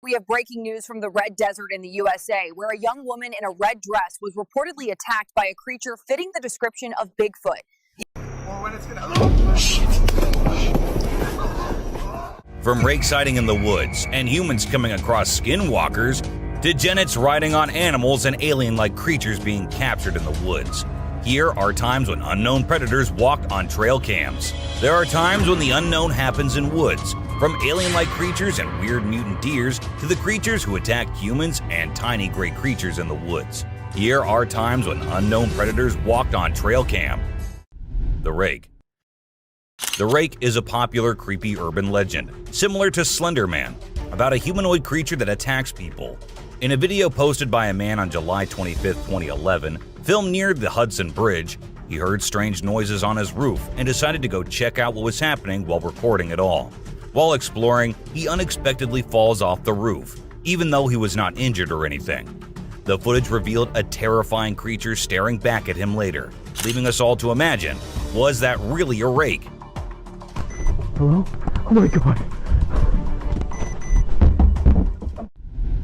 we have breaking news from the Red Desert in the USA, where a young woman in a red dress was reportedly attacked by a creature fitting the description of Bigfoot. From rake sighting in the woods and humans coming across skinwalkers, to genets riding on animals and alien-like creatures being captured in the woods. Here are times when unknown predators walk on trail cams. There are times when the unknown happens in woods, from alien-like creatures and weird mutant deers to the creatures who attack humans and tiny gray creatures in the woods. Here are times when unknown predators walked on trail cam. The Rake. The Rake is a popular creepy urban legend, similar to Slender Man, about a humanoid creature that attacks people. In a video posted by a man on July 25, 2011, filmed near the Hudson Bridge, he heard strange noises on his roof and decided to go check out what was happening while recording it all. While exploring, he unexpectedly falls off the roof, even though he was not injured or anything. The footage revealed a terrifying creature staring back at him later, leaving us all to imagine, was that really a rake? Hello? Oh my god.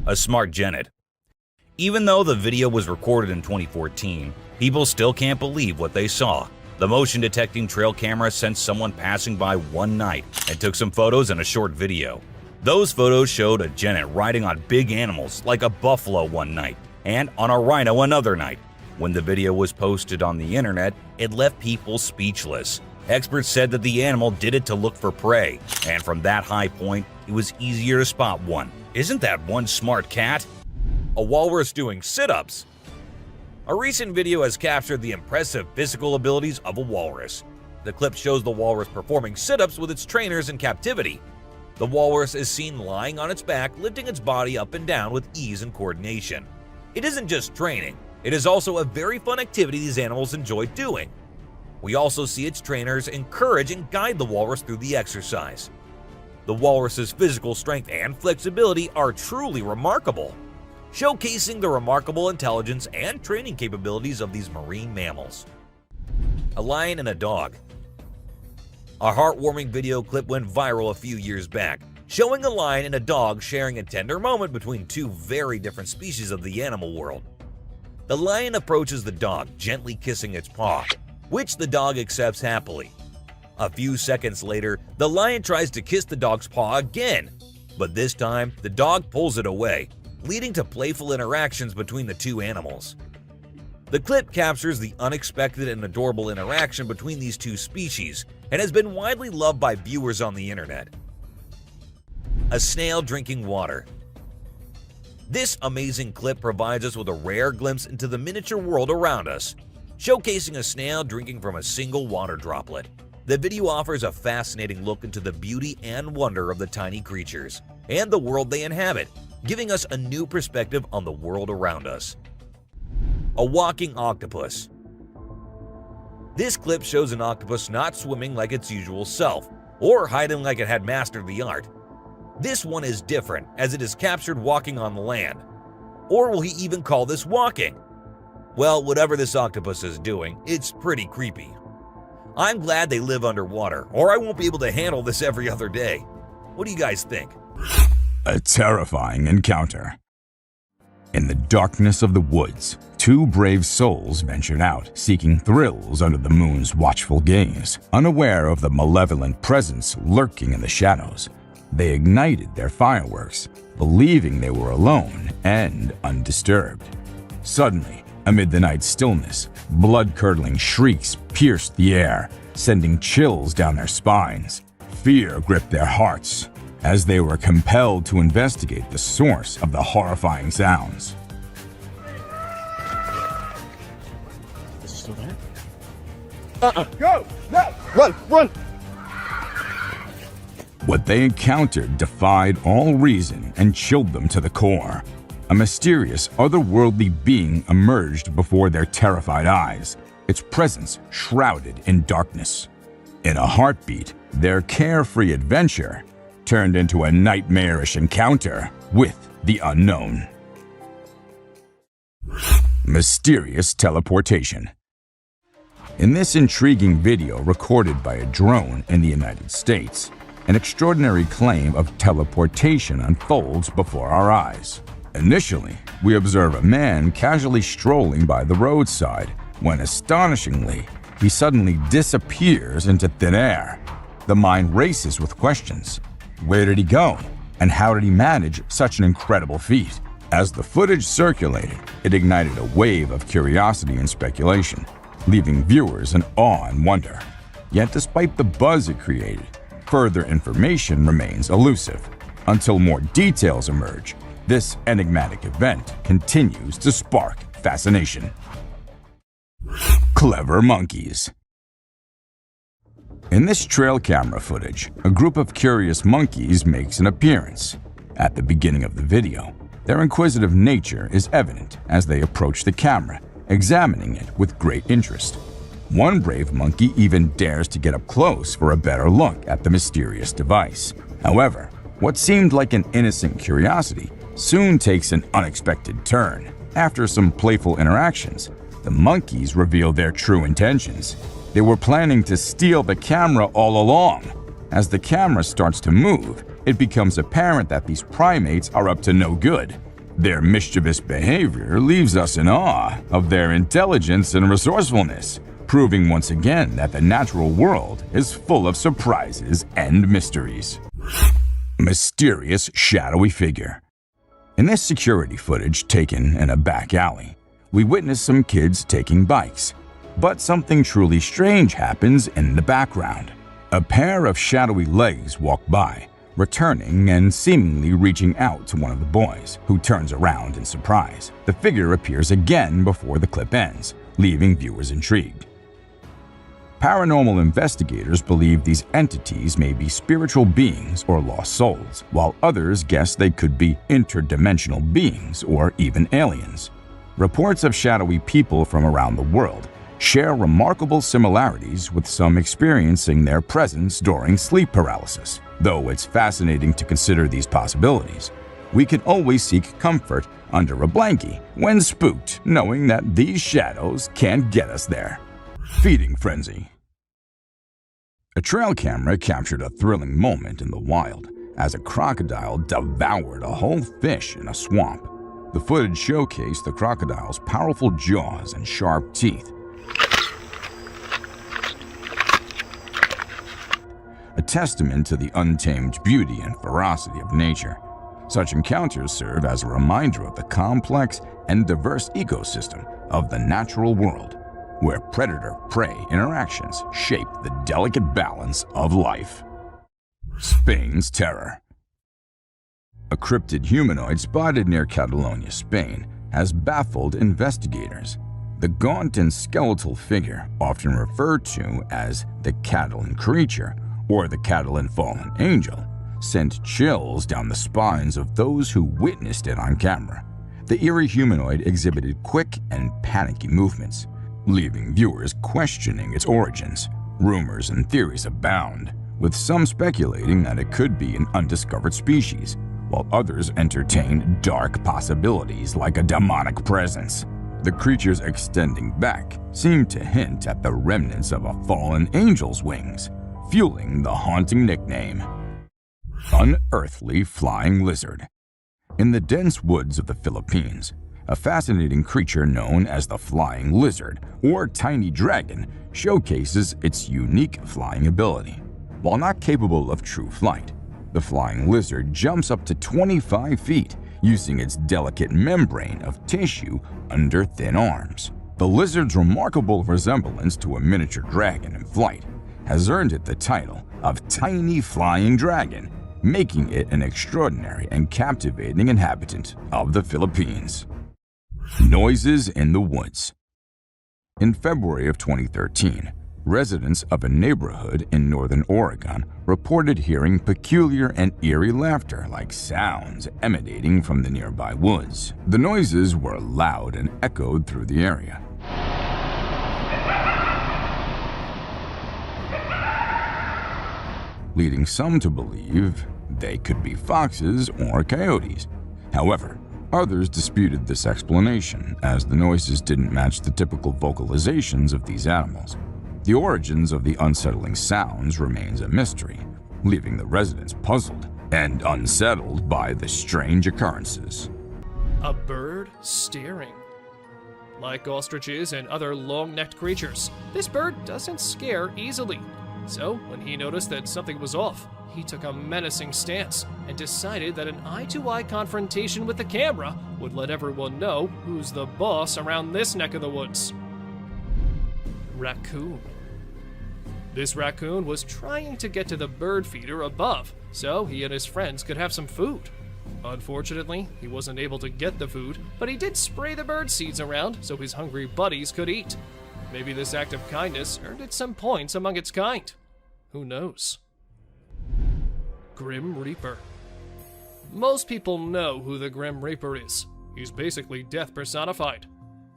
A smart genet. Even though the video was recorded in 2014, people still can't believe what they saw. The motion detecting trail camera sensed someone passing by one night and took some photos and a short video. Those photos showed a genet riding on big animals like a buffalo one night and on a rhino another night. When the video was posted on the internet, it left people speechless. Experts said that the animal did it to look for prey, and from that high point, it was easier to spot one. Isn't that one smart cat? A walrus doing sit-ups. A recent video has captured the impressive physical abilities of a walrus. The clip shows the walrus performing sit-ups with its trainers in captivity. The walrus is seen lying on its back, lifting its body up and down with ease and coordination. It isn't just training, it is also a very fun activity these animals enjoy doing. We also see its trainers encourage and guide the walrus through the exercise. The walrus's physical strength and flexibility are truly remarkable, showcasing the remarkable intelligence and training capabilities of these marine mammals. A lion and a dog. A heartwarming video clip went viral a few years back, showing a lion and a dog sharing a tender moment between two very different species of the animal world. The lion approaches the dog, gently kissing its paw, which the dog accepts happily. A few seconds later, the lion tries to kiss the dog's paw again, but this time the dog pulls it away, leading to playful interactions between the two animals. The clip captures the unexpected and adorable interaction between these two species and has been widely loved by viewers on the internet. A snail drinking water. This amazing clip provides us with a rare glimpse into the miniature world around us, showcasing a snail drinking from a single water droplet. The video offers a fascinating look into the beauty and wonder of the tiny creatures and the world they inhabit, giving us a new perspective on the world around us. A walking octopus. This clip shows an octopus not swimming like its usual self, or hiding like it had mastered the art. This one is different, as it is captured walking on the land. Or will he even call this walking? Well, whatever this octopus is doing, it's pretty creepy. I'm glad they live underwater, or I won't be able to handle this every other day. What do you guys think? A terrifying encounter. In the darkness of the woods, two brave souls ventured out, seeking thrills under the moon's watchful gaze. Unaware of the malevolent presence lurking in the shadows, they ignited their fireworks, believing they were alone and undisturbed. Suddenly, amid the night's stillness, blood-curdling shrieks pierced the air, sending chills down their spines. Fear gripped their hearts as they were compelled to investigate the source of the horrifying sounds. Is he still there? Go! No! Run! Run! What they encountered defied all reason and chilled them to the core. A mysterious, otherworldly being emerged before their terrified eyes, its presence shrouded in darkness. In a heartbeat, their carefree adventure turned into a nightmarish encounter with the unknown. Mysterious teleportation. In this intriguing video recorded by a drone in the United States, an extraordinary claim of teleportation unfolds before our eyes. Initially, we observe a man casually strolling by the roadside, when astonishingly, he suddenly disappears into thin air. The mind races with questions. Where did he go? And how did he manage such an incredible feat? As the footage circulated, it ignited a wave of curiosity and speculation, leaving viewers in awe and wonder. Yet despite the buzz it created, further information remains elusive. Until more details emerge, this enigmatic event continues to spark fascination. Clever monkeys. In this trail camera footage, a group of curious monkeys makes an appearance. At the beginning of the video, their inquisitive nature is evident as they approach the camera, examining it with great interest. One brave monkey even dares to get up close for a better look at the mysterious device. However, what seemed like an innocent curiosity soon takes an unexpected turn. After some playful interactions, the monkeys reveal their true intentions. They were planning to steal the camera all along. As the camera starts to move, it becomes apparent that these primates are up to no good. Their mischievous behavior leaves us in awe of their intelligence and resourcefulness, proving once again that the natural world is full of surprises and mysteries. Mysterious shadowy figure. In this security footage taken in a back alley, we witness some kids taking bikes. But something truly strange happens in the background. A pair of shadowy legs walk by, returning and seemingly reaching out to one of the boys, who turns around in surprise. The figure appears again before the clip ends, leaving viewers intrigued. Paranormal investigators believe these entities may be spiritual beings or lost souls, while others guess they could be interdimensional beings or even aliens. Reports of shadowy people from around the world share remarkable similarities, with some experiencing their presence during sleep paralysis. Though it's fascinating to consider these possibilities, we can always seek comfort under a blankie when spooked, knowing that these shadows can't get us there. Feeding frenzy. A trail camera captured a thrilling moment in the wild as a crocodile devoured a whole fish in a swamp. The footage showcased the crocodile's powerful jaws and sharp teeth, a testament to the untamed beauty and ferocity of nature. Such encounters serve as a reminder of the complex and diverse ecosystem of the natural world, where predator-prey interactions shape the delicate balance of life. Spain's terror. A cryptid humanoid spotted near Catalonia, Spain, has baffled investigators. The gaunt and skeletal figure, often referred to as the Catalan creature or the Catalan fallen angel, sent chills down the spines of those who witnessed it on camera. The eerie humanoid exhibited quick and panicky movements, leaving viewers questioning its origins. Rumors and theories abound, with some speculating that it could be an undiscovered species, while others entertain dark possibilities like a demonic presence. The creature's extending back seemed to hint at the remnants of a fallen angel's wings, fueling the haunting nickname. Unearthly flying lizard. In the dense woods of the Philippines, a fascinating creature known as the flying lizard or tiny dragon showcases its unique flying ability. While not capable of true flight, the flying lizard jumps up to 25 feet using its delicate membrane of tissue under thin arms. The lizard's remarkable resemblance to a miniature dragon in flight has earned it the title of Tiny Flying Dragon, making it an extraordinary and captivating inhabitant of the Philippines. Noises in the woods. In February of 2013, residents of a neighborhood in northern Oregon reported hearing peculiar and eerie laughter-like sounds emanating from the nearby woods. The noises were loud and echoed through the area, leading some to believe they could be foxes or coyotes. However, others disputed this explanation, as the noises didn't match the typical vocalizations of these animals. The origins of the unsettling sounds remains a mystery, leaving the residents puzzled and unsettled by the strange occurrences. A bird staring. Like ostriches and other long-necked creatures, this bird doesn't scare easily. So, when he noticed that something was off, he took a menacing stance and decided that an eye-to-eye confrontation with the camera would let everyone know who's the boss around this neck of the woods. Raccoon. This raccoon was trying to get to the bird feeder above so he and his friends could have some food. Unfortunately, he wasn't able to get the food, but he did spray the bird seeds around so his hungry buddies could eat. Maybe this act of kindness earned it some points among its kind. Who knows? Grim Reaper. Most people know who the Grim Reaper is. He's basically death personified.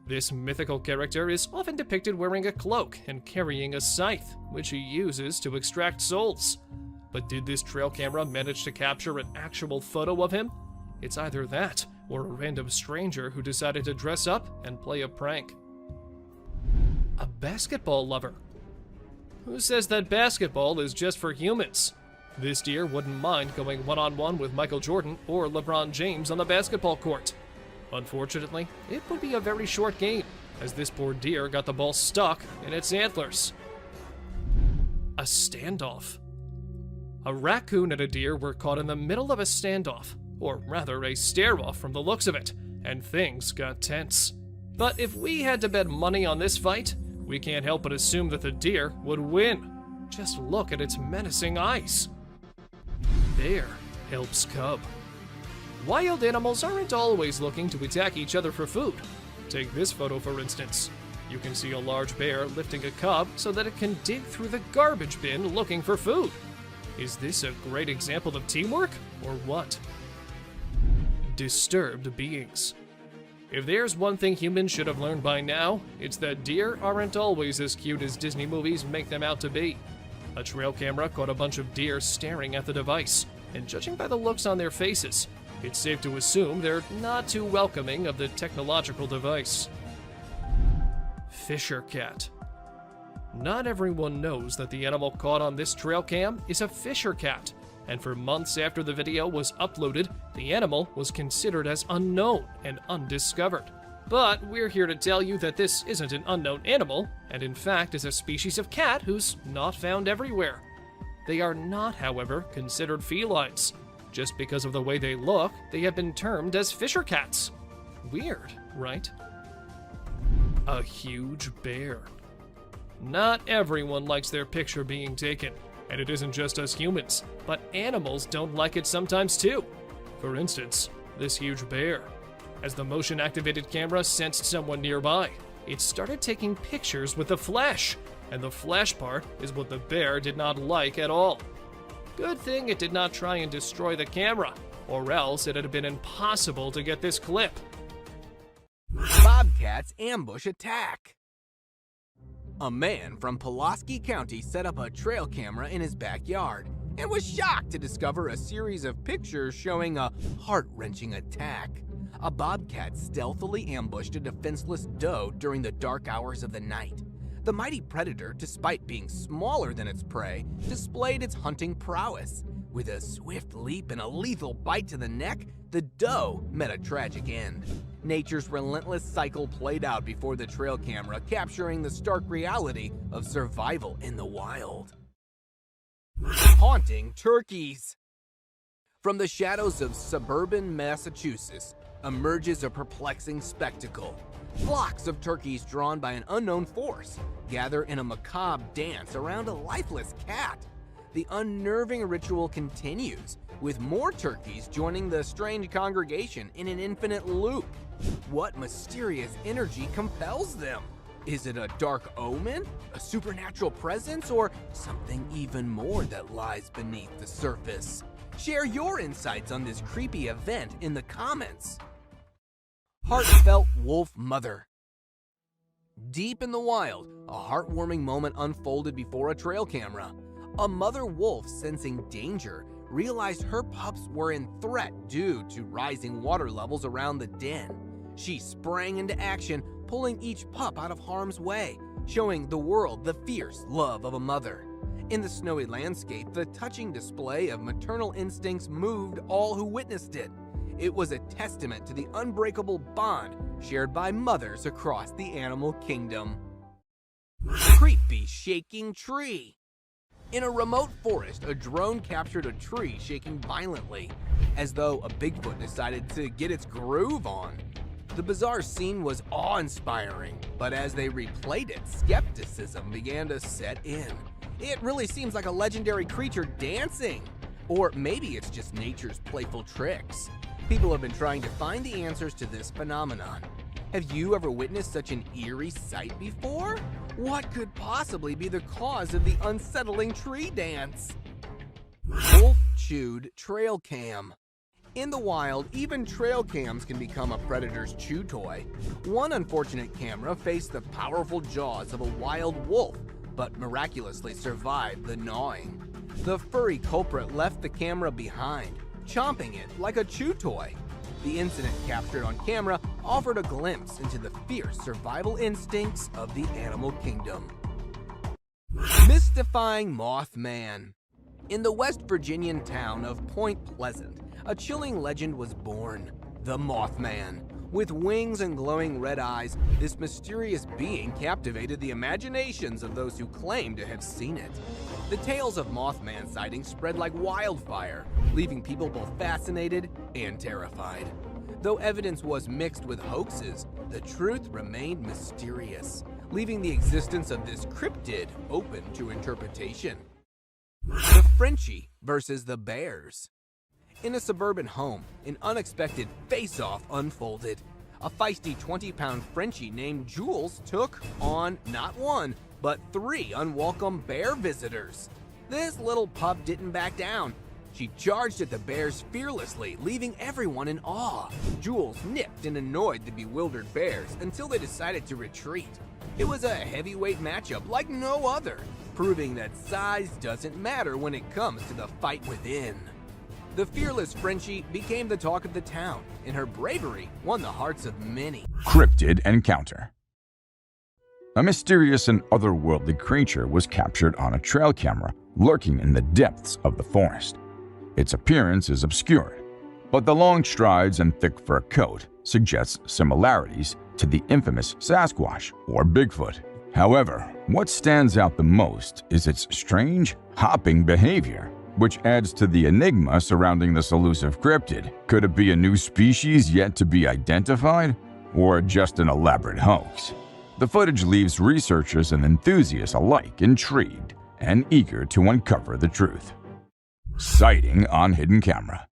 This mythical character is often depicted wearing a cloak and carrying a scythe, which he uses to extract souls. But did this trail camera manage to capture an actual photo of him? It's either that, or a random stranger who decided to dress up and play a prank. A basketball lover. Who says that basketball is just for humans? This deer wouldn't mind going one-on-one with Michael Jordan or LeBron James on the basketball court. Unfortunately, it would be a very short game, as this poor deer got the ball stuck in its antlers. A standoff. A raccoon and a deer were caught in the middle of a standoff, or rather a stare-off from the looks of it, and things got tense. But if we had to bet money on this fight, we can't help but assume that the deer would win. Just look at its menacing eyes. Bear helps cub. Wild animals aren't always looking to attack each other for food. Take this photo for instance. You can see a large bear lifting a cub so that it can dig through the garbage bin looking for food. Is this a great example of teamwork, or what? Disturbed beings. If there's one thing humans should have learned by now, it's that deer aren't always as cute as Disney movies make them out to be. A trail camera caught a bunch of deer staring at the device, and judging by the looks on their faces, it's safe to assume they're not too welcoming of the technological device. Fisher cat. Not everyone knows that the animal caught on this trail cam is a fisher cat, and for months after the video was uploaded, the animal was considered as unknown and undiscovered. But we're here to tell you that this isn't an unknown animal, and in fact is a species of cat who's not found everywhere. They are not, however, considered felines. Just because of the way they look, they have been termed as fisher cats. Weird, right? A huge bear. Not everyone likes their picture being taken, and it isn't just us humans, but animals don't like it sometimes too. For instance, this huge bear. As the motion-activated camera sensed someone nearby, it started taking pictures with the flash, and the flash part is what the bear did not like at all. Good thing it did not try and destroy the camera, or else it had been impossible to get this clip. Bobcats ambush attack. A man from Pulaski County set up a trail camera in his backyard and was shocked to discover a series of pictures showing a heart-wrenching attack. A bobcat stealthily ambushed a defenseless doe during the dark hours of the night. The mighty predator, despite being smaller than its prey, displayed its hunting prowess. With a swift leap and a lethal bite to the neck, the doe met a tragic end. Nature's relentless cycle played out before the trail camera, capturing the stark reality of survival in the wild. Haunting turkeys. From the shadows of suburban Massachusetts emerges a perplexing spectacle. Flocks of turkeys drawn by an unknown force gather in a macabre dance around a lifeless cat. The unnerving ritual continues, with more turkeys joining the strange congregation in an infinite loop. What mysterious energy compels them? Is it a dark omen, a supernatural presence, or something even more that lies beneath the surface? Share your insights on this creepy event in the comments. Heartfelt wolf mother. Deep in the wild, a heartwarming moment unfolded before a trail camera. A mother wolf, sensing danger, realized her pups were in threat due to rising water levels around the den. She sprang into action, pulling each pup out of harm's way, showing the world the fierce love of a mother. In the snowy landscape, the touching display of maternal instincts moved all who witnessed it. It was a testament to the unbreakable bond shared by mothers across the animal kingdom. Creepy shaking tree. In a remote forest, a drone captured a tree shaking violently, as though a Bigfoot decided to get its groove on. The bizarre scene was awe-inspiring, but as they replayed it, skepticism began to set in. It really seems like a legendary creature dancing. Or maybe it's just nature's playful tricks. People have been trying to find the answers to this phenomenon. Have you ever witnessed such an eerie sight before? What could possibly be the cause of the unsettling tree dance? Wolf-chewed trail cam. In the wild, even trail cams can become a predator's chew toy. One unfortunate camera faced the powerful jaws of a wild wolf, but miraculously survived the gnawing. The furry culprit left the camera behind, chomping it like a chew toy. The incident captured on camera offered a glimpse into the fierce survival instincts of the animal kingdom. Mystifying Mothman. In the West Virginian town of Point Pleasant, a chilling legend was born, the Mothman. With wings and glowing red eyes, this mysterious being captivated the imaginations of those who claimed to have seen it. The tales of Mothman sightings spread like wildfire, leaving people both fascinated and terrified. Though evidence was mixed with hoaxes, the truth remained mysterious, leaving the existence of this cryptid open to interpretation. The Frenchie versus the Bears. In a suburban home, an unexpected face-off unfolded. A feisty 20-pound Frenchie named Jules took on not one, but 3 unwelcome bear visitors. This little pup didn't back down. She charged at the bears fearlessly, leaving everyone in awe. Jules nipped and annoyed the bewildered bears until they decided to retreat. It was a heavyweight matchup like no other, proving that size doesn't matter when it comes to the fight within. The fearless Frenchie became the talk of the town, and her bravery won the hearts of many. Cryptid encounter. A mysterious and otherworldly creature was captured on a trail camera lurking in the depths of the forest. Its appearance is obscured, but the long strides and thick fur coat suggests similarities to the infamous Sasquatch or Bigfoot. However, what stands out the most is its strange, hopping behavior, which adds to the enigma surrounding this elusive cryptid. Could it be a new species yet to be identified, or just an elaborate hoax? The footage leaves researchers and enthusiasts alike intrigued and eager to uncover the truth. Sighting on hidden camera.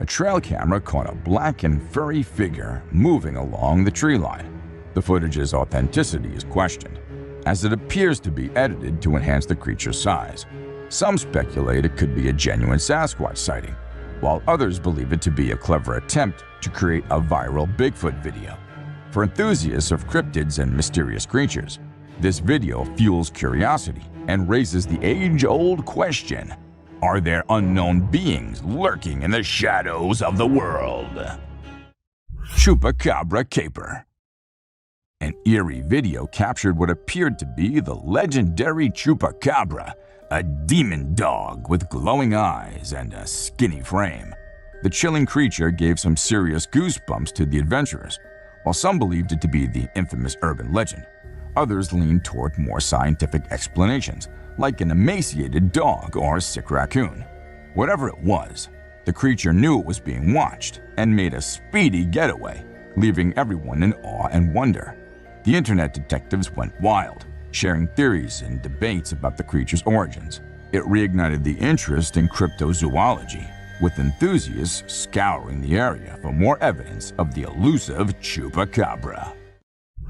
A trail camera caught a black and furry figure moving along the tree line. The footage's authenticity is questioned, as it appears to be edited to enhance the creature's size. Some speculate it could be a genuine Sasquatch sighting, while others believe it to be a clever attempt to create a viral Bigfoot video. For enthusiasts of cryptids and mysterious creatures, this video fuels curiosity and raises the age-old question: are there unknown beings lurking in the shadows of the world? Chupacabra caper. An eerie video captured what appeared to be the legendary Chupacabra, a demon dog with glowing eyes and a skinny frame. The chilling creature gave some serious goosebumps to the adventurers. While some believed it to be the infamous urban legend, others leaned toward more scientific explanations, like an emaciated dog or a sick raccoon. Whatever it was, the creature knew it was being watched and made a speedy getaway, leaving everyone in awe and wonder. The internet detectives went wild, sharing theories and debates about the creature's origins. It reignited the interest in cryptozoology, with enthusiasts scouring the area for more evidence of the elusive Chupacabra.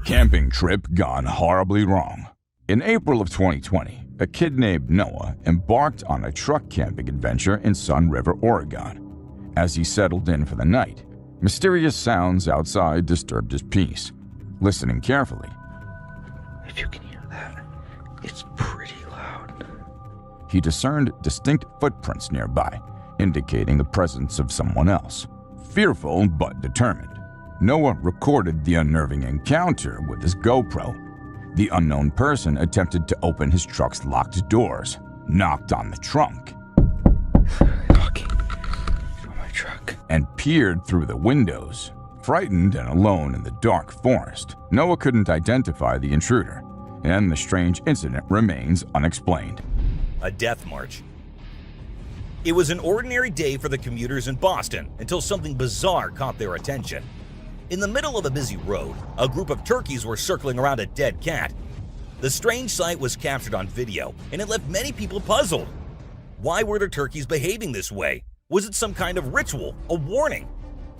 Camping trip gone horribly wrong. In April of 2020, a kid named Noah embarked on a truck camping adventure in Sun River, Oregon. As he settled in for the night, mysterious sounds outside disturbed his peace. Listening carefully, If you can hear that, it's pretty loud. he discerned distinct footprints nearby, indicating the presence of someone else. Fearful but determined, Noah recorded the unnerving encounter with his GoPro. the unknown person attempted to open his truck's locked doors, knocked on the trunk, Knocking on my truck. and peered through the windows. Frightened and alone in the dark forest, Noah couldn't identify the intruder, and the strange incident remains unexplained. A death march. It was an ordinary day for the commuters in Boston until something bizarre caught their attention. In the middle of a busy road, a group of turkeys were circling around a dead cat. The strange sight was captured on video, and it left many people puzzled. Why were the turkeys behaving this way? Was it some kind of ritual, a warning?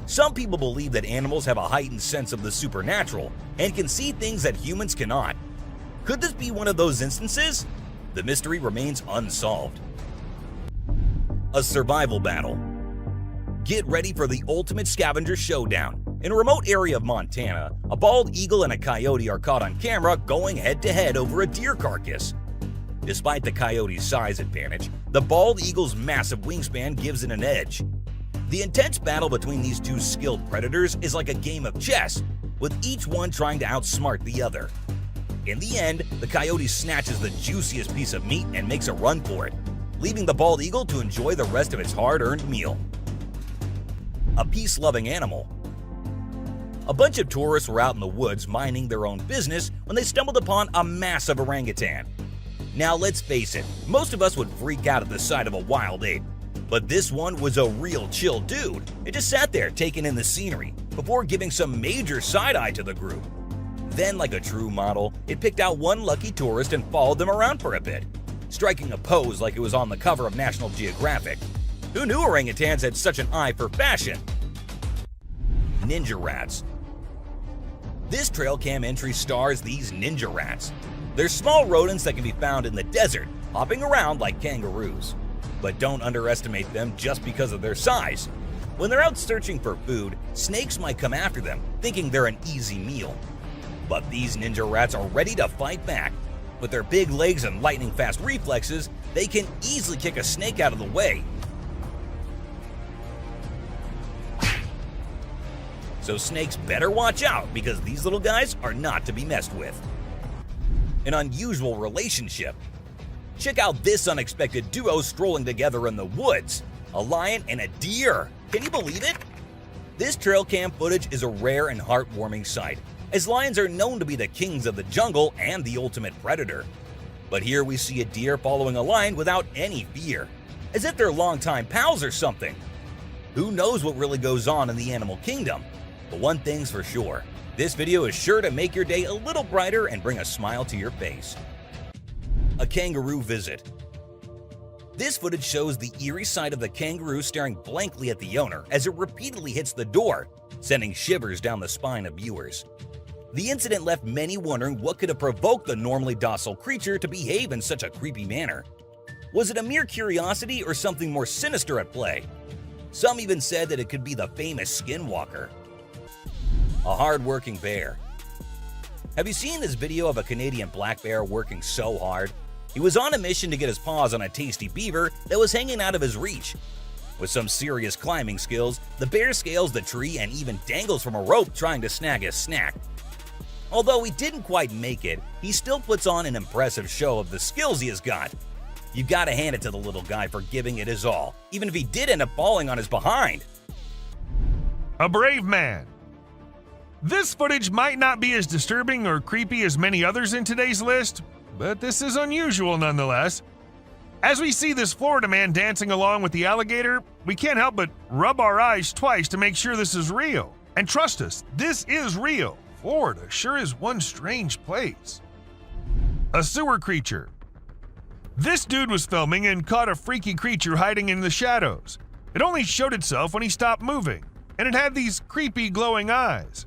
Some people believe that animals have a heightened sense of the supernatural and can see things that humans cannot. Could this be one of those instances? The mystery remains unsolved. A survival battle. Get ready for the ultimate scavenger showdown. In a remote area of Montana, a bald eagle and a coyote are caught on camera going head-to-head over a deer carcass. Despite the coyote's size advantage, the bald eagle's massive wingspan gives it an edge. The intense battle between these two skilled predators is like a game of chess, with each one trying to outsmart the other. In the end, the coyote snatches the juiciest piece of meat and makes a run for it, leaving the bald eagle to enjoy the rest of its hard-earned meal. A peace-loving animal. A bunch of tourists were out in the woods minding their own business when they stumbled upon a massive orangutan. Now let's face it, most of us would freak out at the sight of a wild ape. But this one was a real chill dude. It just sat there taking in the scenery before giving some major side-eye to the group. Then, like a true model, it picked out one lucky tourist and followed them around for a bit, striking a pose like it was on the cover of National Geographic. Who knew orangutans had such an eye for fashion? Ninja rats. This trail cam entry stars these ninja rats. They're small rodents that can be found in the desert, hopping around like kangaroos. But don't underestimate them just because of their size. When they're out searching for food, snakes might come after them, thinking they're an easy meal. But these ninja rats are ready to fight back. With their big legs and lightning-fast reflexes, they can easily kick a snake out of the way. So snakes better watch out because these little guys are not to be messed with. An unusual relationship. Check out this unexpected duo strolling together in the woods. A lion and a deer. Can you believe it? This trail cam footage is a rare and heartwarming sight, as lions are known to be the kings of the jungle and the ultimate predator. But here we see a deer following a lion without any fear, as if they're longtime pals or something. Who knows what really goes on in the animal kingdom? But one thing's for sure, this video is sure to make your day a little brighter and bring a smile to your face. A kangaroo visit. This footage shows the eerie sight of the kangaroo staring blankly at the owner as it repeatedly hits the door, sending shivers down the spine of viewers. The incident left many wondering what could have provoked the normally docile creature to behave in such a creepy manner. Was it a mere curiosity or something more sinister at play? Some even said that it could be the famous skinwalker. A hard-working bear. Have you seen this video of a Canadian black bear working so hard? He was on a mission to get his paws on a tasty beaver that was hanging out of his reach. With some serious climbing skills, the bear scales the tree and even dangles from a rope trying to snag his snack. Although he didn't quite make it, he still puts on an impressive show of the skills he has got. You gotta hand it to the little guy for giving it his all, even if he did end up falling on his behind. A brave man. This footage might not be as disturbing or creepy as many others in today's list, but this is unusual nonetheless. As we see this Florida man dancing along with the alligator, we can't help but rub our eyes twice to make sure this is real. And trust us, this is real. Florida sure is one strange place. A sewer creature. This dude was filming and caught a freaky creature hiding in the shadows. It only showed itself when he stopped moving, and it had these creepy glowing eyes.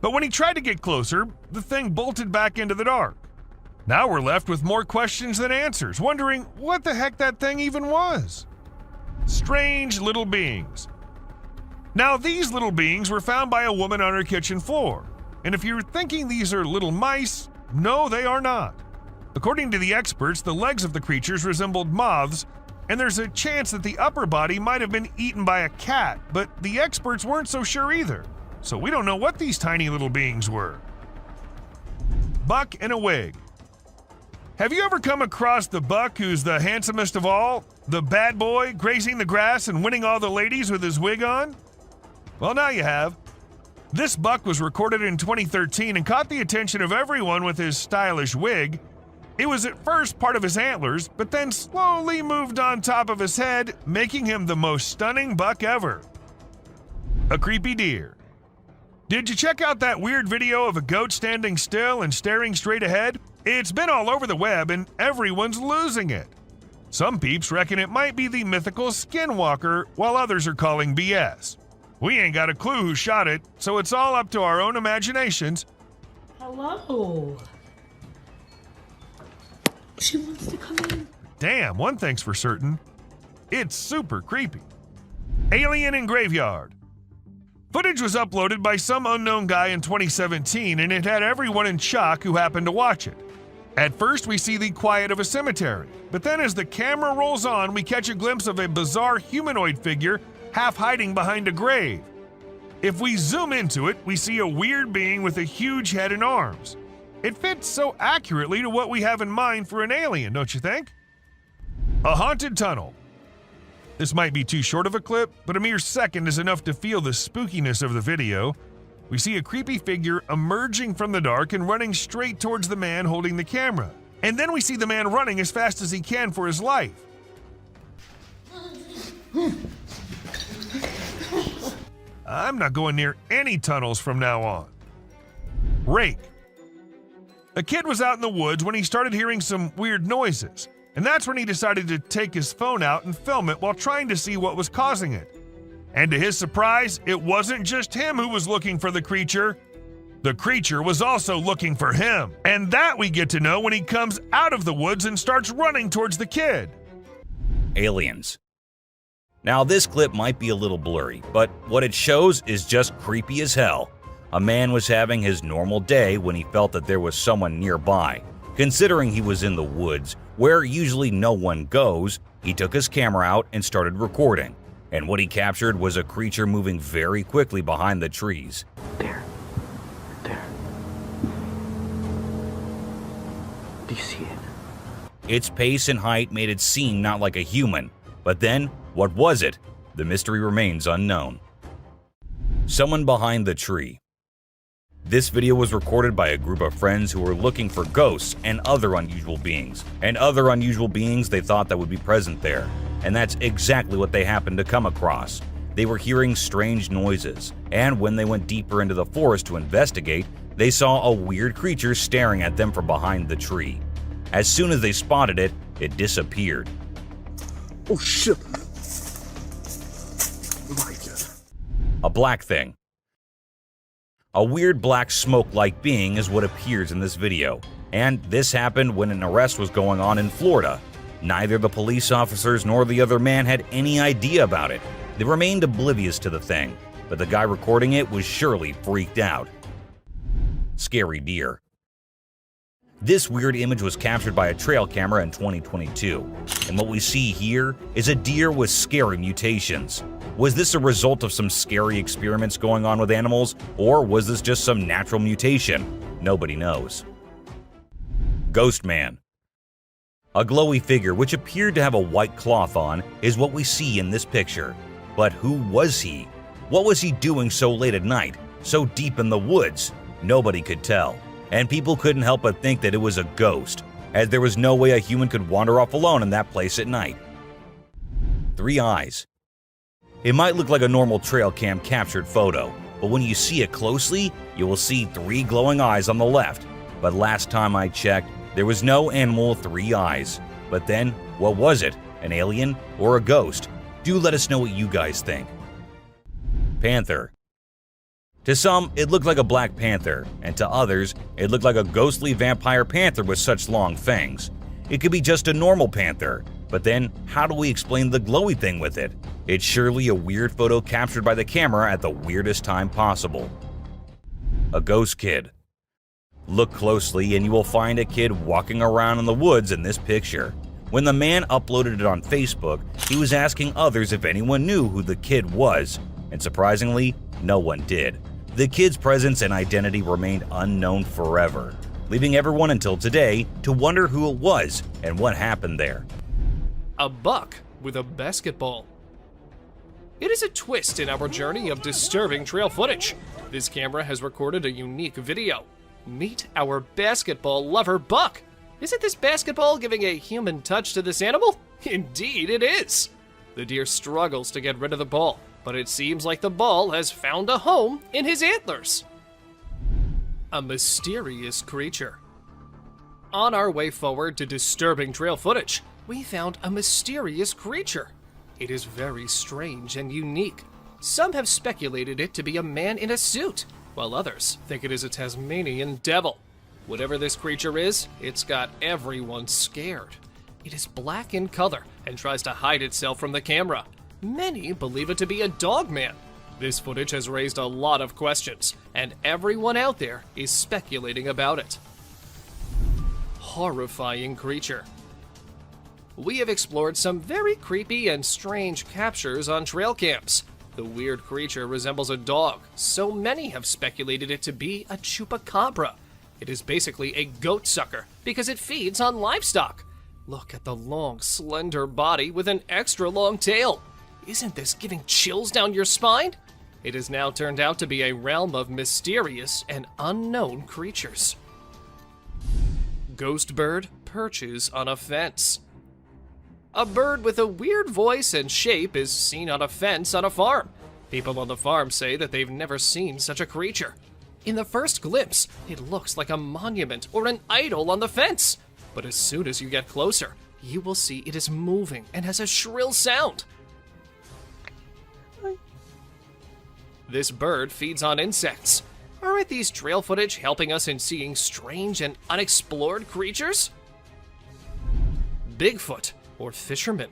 But when he tried to get closer, the thing bolted back into the dark. Now we're left with more questions than answers, wondering what the heck that thing even was. Strange little beings. Now these little beings were found by a woman on her kitchen floor. And if you're thinking these are little mice, no, they are not. According to the experts, the legs of the creatures resembled moths, and there's a chance that the upper body might have been eaten by a cat, but the experts weren't so sure either. So we don't know what these tiny little beings were. buck in a wig. Have you ever come across the buck who's the handsomest of all? The bad boy grazing the grass and winning all the ladies with his wig on? Well, now you have. This buck was recorded in 2013 and caught the attention of everyone with his stylish wig. It was at first part of his antlers, but then slowly moved on top of his head, making him the most stunning buck ever. A creepy deer. Did you check out that weird video of a goat standing still and staring straight ahead? It's been all over the web and everyone's losing it. Some peeps reckon it might be the mythical skinwalker, while others are calling BS. We ain't got a clue who shot it, so it's all up to our own imaginations. Hello. She wants to come in. Damn, one thing's for certain. It's super creepy. Alien in Graveyard. Footage was uploaded by some unknown guy in 2017, and it had everyone in shock who happened to watch it. At first, we see the quiet of a cemetery, but then as the camera rolls on, we catch a glimpse of a bizarre humanoid figure half hiding behind a grave. If we zoom into it, we see a weird being with a huge head and arms. It fits so accurately to what we have in mind for an alien, don't you think? A haunted tunnel. This might be too short of a clip, but a mere second is enough to feel the spookiness of the video. We see a creepy figure emerging from the dark and running straight towards the man holding the camera. And then we see the man running as fast as he can for his life. I'm not going near any tunnels from now on. Rake. A kid was out in the woods when he started hearing some weird noises, and that's when he decided to take his phone out and film it while trying to see what was causing it. And to his surprise, it wasn't just him who was looking for the creature. The creature was also looking for him, and that we get to know when he comes out of the woods and starts running towards the kid. Aliens. Now, this clip might be a little blurry, but what it shows is just creepy as hell. A man was having his normal day when he felt that there was someone nearby. Considering he was in the woods, where usually no one goes, he took his camera out and started recording. And what he captured was a creature moving very quickly behind the trees. There. Do you see it? Its pace and height made it seem not like a human. But then, what was it? The mystery remains unknown. Someone behind the tree. This video was recorded by a group of friends who were looking for ghosts and other unusual beings. They thought that would be present there. And that's exactly what they happened to come across. They were hearing strange noises, and when they went deeper into the forest to investigate, they saw a weird creature staring at them from behind the tree. As soon as they spotted it, it disappeared. Oh shit. My God. A black thing. A weird black smoke-like being is what appears in this video, and this happened when an arrest was going on in Florida. Neither the police officers nor the other man had any idea about it. They remained oblivious to the thing, but the guy recording it was surely freaked out. Scary deer. This weird image was captured by a trail camera in 2022, and what we see here is a deer with scary mutations. Was this a result of some scary experiments going on with animals, or was this just some natural mutation? Nobody knows. Ghost Man. A glowy figure which appeared to have a white cloth on is what we see in this picture. But who was he? What was he doing so late at night, so deep in the woods? Nobody could tell, and people couldn't help but think that it was a ghost, as there was no way a human could wander off alone in that place at night. 3 eyes. It might look like a normal trail cam captured photo, but when you see it closely, you will see 3 glowing eyes on the left. But last time I checked, there was no animal with 3 eyes. But then, what was it? An alien or a ghost? Do let us know what you guys think. Panther. To some, it looked like a black panther, and to others, it looked like a ghostly vampire panther with such long fangs. It could be just a normal panther, but then how do we explain the glowy thing with it? It's surely a weird photo captured by the camera at the weirdest time possible. A ghost kid. Look closely and you will find a kid walking around in the woods in this picture. When the man uploaded it on Facebook, he was asking others if anyone knew who the kid was, and surprisingly, no one did. The kid's presence and identity remained unknown forever. leaving everyone until today to wonder who it was and what happened there. A buck with a basketball. It is a twist in our journey of disturbing trail footage. This camera has recorded a unique video. Meet our basketball lover buck. Isn't this basketball giving a human touch to this animal? Indeed it is. The deer struggles to get rid of the ball, but it seems like the ball has found a home in his antlers. A mysterious creature. On our way forward to disturbing trail footage, we found a mysterious creature. It is very strange and unique. Some have speculated it to be a man in a suit, while others think it is a Tasmanian devil. Whatever this creature is, it's got everyone scared. It is black in color and tries to hide itself from the camera. Many believe it to be a dog man. This footage has raised a lot of questions, and everyone out there is speculating about it. Horrifying creature. We have explored some very creepy and strange captures on trail cams. The weird creature resembles a dog, so many have speculated it to be a chupacabra. It is basically a goat sucker because it feeds on livestock. Look at the long, slender body with an extra long tail. Isn't this giving chills down your spine? It has now turned out to be a realm of mysterious and unknown creatures. Ghost bird perches on a fence. A bird with a weird voice and shape is seen on a fence on a farm. People on the farm say that they've never seen such a creature. In the first glimpse, it looks like a monument or an idol on the fence. But as soon as you get closer, you will see it is moving and has a shrill sound. This bird feeds on insects. Aren't these trail footage helping us in seeing strange and unexplored creatures? Bigfoot or fisherman.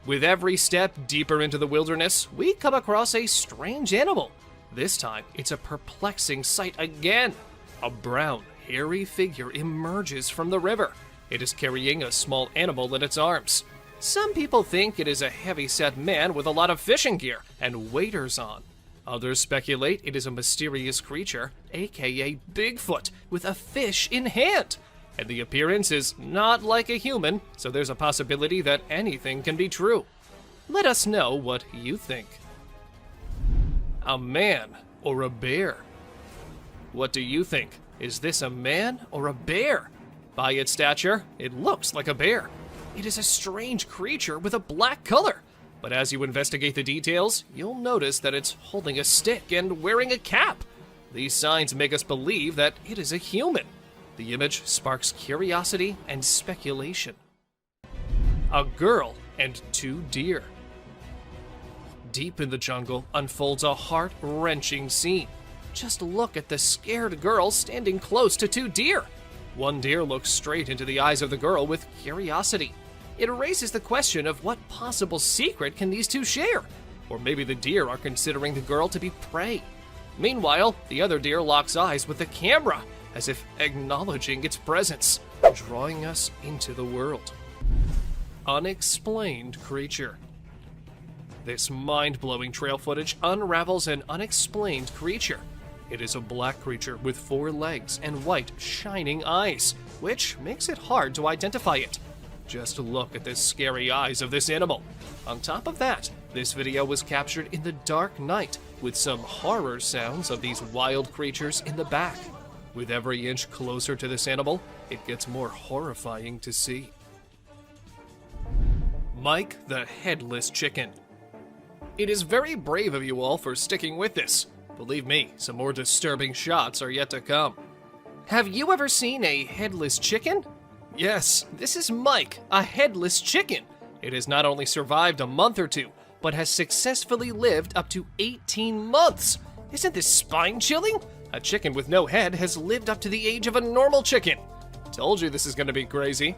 With every step deeper into the wilderness, we come across a strange animal. This time, it's a perplexing sight again. A brown, hairy figure emerges from the river. It is carrying a small animal in its arms. Some people think it is a heavy-set man with a lot of fishing gear and waders on. Others speculate it is a mysterious creature, aka Bigfoot, with a fish in hand. And the appearance is not like a human, so there's a possibility that anything can be true. Let us know what you think. A man or a bear? What do you think? Is this a man or a bear? By its stature, it looks like a bear. It is a strange creature with a black color. But as you investigate the details, you'll notice that it's holding a stick and wearing a cap. These signs make us believe that it is a human. The image sparks curiosity and speculation. A girl and 2 deer. Deep in the jungle unfolds a heart-wrenching scene. Just look at the scared girl standing close to 2 deer. One deer looks straight into the eyes of the girl with curiosity. It raises the question of what possible secret can these 2 share? Or maybe the deer are considering the girl to be prey. Meanwhile, the other deer locks eyes with the camera, as if acknowledging its presence, drawing us into the world. Unexplained creature. This mind-blowing trail footage unravels an unexplained creature. It is a black creature with 4 legs and white, shining eyes, which makes it hard to identify it. Just look at the scary eyes of this animal. On top of that, this video was captured in the dark night, with some horror sounds of these wild creatures in the back. With every inch closer to this animal, it gets more horrifying to see. Mike the Headless Chicken. It is very brave of you all for sticking with this. Believe me, some more disturbing shots are yet to come. Have you ever seen a headless chicken? Yes, this is Mike, a headless chicken. It has not only survived a month or 2, but has successfully lived up to 18 months. Isn't this spine-chilling? A chicken with no head has lived up to the age of a normal chicken. Told you this is gonna be crazy.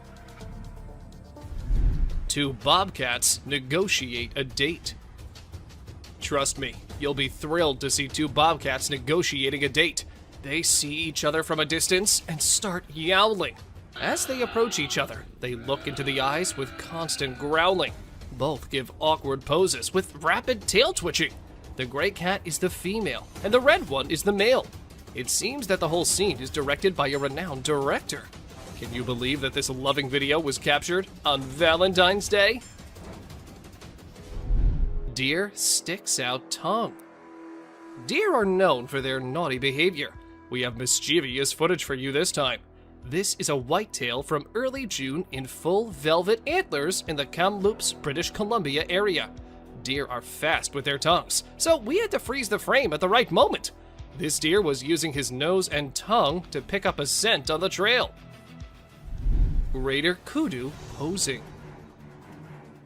2 bobcats negotiate a date. Trust me, you'll be thrilled to see 2 bobcats negotiating a date. They see each other from a distance and start yowling. As they approach each other, they look into the eyes with constant growling. Both give awkward poses with rapid tail twitching. The gray cat is the female, and the red one is the male. It seems that the whole scene is directed by a renowned director. Can you believe that this loving video was captured on Valentine's Day? Deer sticks out tongue. Deer are known for their naughty behavior. We have mischievous footage for you this time. This is a whitetail from early June in full velvet antlers in the Kamloops, British Columbia area. Deer are fast with their tongues, so we had to freeze the frame at the right moment. This deer was using his nose and tongue to pick up a scent on the trail. Raider kudu posing.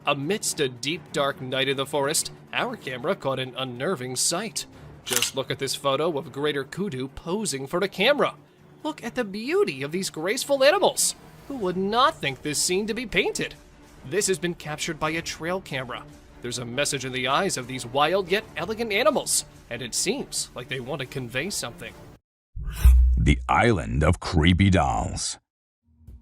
Amidst a deep dark night in the forest, our camera caught an unnerving sight. Just look at this photo of greater kudu posing for the camera. Look at the beauty of these graceful animals. Who would not think this scene to be painted? This has been captured by a trail camera. There's a message in the eyes of these wild yet elegant animals, and it seems like they want to convey something. The Island of Creepy Dolls.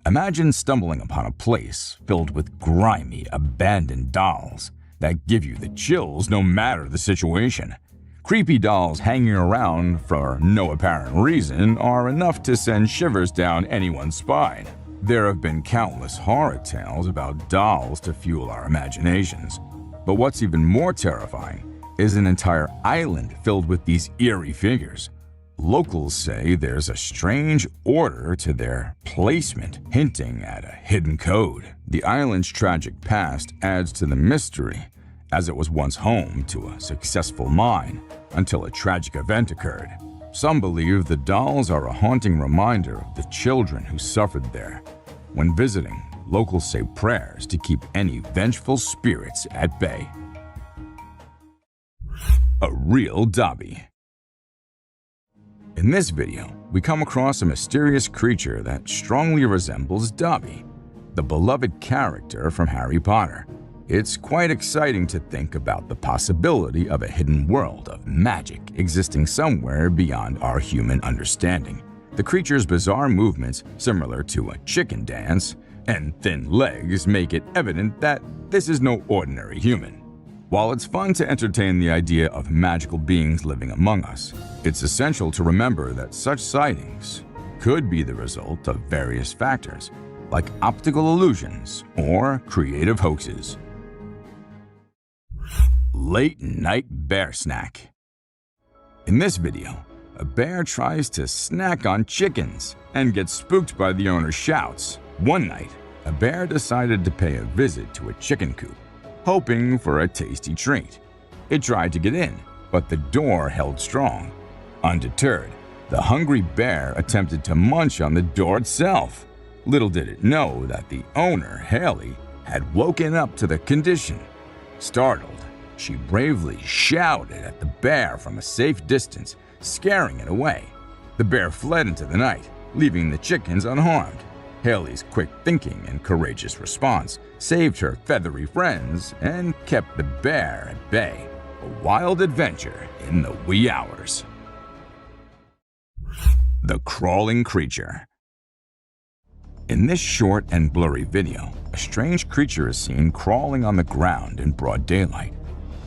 Imagine stumbling upon a place filled with grimy, abandoned dolls that give you the chills no matter the situation. Creepy dolls hanging around for no apparent reason are enough to send shivers down anyone's spine. There have been countless horror tales about dolls to fuel our imaginations. But what's even more terrifying is an entire island filled with these eerie figures. Locals say there's a strange order to their placement, hinting at a hidden code. The island's tragic past adds to the mystery, as it was once home to a successful mine until a tragic event occurred. Some believe the dolls are a haunting reminder of the children who suffered there. When visiting, locals say prayers to keep any vengeful spirits at bay. A real Dobby. In this video, we come across a mysterious creature that strongly resembles Dobby, the beloved character from Harry Potter. It's quite exciting to think about the possibility of a hidden world of magic existing somewhere beyond our human understanding. The creature's bizarre movements, similar to a chicken dance, and thin legs make it evident that this is no ordinary human. While it's fun to entertain the idea of magical beings living among us, it's essential to remember that such sightings could be the result of various factors, like optical illusions or creative hoaxes. Late Night Bear Snack. In this video, a bear tries to snack on chickens and gets spooked by the owner's shouts. One night, a bear decided to pay a visit to a chicken coop, hoping for a tasty treat. It tried to get in, but the door held strong. Undeterred, the hungry bear attempted to munch on the door itself. Little did it know that the owner, Haley, had woken up to the condition. Startled, she bravely shouted at the bear from a safe distance, scaring it away. The bear fled into the night, leaving the chickens unharmed. Haley's quick thinking and courageous response saved her feathery friends and kept the bear at bay. A wild adventure in the wee hours. The Crawling Creature. In this short and blurry video, a strange creature is seen crawling on the ground in broad daylight.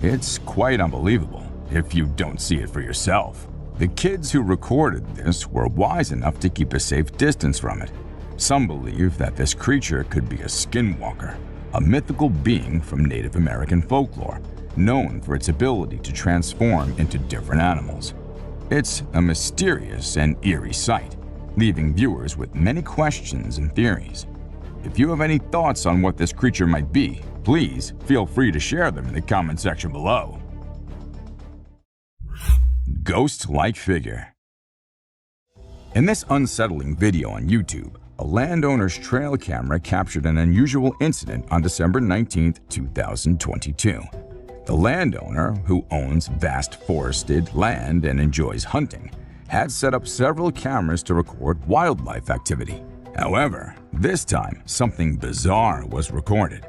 It's quite unbelievable if you don't see it for yourself. The kids who recorded this were wise enough to keep a safe distance from it. Some believe that this creature could be a skinwalker, a mythical being from Native American folklore, known for its ability to transform into different animals. It's a mysterious and eerie sight, leaving viewers with many questions and theories. If you have any thoughts on what this creature might be, please feel free to share them in the comment section below. Ghost-like figure. In this unsettling video on YouTube, a landowner's trail camera captured an unusual incident on December 19, 2022. The landowner, who owns vast forested land and enjoys hunting, had set up several cameras to record wildlife activity. However, this time, something bizarre was recorded.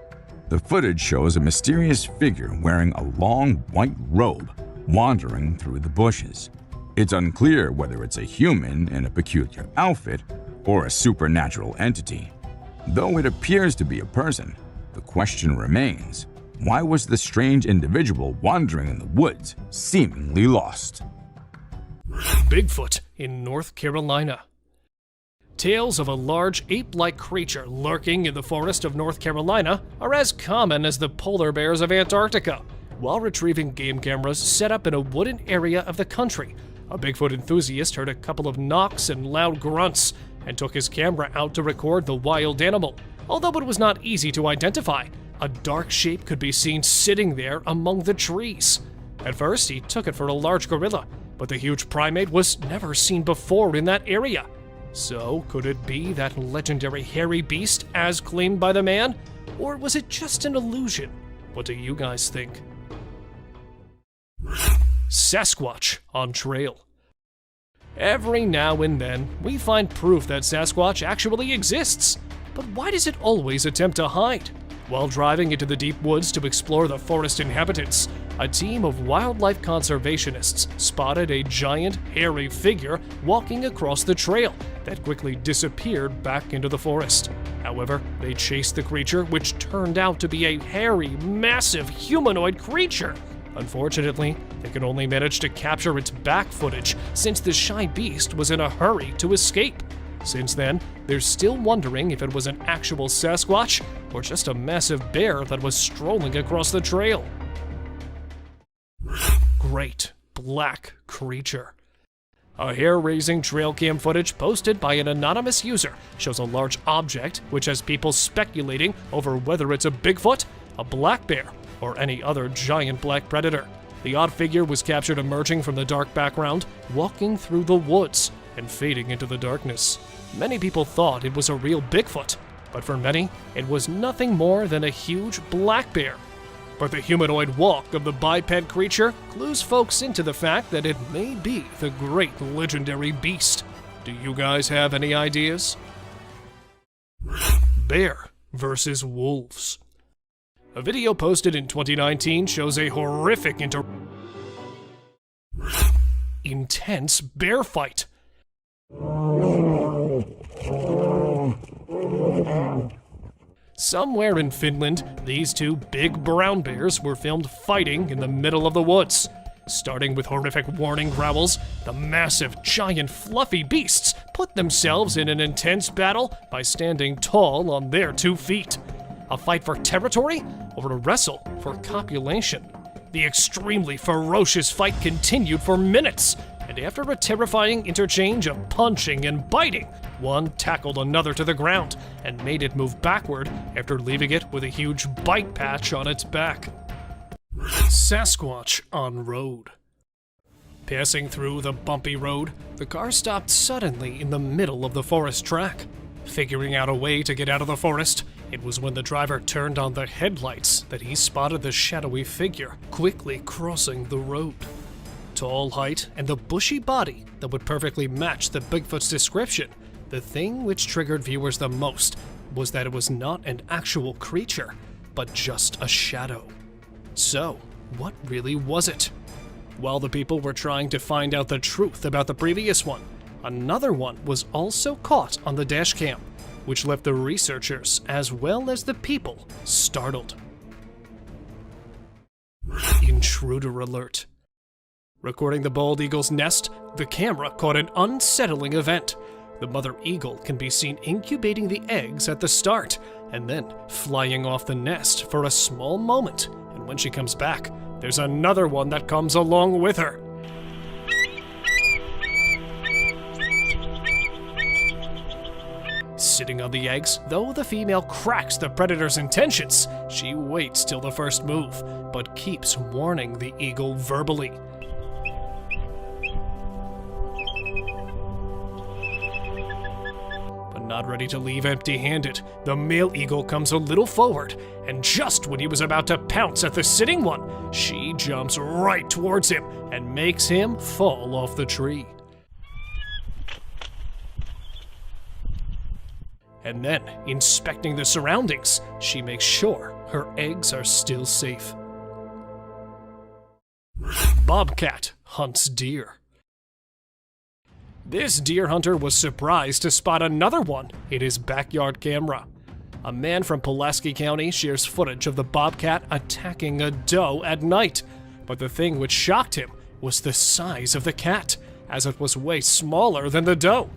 The footage shows a mysterious figure wearing a long white robe wandering through the bushes. It's unclear whether it's a human in a peculiar outfit or a supernatural entity. Though it appears to be a person, the question remains, why was the strange individual wandering in the woods seemingly lost? Bigfoot in North Carolina. Tales of a large ape-like creature lurking in the forest of North Carolina are as common as the polar bears of Antarctica. While retrieving game cameras set up in a wooded area of the country, a Bigfoot enthusiast heard a couple of knocks and loud grunts and took his camera out to record the wild animal. Although it was not easy to identify, a dark shape could be seen sitting there among the trees. At first, he took it for a large gorilla, but the huge primate was never seen before in that area. So, could it be that legendary hairy beast as claimed by the man? Or was it just an illusion? What do you guys think? Sasquatch on trail. Every now and then, we find proof that Sasquatch actually exists. But why does it always attempt to hide? While driving into the deep woods to explore the forest inhabitants, a team of wildlife conservationists spotted a giant, hairy figure walking across the trail that quickly disappeared back into the forest. However, they chased the creature, which turned out to be a hairy, massive humanoid creature. Unfortunately, they could only manage to capture its back footage since the shy beast was in a hurry to escape. Since then, they're still wondering if it was an actual Sasquatch or just a massive bear that was strolling across the trail. Great black creature. A hair-raising trail cam footage posted by an anonymous user shows a large object which has people speculating over whether it's a Bigfoot, a black bear, or any other giant black predator. The odd figure was captured emerging from the dark background, walking through the woods and fading into the darkness. Many people thought it was a real Bigfoot, but for many, it was nothing more than a huge black bear. But the humanoid walk of the biped creature clues folks into the fact that it may be the great legendary beast. Do you guys have any ideas? Bear versus wolves. A video posted in 2019 shows a horrific intense bear fight. Somewhere in Finland, these two big brown bears were filmed fighting in the middle of the woods. Starting with horrific warning growls, the massive, giant, fluffy beasts put themselves in an intense battle by standing tall on their 2 feet. A fight for territory or a wrestle for copulation? The extremely ferocious fight continued for minutes, and after a terrifying interchange of punching and biting, one tackled another to the ground and made it move backward after leaving it with a huge bite patch on its back. Sasquatch on road. Passing through the bumpy road, the car stopped suddenly in the middle of the forest track. Figuring out a way to get out of the forest, it was when the driver turned on the headlights that he spotted the shadowy figure quickly crossing the road. Tall height and the bushy body that would perfectly match the Bigfoot's description, the thing which triggered viewers the most was that it was not an actual creature, but just a shadow. So, what really was it? While the people were trying to find out the truth about the previous one, another one was also caught on the dashcam, which left the researchers as well as the people startled. Intruder alert. Recording the bald eagle's nest, the camera caught an unsettling event. The mother eagle can be seen incubating the eggs at the start, and then flying off the nest for a small moment, and when she comes back, there's another one that comes along with her. Sitting on the eggs, though the female cracks the predator's intentions, she waits till the first move, but keeps warning the eagle verbally. But not ready to leave empty-handed, the male eagle comes a little forward, and just when he was about to pounce at the sitting one, she jumps right towards him and makes him fall off the tree. And then, inspecting the surroundings, she makes sure her eggs are still safe. Bobcat hunts deer. This deer hunter was surprised to spot another one in his backyard camera. A man from Pulaski County shares footage of the bobcat attacking a doe at night, but the thing which shocked him was the size of the cat, as it was way smaller than the doe.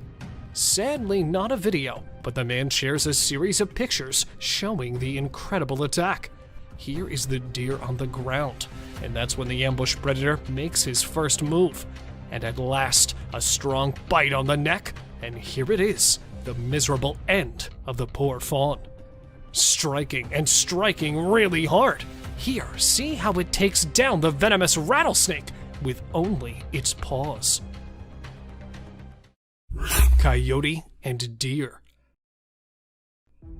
Sadly, not a video, but the man shares a series of pictures showing the incredible attack. Here is the deer on the ground, and that's when the ambush predator makes his first move. And at last, a strong bite on the neck, and here it is, the miserable end of the poor fawn. Striking and striking really hard. Here, see how it takes down the venomous rattlesnake with only its paws. Coyote and deer.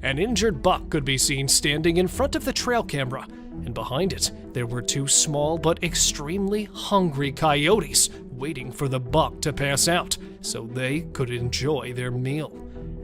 An injured buck could be seen standing in front of the trail camera, and behind it, there were two small but extremely hungry coyotes waiting for the buck to pass out so they could enjoy their meal.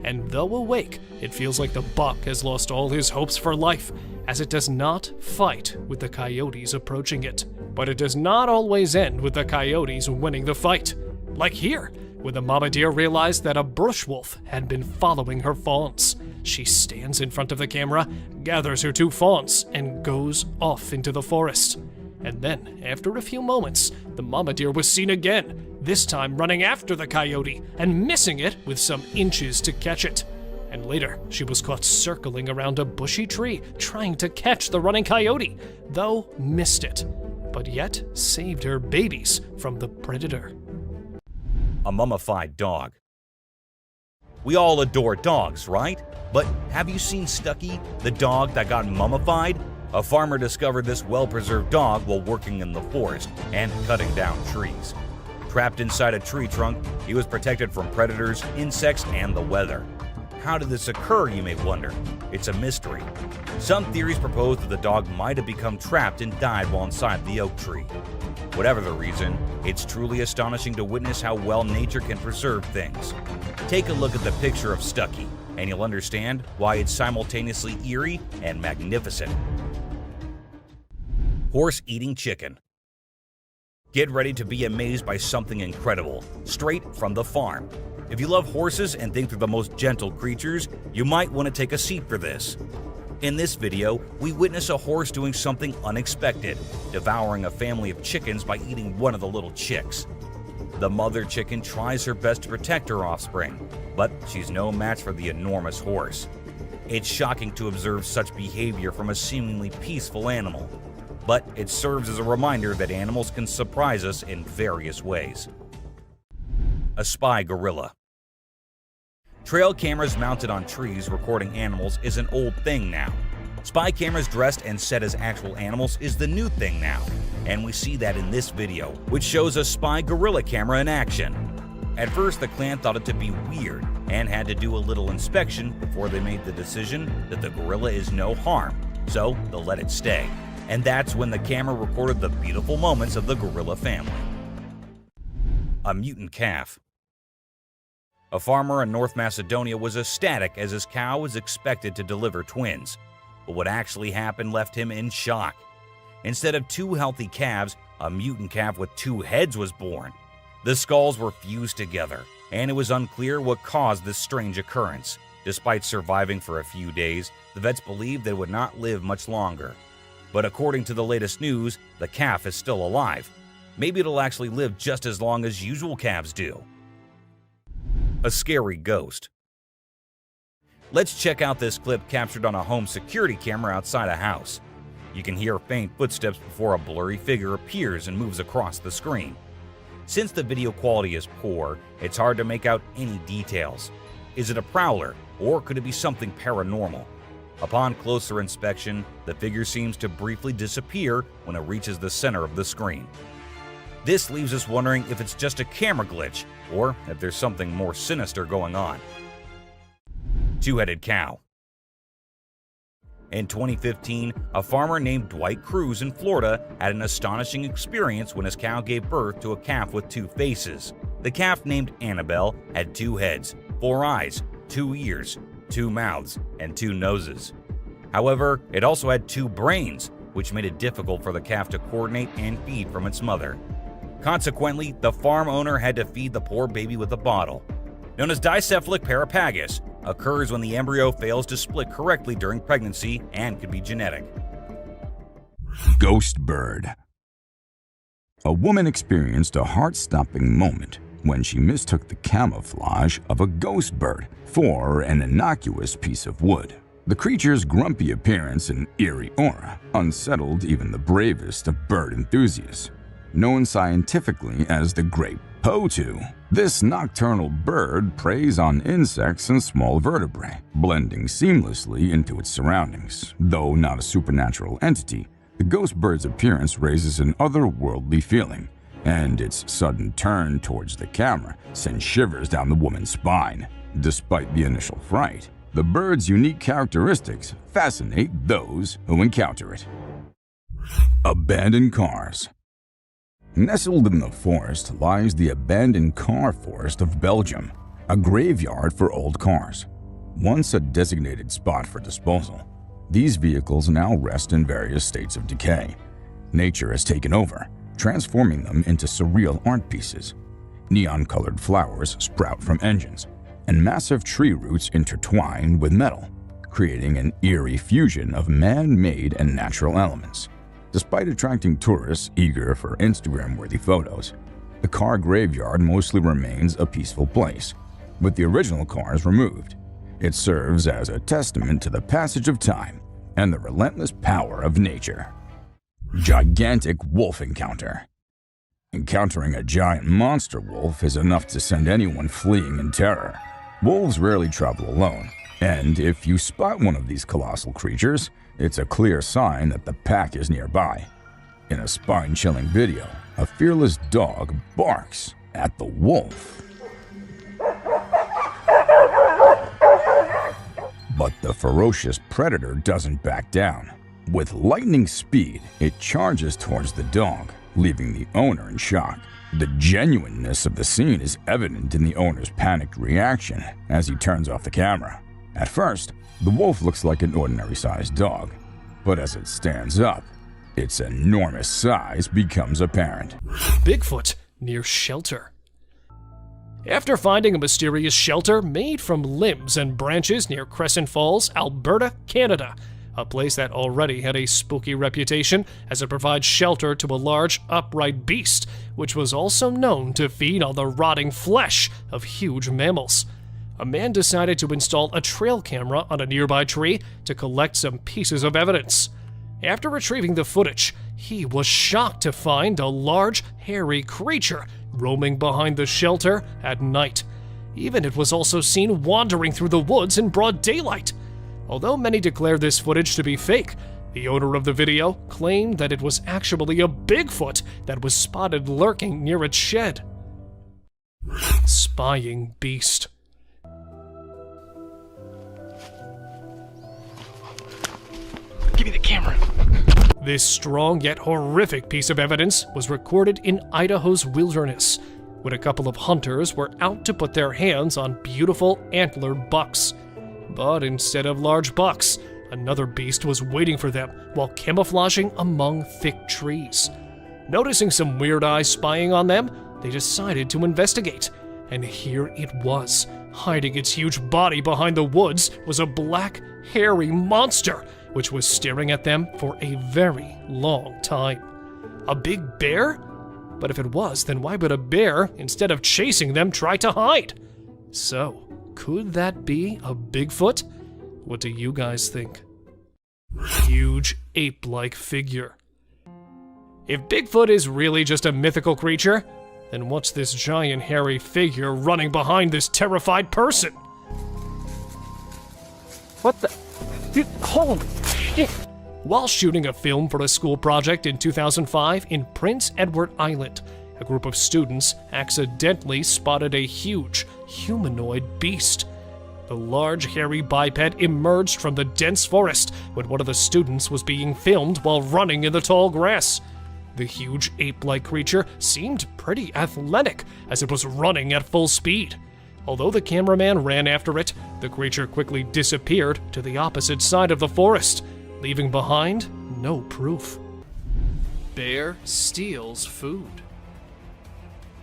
And though awake, it feels like the buck has lost all his hopes for life, as it does not fight with the coyotes approaching it. But it does not always end with the coyotes winning the fight. Like here, when the mama deer realized that a bush wolf had been following her fawns. She stands in front of the camera, gathers her two fawns, and goes off into the forest. And then, after a few moments, the mama deer was seen again, this time running after the coyote and missing it with some inches to catch it. And later, she was caught circling around a bushy tree trying to catch the running coyote, though missed it, but yet saved her babies from the predator. A mummified dog. We all adore dogs, right? But have you seen Stucky, the dog that got mummified? A farmer discovered this well-preserved dog while working in the forest and cutting down trees. Trapped inside a tree trunk, he was protected from predators, insects, and the weather. How did this occur, you may wonder? It's a mystery. Some theories propose that the dog might have become trapped and died while inside the oak tree. Whatever the reason, it's truly astonishing to witness how well nature can preserve things. Take a look at the picture of Stucky, and you'll understand why it's simultaneously eerie and magnificent. Horse eating chicken. Get ready to be amazed by something incredible, straight from the farm. If you love horses and think they're the most gentle creatures, you might want to take a seat for this. In this video, we witness a horse doing something unexpected, devouring a family of chickens by eating one of the little chicks. The mother chicken tries her best to protect her offspring, but she's no match for the enormous horse. It's shocking to observe such behavior from a seemingly peaceful animal, but it serves as a reminder that animals can surprise us in various ways. A spy gorilla. Trail cameras mounted on trees recording animals is an old thing now. Spy cameras dressed and set as actual animals is the new thing now, and we see that in this video, which shows a spy gorilla camera in action. At first, the clan thought it to be weird and had to do a little inspection before they made the decision that the gorilla is no harm, so they'll let it stay. And that's when the camera recorded the beautiful moments of the gorilla family. A mutant calf. A farmer in North Macedonia was ecstatic as his cow was expected to deliver twins. But what actually happened left him in shock. Instead of two healthy calves, a mutant calf with two heads was born. The skulls were fused together, and it was unclear what caused this strange occurrence. Despite surviving for a few days, the vets believed that it would not live much longer. But according to the latest news, the calf is still alive. Maybe it'll actually live just as long as usual calves do. A scary ghost. Let's check out this clip captured on a home security camera outside a house. You can hear faint footsteps before a blurry figure appears and moves across the screen. Since the video quality is poor, it's hard to make out any details. Is it a prowler, or could it be something paranormal? Upon closer inspection, the figure seems to briefly disappear when it reaches the center of the screen. This leaves us wondering if it's just a camera glitch, or if there's something more sinister going on. Two-headed cow. In 2015, a farmer named Dwight Cruz in Florida had an astonishing experience when his cow gave birth to a calf with two faces. The calf, named Annabelle, had two heads, 4 eyes, 2 ears, 2 mouths, and 2 noses. However, it also had 2 brains, which made it difficult for the calf to coordinate and feed from its mother. Consequently, the farm owner had to feed the poor baby with a bottle. Known as dicephalic parapagus, occurs when the embryo fails to split correctly during pregnancy and could be genetic. Ghost bird. A woman experienced a heart-stopping moment when she mistook the camouflage of a ghost bird for an innocuous piece of wood. The creature's grumpy appearance and eerie aura unsettled even the bravest of bird enthusiasts. Known scientifically as the great potu, this nocturnal bird preys on insects and small vertebrae, blending seamlessly into its surroundings. Though not a supernatural entity, the ghost bird's appearance raises an otherworldly feeling, and its sudden turn towards the camera sends shivers down the woman's spine. Despite the initial fright, the bird's unique characteristics fascinate those who encounter it. Abandoned cars. Nestled in the forest lies the abandoned car forest of Belgium, a graveyard for old cars. Once a designated spot for disposal, these vehicles now rest in various states of decay. Nature has taken over, transforming them into surreal art pieces. Neon-colored flowers sprout from engines, and massive tree roots intertwine with metal, creating an eerie fusion of man-made and natural elements. Despite attracting tourists eager for Instagram-worthy photos, the car graveyard mostly remains a peaceful place, with the original cars removed. It serves as a testament to the passage of time and the relentless power of nature. Gigantic wolf encounter. Encountering a giant monster wolf is enough to send anyone fleeing in terror. Wolves rarely travel alone, and if you spot one of these colossal creatures, it's a clear sign that the pack is nearby. In a spine-chilling video, a fearless dog barks at the wolf. But the ferocious predator doesn't back down. With lightning speed, it charges towards the dog, leaving the owner in shock. The genuineness of the scene is evident in the owner's panicked reaction as he turns off the camera. At first, the wolf looks like an ordinary-sized dog, but as it stands up, its enormous size becomes apparent. Bigfoot near shelter. After finding a mysterious shelter made from limbs and branches near Crescent Falls, Alberta, Canada, a place that already had a spooky reputation as it provides shelter to a large, upright beast, which was also known to feed on the rotting flesh of huge mammals. A man decided to install a trail camera on a nearby tree to collect some pieces of evidence. After retrieving the footage, he was shocked to find a large, hairy creature roaming behind the shelter at night. Even it was also seen wandering through the woods in broad daylight. Although many declared this footage to be fake, the owner of the video claimed that it was actually a Bigfoot that was spotted lurking near its shed. Spying beast. Give me the camera. This strong yet horrific piece of evidence was recorded in Idaho's wilderness, when a couple of hunters were out to put their hands on beautiful antlered bucks. But instead of large bucks, another beast was waiting for them while camouflaging among thick trees. Noticing some weird eyes spying on them, they decided to investigate, and here it was. Hiding its huge body behind the woods was a black, hairy monster, which was staring at them for a very long time. A big bear? But if it was, then why would a bear, instead of chasing them, try to hide? So, could that be a Bigfoot? What do you guys think? Huge ape-like figure. If Bigfoot is really just a mythical creature, then what's this giant hairy figure running behind this terrified person? What the? Dude, holy shit. While shooting a film for a school project in 2005 in Prince Edward Island, a group of students accidentally spotted a huge, humanoid beast. The large, hairy biped emerged from the dense forest when one of the students was being filmed while running in the tall grass. The huge ape-like creature seemed pretty athletic as it was running at full speed. Although the cameraman ran after it, the creature quickly disappeared to the opposite side of the forest, leaving behind no proof. Bear steals food.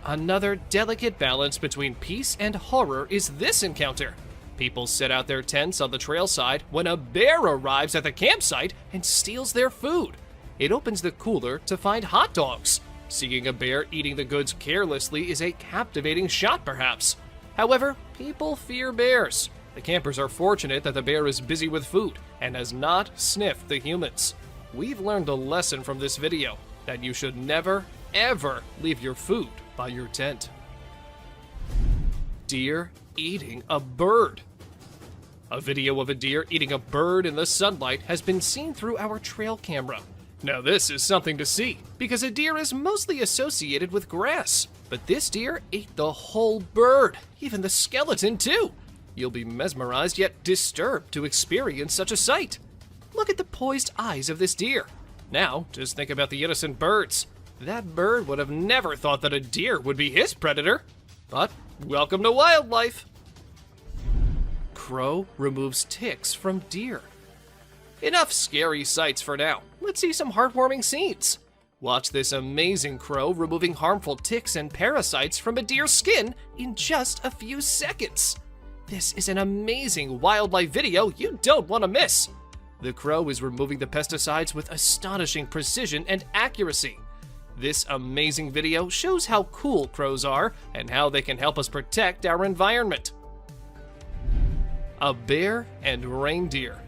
Another delicate balance between peace and horror is this encounter. People set out their tents on the trail side when a bear arrives at the campsite and steals their food. It opens the cooler to find hot dogs. Seeing a bear eating the goods carelessly is a captivating shot, perhaps. However, people fear bears. The campers are fortunate that the bear is busy with food and has not sniffed the humans. We've learned a lesson from this video, that you should never, ever leave your food by your tent. Deer eating a bird. A video of a deer eating a bird in the sunlight has been seen through our trail camera. Now this is something to see, because a deer is mostly associated with grass. But this deer ate the whole bird, even the skeleton too. You'll be mesmerized yet disturbed to experience such a sight. Look at the poised eyes of this deer. Now, just think about the innocent birds. That bird would have never thought that a deer would be his predator. But welcome to wildlife. Crow removes ticks from deer. Enough scary sights for now. Let's see some heartwarming scenes. Watch this amazing crow removing harmful ticks and parasites from a deer's skin in just a few seconds. This is an amazing wildlife video you don't want to miss. The crow is removing the pesticides with astonishing precision and accuracy. This amazing video shows how cool crows are and how they can help us protect our environment. A bear and reindeer.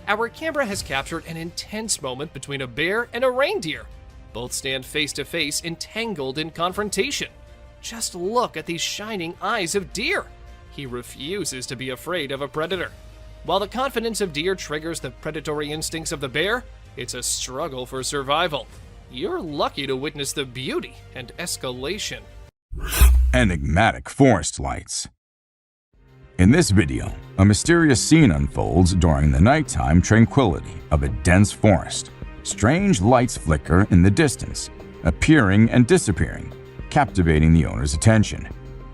Our camera has captured an intense moment between a bear and a reindeer. Both stand face to face, entangled in confrontation. Just look at these shining eyes of deer. He refuses to be afraid of a predator. While the confidence of deer triggers the predatory instincts of the bear, it's a struggle for survival. You're lucky to witness the beauty and escalation. Enigmatic forest lights. In this video, a mysterious scene unfolds during the nighttime tranquility of a dense forest. Strange lights flicker in the distance, appearing and disappearing, captivating the owner's attention.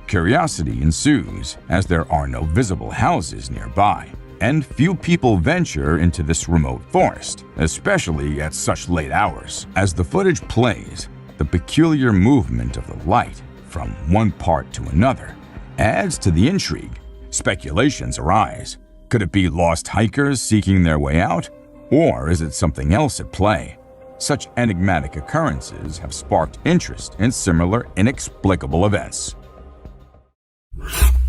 Curiosity ensues as there are no visible houses nearby, and few people venture into this remote forest, especially at such late hours. As the footage plays, the peculiar movement of the light from one part to another adds to the intrigue. Speculations arise. Could it be lost hikers seeking their way out? Or is it something else at play? Such enigmatic occurrences have sparked interest in similar inexplicable events.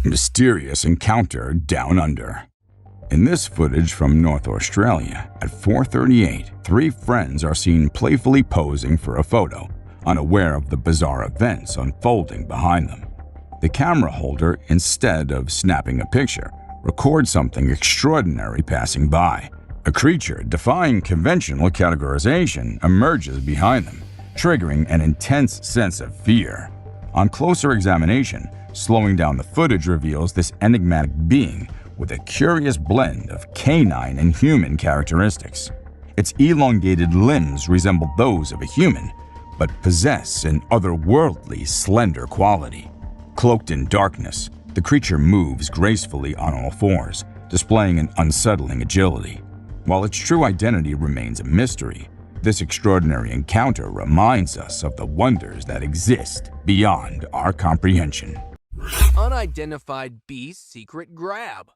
Mysterious encounter down under. In this footage from North Australia, at 4:38, three friends are seen playfully posing for a photo, unaware of the bizarre events unfolding behind them. The camera holder, instead of snapping a picture, records something extraordinary passing by. A creature defying conventional categorization emerges behind them, triggering an intense sense of fear. On closer examination, slowing down the footage reveals this enigmatic being with a curious blend of canine and human characteristics. Its elongated limbs resemble those of a human, but possess an otherworldly, slender quality. Cloaked in darkness, the creature moves gracefully on all fours, displaying an unsettling agility. While its true identity remains a mystery, this extraordinary encounter reminds us of the wonders that exist beyond our comprehension. Unidentified beast secret grab.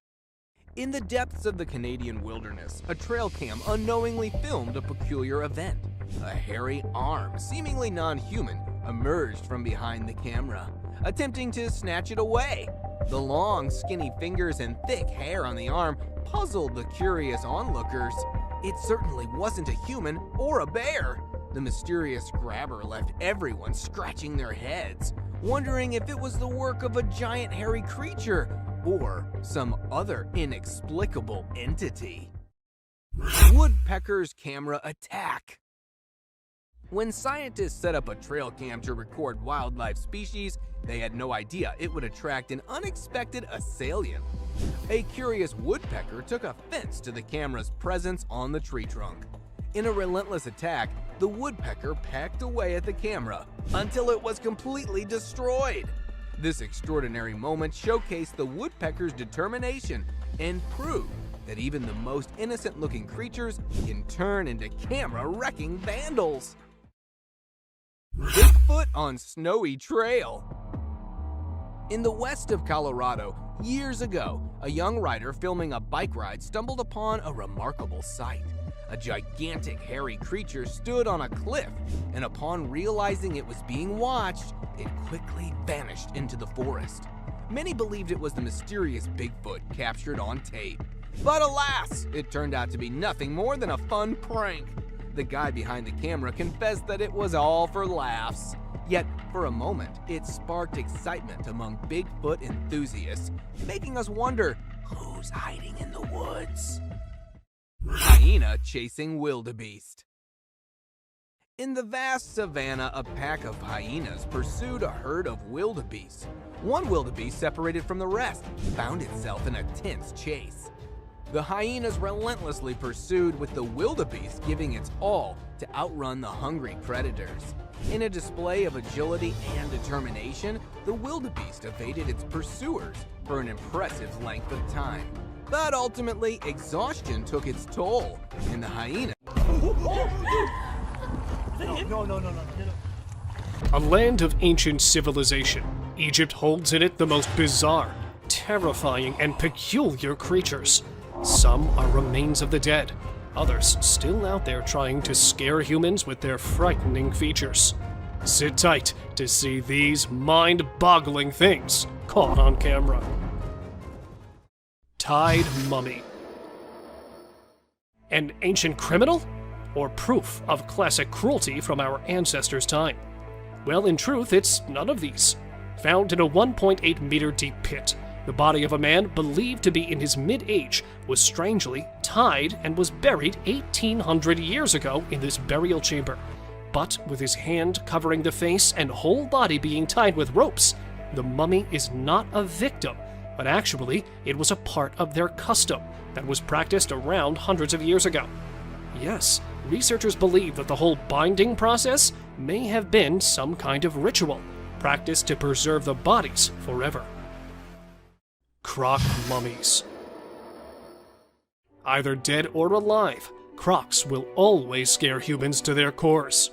In the depths of the Canadian wilderness, a trail cam unknowingly filmed a peculiar event. A hairy arm, seemingly non-human, emerged from behind the camera, attempting to snatch it away. The long, skinny fingers and thick hair on the arm puzzled the curious onlookers. It certainly wasn't a human or a bear. The mysterious grabber left everyone scratching their heads, wondering if it was the work of a giant hairy creature or some other inexplicable entity. Woodpecker's camera attack. When scientists set up a trail cam to record wildlife species, they had no idea it would attract an unexpected assailant. A curious woodpecker took offense to the camera's presence on the tree trunk. In a relentless attack, the woodpecker pecked away at the camera until it was completely destroyed. This extraordinary moment showcased the woodpecker's determination and proved that even the most innocent-looking creatures can turn into camera-wrecking vandals. Bigfoot on snowy trail. In the west of Colorado, years ago, a young rider filming a bike ride stumbled upon a remarkable sight. a gigantic hairy creature stood on a cliff, and upon realizing it was being watched, it quickly vanished into the forest. Many believed it was the mysterious Bigfoot captured on tape. But alas, it turned out to be nothing more than a fun prank. The guy behind the camera confessed that it was all for laughs. Yet, for a moment, it sparked excitement among Bigfoot enthusiasts, making us wonder, who's hiding in the woods? Hyena chasing wildebeest. In the vast savanna, a pack of hyenas pursued a herd of wildebeest. One wildebeest, separated from the rest, found itself in a tense chase. The hyenas relentlessly pursued, with the wildebeest giving its all to outrun the hungry predators. In a display of agility and determination, the wildebeest evaded its pursuers for an impressive length of time. But ultimately, exhaustion took its toll, and the hyena... No. A land of ancient civilization, Egypt holds in it the most bizarre, terrifying, and peculiar creatures. Some are remains of the dead, others still out there trying to scare humans with their frightening features. Sit tight to see these mind-boggling things caught on camera. Tied mummy. An ancient criminal? Or proof of classic cruelty from our ancestors' time? Well, in truth, it's none of these. Found in a 1.8 meter deep pit, the body of a man believed to be in his mid-age was strangely tied and was buried 1,800 years ago in this burial chamber. But with his hand covering the face and whole body being tied with ropes, the mummy is not a victim, but actually it was a part of their custom that was practiced around hundreds of years ago. Yes, researchers believe that the whole binding process may have been some kind of ritual, practiced to preserve the bodies forever. Croc mummies. Either dead or alive, crocs will always scare humans to their cores.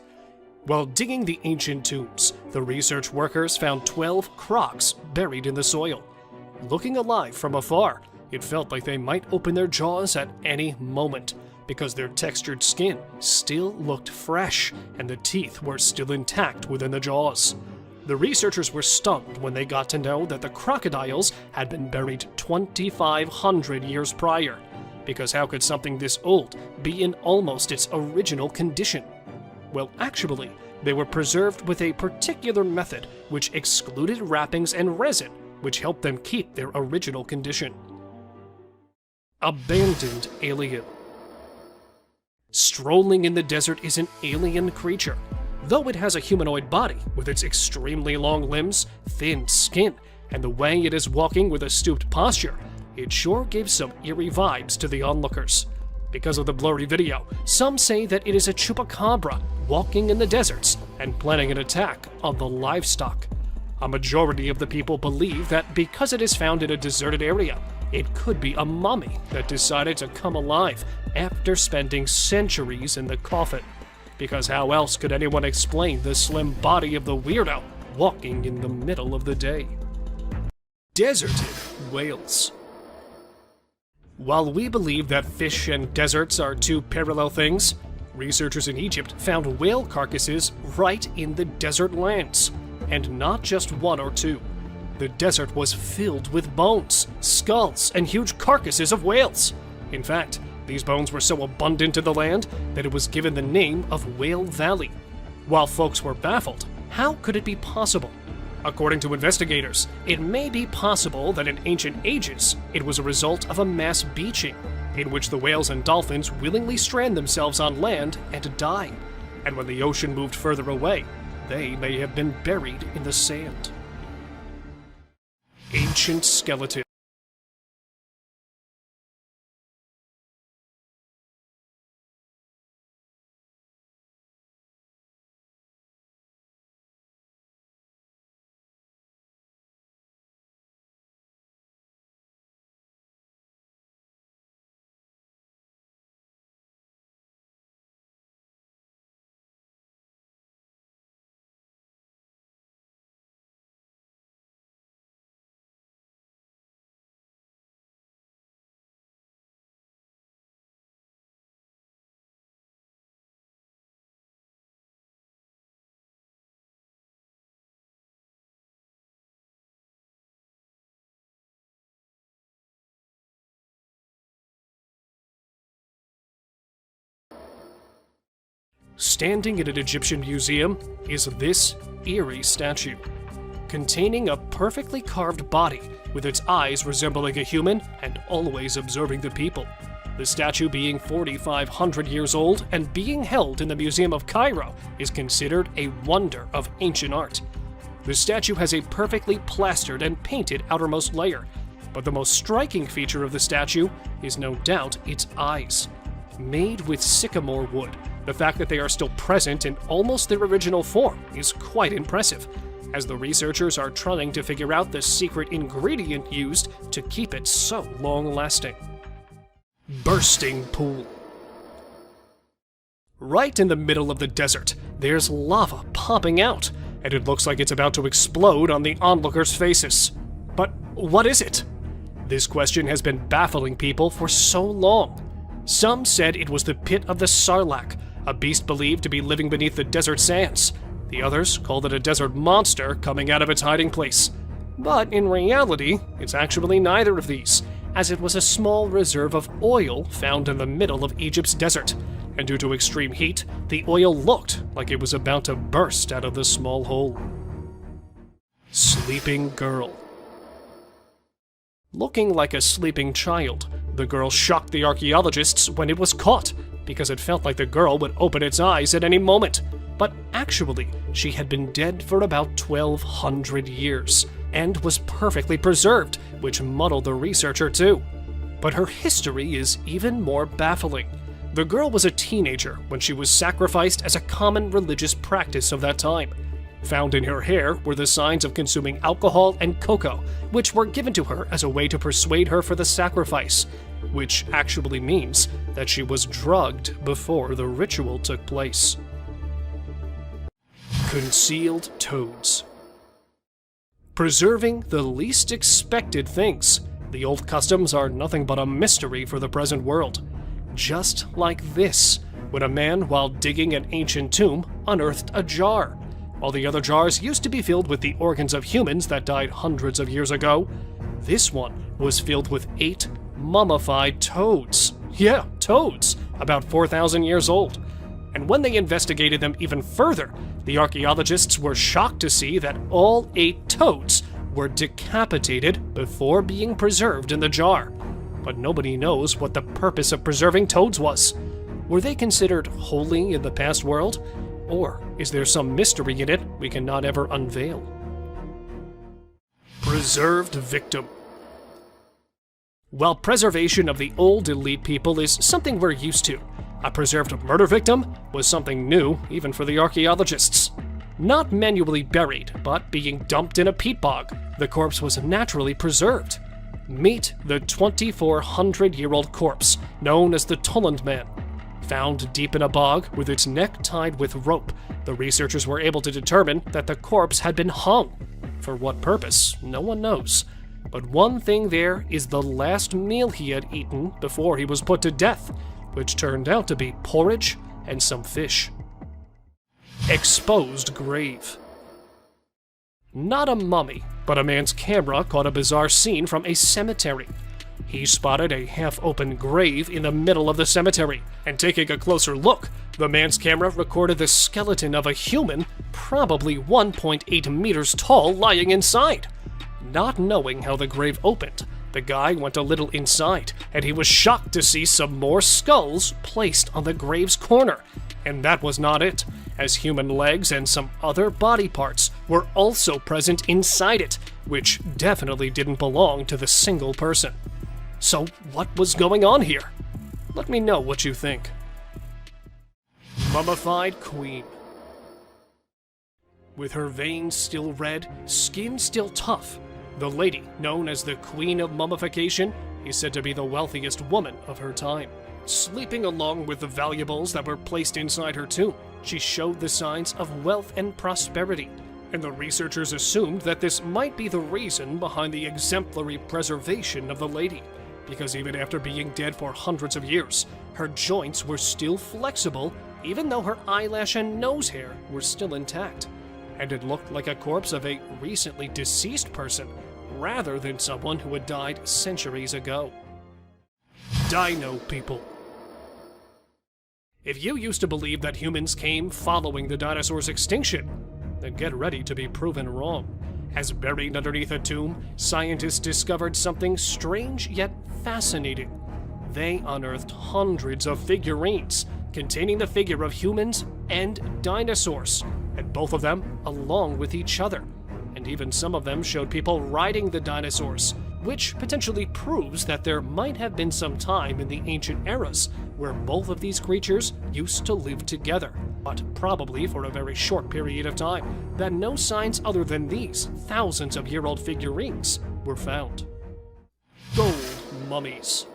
While digging the ancient tombs, the research workers found 12 crocs buried in the soil. Looking alive from afar, it felt like they might open their jaws at any moment, because their textured skin still looked fresh and the teeth were still intact within the jaws. The researchers were stunned when they got to know that the crocodiles had been buried 2,500 years prior, because how could something this old be in almost its original condition? Well, actually, they were preserved with a particular method which excluded wrappings and resin, which helped them keep their original condition. Abandoned alien. Strolling in the desert is an alien creature. Though it has a humanoid body with its extremely long limbs, thin skin, and the way it is walking with a stooped posture, it sure gives some eerie vibes to the onlookers. Because of the blurry video, some say that it is a chupacabra walking in the deserts and planning an attack on the livestock. A majority of the people believe that because it is found in a deserted area, it could be a mummy that decided to come alive after spending centuries in the coffin. Because how else could anyone explain the slim body of the weirdo walking in the middle of the day? Deserted whales. While we believe that fish and deserts are two parallel things, researchers in Egypt found whale carcasses right in the desert lands, and not just one or two. The desert was filled with bones, skulls, and huge carcasses of whales. In fact, these bones were so abundant in the land that it was given the name of Whale Valley. While folks were baffled, how could it be possible? According to investigators, it may be possible that in ancient ages, it was a result of a mass beaching, in which the whales and dolphins willingly strand themselves on land and die. And when the ocean moved further away, they may have been buried in the sand. Ancient skeleton. standing in an Egyptian museum is this Eerie statue, containing a perfectly carved body with its eyes resembling a human and always observing the people. The statue, being 4,500 years old and being held in the Museum of Cairo, is considered a wonder of ancient art. The statue has a perfectly plastered and painted outermost layer, but the most striking feature of the statue is no doubt its eyes. Made with sycamore wood, the fact that they are still present in almost their original form is quite impressive, as the researchers are trying to figure out the secret ingredient used to keep it so long-lasting. Bursting pool. Right in the middle of the desert, there's lava popping out, and it looks like it's about to explode on the onlookers' faces. But what is it? This question has been baffling people for so long. Some said it was the pit of the Sarlacc, a beast believed to be living beneath the desert sands. The others called it a desert monster coming out of its hiding place. But in reality, it's actually neither of these, as it was a small reserve of oil found in the middle of Egypt's desert, and due to extreme heat, the oil looked like it was about to burst out of the small hole. Sleeping girl. Looking like a sleeping child, the girl shocked the archaeologists when it was caught, because it felt like the girl would open its eyes at any moment. But actually, she had been dead for about 1,200 years, and was perfectly preserved, which muddled the researcher too. But her history is even more baffling. The girl was a teenager when she was sacrificed as a common religious practice of that time. Found in her hair were the signs of consuming alcohol and cocoa, which were given to her as a way to persuade her for the sacrifice, which actually means that she was drugged before the ritual took place. Concealed toads. Preserving the least expected things. The old customs are nothing but a mystery for the present world. Just like this, when a man, while digging an ancient tomb, unearthed a jar. While the other jars used to be filled with the organs of humans that died hundreds of years ago, this one was filled with 8 mummified toads. Yeah, toads, about 4,000 years old. And when they investigated them even further, the archaeologists were shocked to see that all 8 toads were decapitated before being preserved in the jar. But nobody knows what the purpose of preserving toads was. Were they considered holy in the past world? Or is there some mystery in it we cannot ever unveil? Preserved victim. While preservation of the old elite people is something we're used to, a preserved murder victim was something new even for the archaeologists. Not manually buried, but being dumped in a peat bog, the corpse was naturally preserved. Meet the 2,400-year-old corpse, known as the Tulland Man. Found deep in a bog with its neck tied with rope, the researchers were able to determine that the corpse had been hung. For what purpose, no one knows. But one thing there is the last meal he had eaten before he was put to death, which turned out to be porridge and some fish. Exposed grave. Not a mummy, but a man's camera caught a bizarre scene from a cemetery. He spotted a half-open grave in the middle of the cemetery, and taking a closer look, the man's camera recorded the skeleton of a human, probably 1.8 meters tall, lying inside. Not knowing how the grave opened, the guy went a little inside, and he was shocked to see some more skulls placed on the grave's corner. And that was not it, as human legs and some other body parts were also present inside it, which definitely didn't belong to the single person. So what was going on here? Let me know what you think. Mummified Queen. With her veins still red, skin still tough, the lady, known as the Queen of Mummification, is said to be the wealthiest woman of her time. Sleeping along with the valuables that were placed inside her tomb, she showed the signs of wealth and prosperity, and the researchers assumed that this might be the reason behind the exemplary preservation of the lady, because even after being dead for hundreds of years, her joints were still flexible, even though her eyelash and nose hair were still intact, and it looked like a corpse of a recently deceased person, rather than someone who had died centuries ago. Dino people. If you used to believe that humans came following the dinosaurs' extinction, then get ready to be proven wrong. As buried underneath a tomb, scientists discovered something strange yet fascinating. They unearthed hundreds of figurines containing the figure of humans and dinosaurs, and both of them along with each other. And even some of them showed people riding the dinosaurs, which potentially proves that there might have been some time in the ancient eras where both of these creatures used to live together, but probably for a very short period of time, that no signs other than these thousands-of-year-old figurines were found. Gold mummies.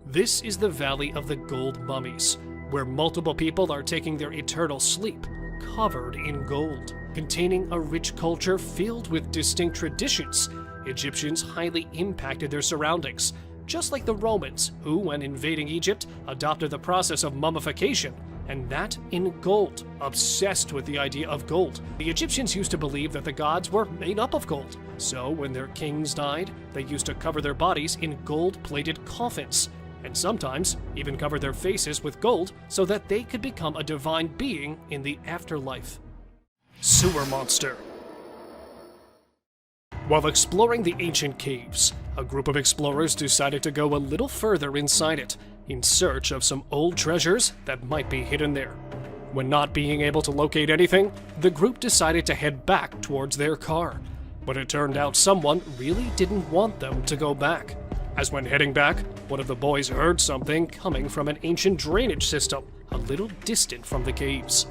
This is the Valley of the Gold Mummies, where multiple people are taking their eternal sleep, covered in gold, containing a rich culture filled with distinct traditions. Egyptians highly impacted their surroundings, just like the Romans, who, when invading Egypt, adopted the process of mummification, and that in gold, obsessed with the idea of gold. The Egyptians used to believe that the gods were made up of gold, so when their kings died, they used to cover their bodies in gold-plated coffins, and sometimes even cover their faces with gold so that they could become a divine being in the afterlife. Sewer monster. While exploring the ancient caves, a group of explorers decided to go a little further inside it, in search of some old treasures that might be hidden there. When not being able to locate anything, the group decided to head back towards their car. But it turned out someone really didn't want them to go back, as when heading back, one of the boys heard something coming from an ancient drainage system a little distant from the caves.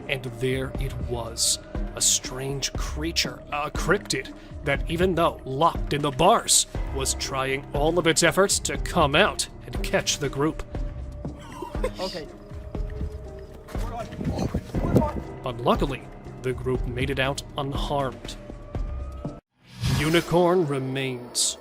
And there it was, a strange creature, a cryptid, that even though locked in the bars, was trying all of its efforts to come out and catch the group. Okay. But luckily, the group made it out unharmed. Unicorn remains.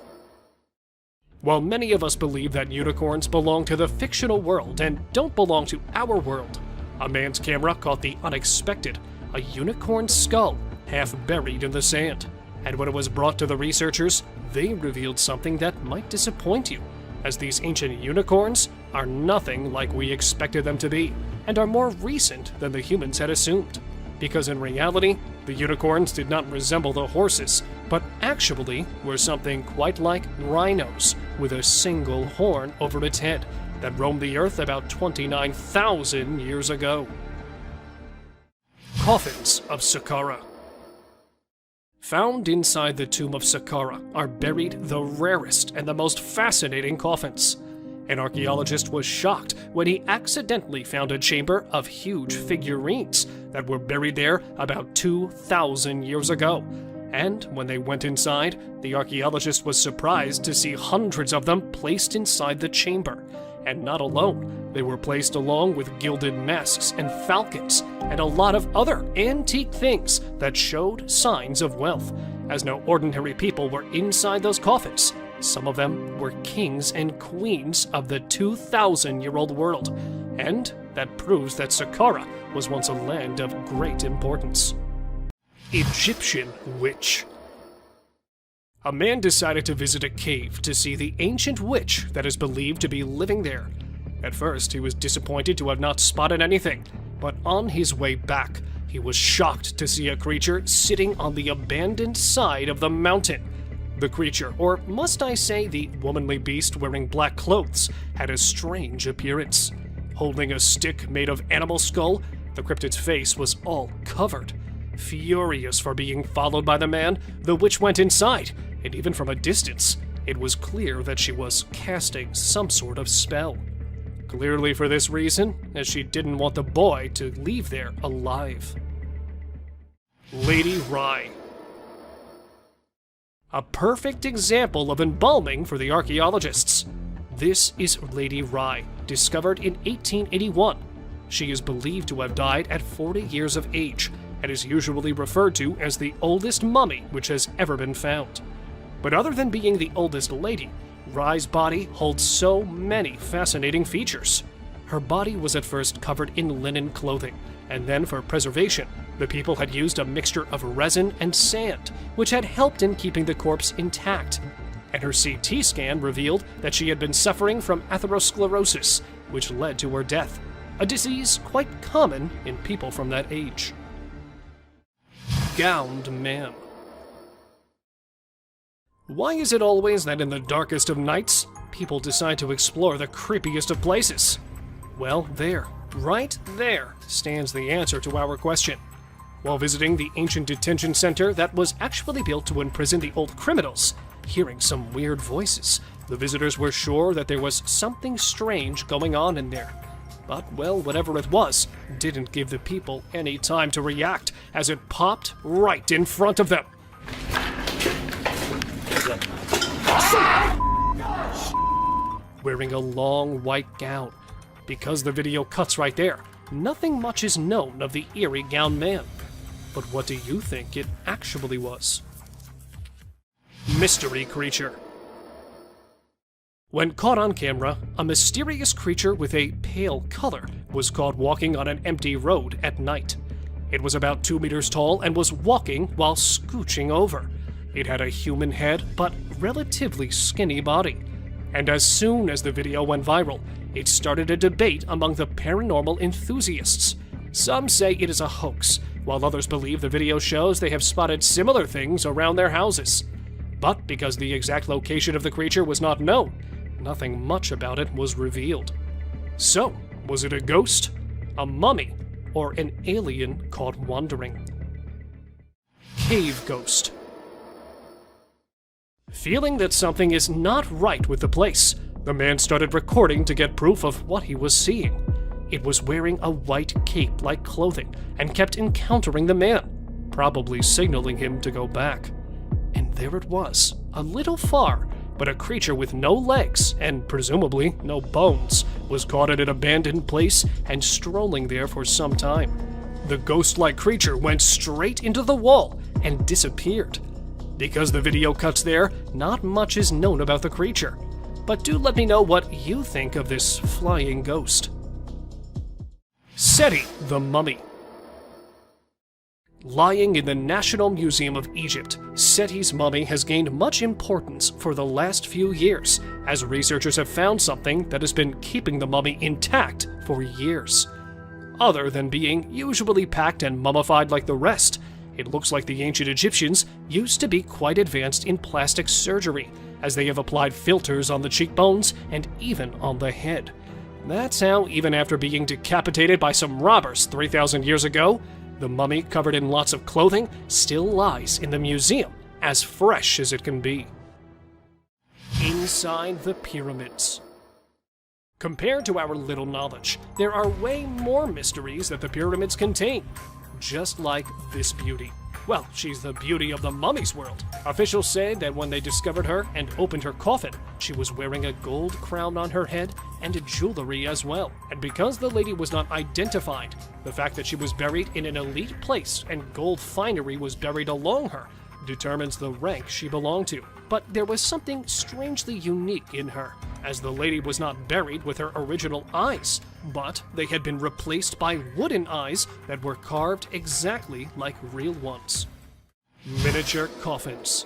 While many of us believe that unicorns belong to the fictional world and don't belong to our world, a man's camera caught the unexpected, a unicorn skull half buried in the sand. And when it was brought to the researchers, they revealed something that might disappoint you, as these ancient unicorns are nothing like we expected them to be, and are more recent than the humans had assumed. Because in reality, the unicorns did not resemble the horses, but actually were something quite like rhinos, with a single horn over its head, that roamed the earth about 29,000 years ago. Coffins of Saqqara. Found inside the tomb of Saqqara are buried the rarest and the most fascinating coffins. An archaeologist was shocked when he accidentally found a chamber of huge figurines that were buried there about 2,000 years ago. And when they went inside, the archaeologist was surprised to see hundreds of them placed inside the chamber. And not alone, they were placed along with gilded masks and falcons, and a lot of other antique things that showed signs of wealth, as no ordinary people were inside those coffins. Some of them were kings and queens of the 2,000-year-old world, and that proves that Saqqara was once a land of great importance. Egyptian witch. A man decided to visit a cave to see the ancient witch that is believed to be living there. At first, he was disappointed to have not spotted anything, but on his way back, he was shocked to see a creature sitting on the abandoned side of the mountain. The creature, or must I say the womanly beast wearing black clothes, had a strange appearance. Holding a stick made of animal skull, the cryptid's face was all covered. Furious for being followed by the man, the witch went inside, and even from a distance, it was clear that she was casting some sort of spell. Clearly for this reason, as she didn't want the boy to leave there alive. Lady Rye. A perfect example of embalming for the archaeologists. This is Lady Rye, discovered in 1881. She is believed to have died at 40 years of age, and is usually referred to as the oldest mummy which has ever been found. But other than being the oldest lady, Rye's body holds so many fascinating features. Her body was at first covered in linen clothing, and then for preservation, the people had used a mixture of resin and sand, which had helped in keeping the corpse intact. And her CT scan revealed that she had been suffering from atherosclerosis, which led to her death, a disease quite common in people from that age. Gowned Man. Why is it always that in the darkest of nights, people decide to explore the creepiest of places? Well, right there, stands the answer to our question. While visiting the ancient detention center that was actually built to imprison the old criminals, hearing some weird voices, the visitors were sure that there was something strange going on in there. But, well, whatever it was, didn't give the people any time to react, as it popped right in front of them. Wearing a long white gown. Because the video cuts right there, nothing much is known of the eerie gowned man. But what do you think it actually was? Mystery creature. When caught on camera, a mysterious creature with a pale color was caught walking on an empty road at night. It was about 2 meters tall and was walking while scooching over. It had a human head, but relatively skinny body. And as soon as the video went viral, it started a debate among the paranormal enthusiasts. Some say it is a hoax, while others believe the video shows they have spotted similar things around their houses. But because the exact location of the creature was not known, nothing much about it was revealed. So, was it a ghost, a mummy, or an alien caught wandering? Cave ghost. Feeling that something is not right with the place, the man started recording to get proof of what he was seeing. It was wearing a white cape-like clothing and kept encountering the man, probably signaling him to go back. And there it was, a little far, but a creature with no legs and presumably no bones was caught at an abandoned place and strolling there for some time. The ghost-like creature went straight into the wall and disappeared. Because the video cuts there, not much is known about the creature. But do let me know what you think of this flying ghost. Seti the Mummy. Lying in the National Museum of Egypt, Seti's mummy has gained much importance for the last few years, as researchers have found something that has been keeping the mummy intact for years. Other than being usually packed and mummified like the rest, it looks like the ancient Egyptians used to be quite advanced in plastic surgery, as they have applied filters on the cheekbones and even on the head. That's how, even after being decapitated by some robbers 3,000 years ago, the mummy, covered in lots of clothing, still lies in the museum, as fresh as it can be. Inside the pyramids. Compared to our little knowledge, there are way more mysteries that the pyramids contain. Just like this beauty. Well, she's the beauty of the mummy's world. Officials say that when they discovered her and opened her coffin, she was wearing a gold crown on her head and jewelry as well. And because the lady was not identified, the fact that she was buried in an elite place and gold finery was buried along her determines the rank she belonged to. But there was something strangely unique in her, as the lady was not buried with her original eyes, but they had been replaced by wooden eyes that were carved exactly like real ones. Miniature coffins.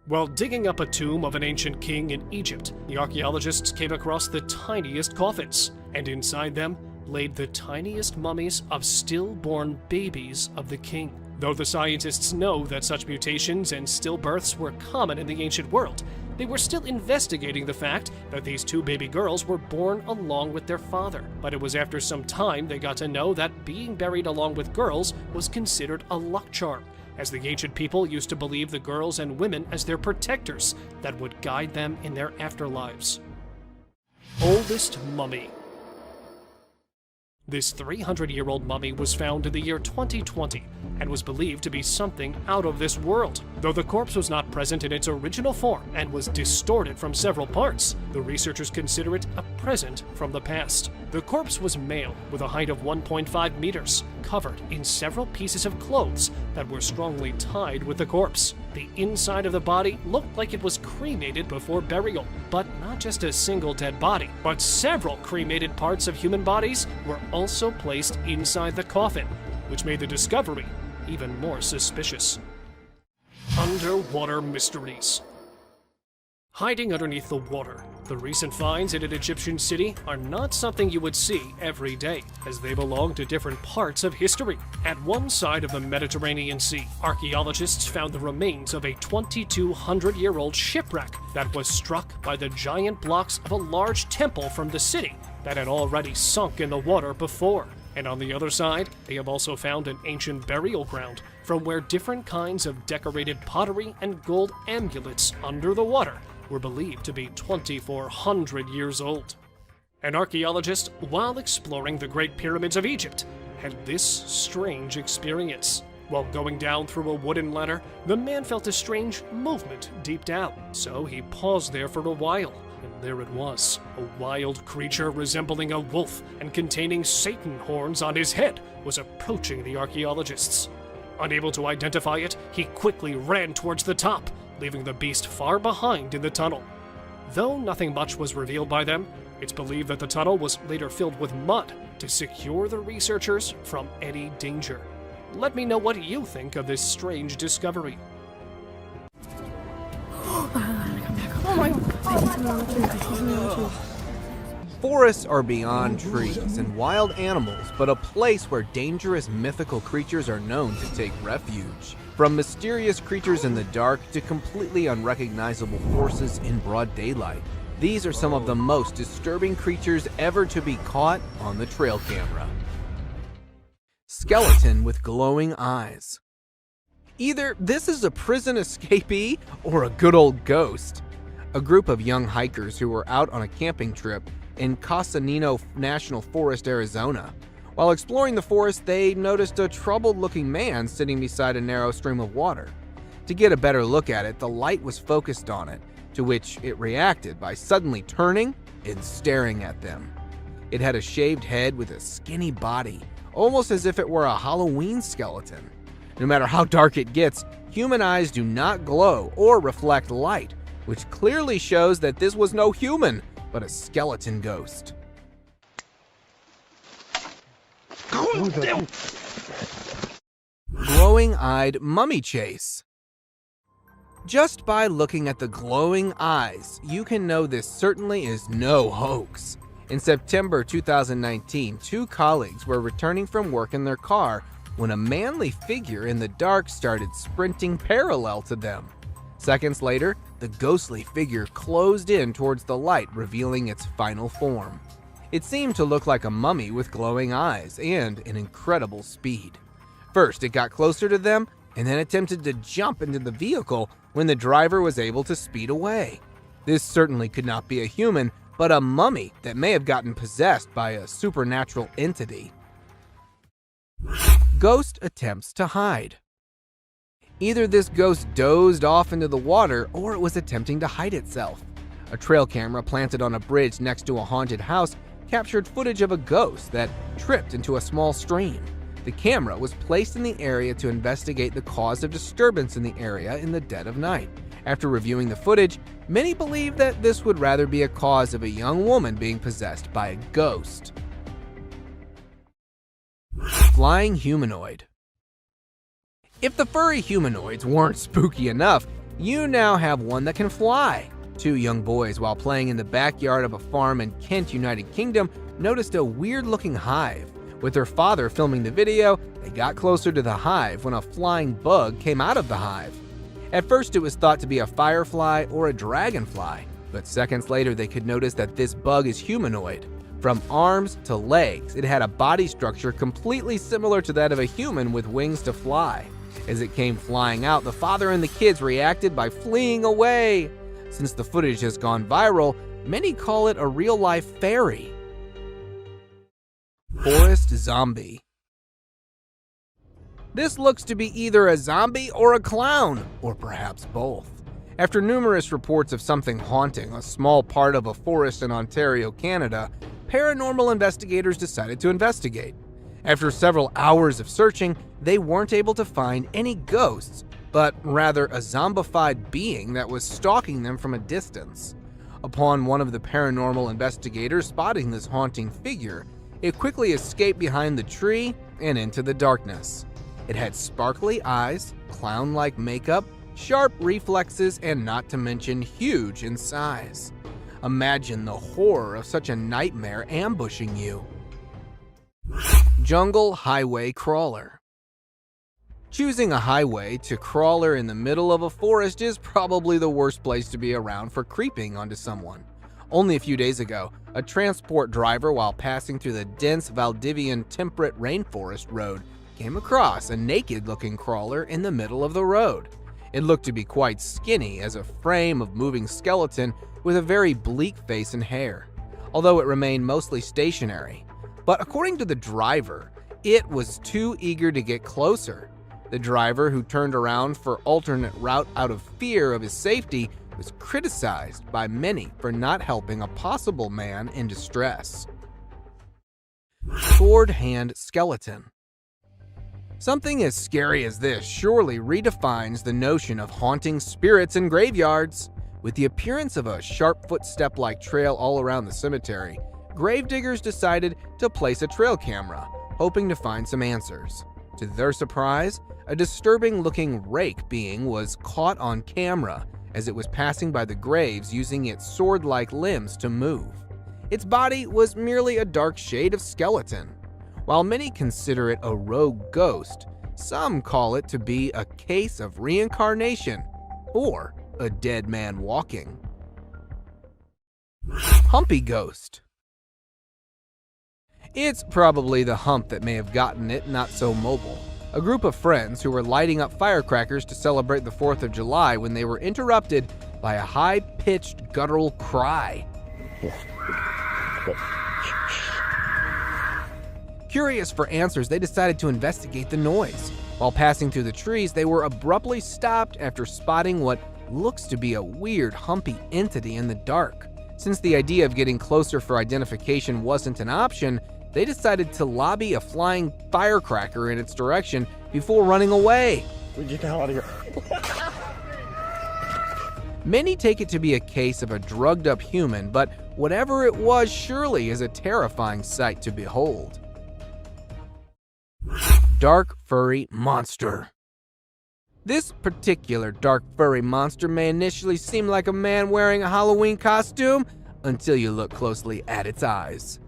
While digging up a tomb of an ancient king in Egypt, the archaeologists came across the tiniest coffins, and inside them laid the tiniest mummies of stillborn babies of the king. Though the scientists know that such mutations and stillbirths were common in the ancient world, they were still investigating the fact that these two baby girls were born along with their father. But it was after some time they got to know that being buried along with girls was considered a luck charm, as the ancient people used to believe the girls and women as their protectors that would guide them in their afterlives. Oldest mummy. This 300-year-old mummy was found in the year 2020 and was believed to be something out of this world. Though the corpse was not present in its original form and was distorted from several parts, the researchers consider it a present from the past. The corpse was male with a height of 1.5 meters, covered in several pieces of clothes that were strongly tied with the corpse. The inside of the body looked like it was cremated before burial, but not just a single dead body, but several cremated parts of human bodies were also placed inside the coffin, which made the discovery even more suspicious. Underwater mysteries. Hiding underneath the water, The recent finds in an Egyptian city are not something you would see every day, as they belong to different parts of history. At one side of the Mediterranean Sea, archaeologists found the remains of a 2,200-year-old shipwreck that was struck by the giant blocks of a large temple from the city that had already sunk in the water before. And on the other side, they have also found an ancient burial ground from where different kinds of decorated pottery and gold amulets under the water were believed to be 2,400 years old. An archaeologist, while exploring the Great Pyramids of Egypt, had this strange experience. While going down through a wooden ladder, the man felt a strange movement deep down, so he paused there for a while. And there it was, a wild creature resembling a wolf and containing Satan horns on his head was approaching the archaeologists. Unable to identify it, he quickly ran towards the top, leaving the beast far behind in the tunnel. Though nothing much was revealed by them, it's believed that the tunnel was later filled with mud to secure the researchers from any danger. Let me know what you think of this strange discovery. Forests are beyond trees and wild animals, but a place where dangerous mythical creatures are known to take refuge. From mysterious creatures in the dark to completely unrecognizable forces in broad daylight, these are some of the most disturbing creatures ever to be caught on the trail camera. Skeleton with glowing eyes. Either this is a prison escapee or a good old ghost. A group of young hikers who were out on a camping trip in Casanino National Forest, Arizona. While exploring the forest, they noticed a troubled-looking man sitting beside a narrow stream of water. To get a better look at it, the light was focused on it, to which it reacted by suddenly turning and staring at them. It had a shaved head with a skinny body, almost as if it were a Halloween skeleton. No matter how dark it gets, human eyes do not glow or reflect light, which clearly shows that this was no human, but a skeleton ghost. Glowing-eyed mummy chase. Just by looking at the glowing eyes, you can know this certainly is no hoax. In September 2019, two colleagues were returning from work in their car when a manly figure in the dark started sprinting parallel to them. Seconds later, the ghostly figure closed in towards the light, revealing its final form. It seemed to look like a mummy with glowing eyes and an incredible speed. First, it got closer to them and then attempted to jump into the vehicle when the driver was able to speed away. This certainly could not be a human, but a mummy that may have gotten possessed by a supernatural entity. Ghost attempts to hide. Either this ghost dozed off into the water or it was attempting to hide itself. A trail camera planted on a bridge next to a haunted house captured footage of a ghost that tripped into a small stream. The camera was placed in the area to investigate the cause of disturbance in the area in the dead of night. After reviewing the footage, many believe that this would rather be a cause of a young woman being possessed by a ghost. Flying humanoid. If the furry humanoids weren't spooky enough, you now have one that can fly. Two young boys, while playing in the backyard of a farm in Kent, United Kingdom, noticed a weird-looking hive. With their father filming the video, they got closer to the hive when a flying bug came out of the hive. At first, it was thought to be a firefly or a dragonfly, but seconds later they could notice that this bug is humanoid. From arms to legs, it had a body structure completely similar to that of a human with wings to fly. As it came flying out, the father and the kids reacted by fleeing away. Since the footage has gone viral, many call it a real-life fairy. Forest zombie. This looks to be either a zombie or a clown, or perhaps both. After numerous reports of something haunting a small part of a forest in Ontario, Canada, paranormal investigators decided to investigate. After several hours of searching, they weren't able to find any ghosts, but rather a zombified being that was stalking them from a distance. Upon one of the paranormal investigators spotting this haunting figure, it quickly escaped behind the tree and into the darkness. It had sparkly eyes, clown-like makeup, sharp reflexes, and not to mention huge in size. Imagine the horror of such a nightmare ambushing you. Jungle highway crawler. Choosing a highway to crawler in the middle of a forest is probably the worst place to be around for creeping onto someone. Only a few days ago, a transport driver, while passing through the dense Valdivian temperate rainforest road, came across a naked-looking crawler in the middle of the road. It looked to be quite skinny as a frame of moving skeleton with a very bleak face and hair, although it remained mostly stationary. But according to the driver, it was too eager to get closer. The driver, who turned around for alternate route out of fear of his safety, was criticized by many for not helping a possible man in distress. Sword hand skeleton. Something as scary as this surely redefines the notion of haunting spirits in graveyards. With the appearance of a sharp footstep-like trail all around the cemetery, gravediggers decided to place a trail camera, hoping to find some answers. To their surprise, a disturbing-looking rake being was caught on camera as it was passing by the graves using its sword-like limbs to move. Its body was merely a dark shade of skeleton. While many consider it a rogue ghost, some call it to be a case of reincarnation or a dead man walking. Humpy ghost. It's probably the hump that may have gotten it not so mobile. A group of friends who were lighting up firecrackers to celebrate the 4th of July when they were interrupted by a high-pitched guttural cry. Curious for answers, they decided to investigate the noise. While passing through the trees, they were abruptly stopped after spotting what looks to be a weird, humpy entity in the dark. Since the idea of getting closer for identification wasn't an option, they decided to lobby a flying firecracker in its direction before running away. Get the hell out of here. Many take it to be a case of a drugged-up human, but whatever it was surely is a terrifying sight to behold. Dark furry monster. This particular dark furry monster may initially seem like a man wearing a Halloween costume until you look closely at its eyes.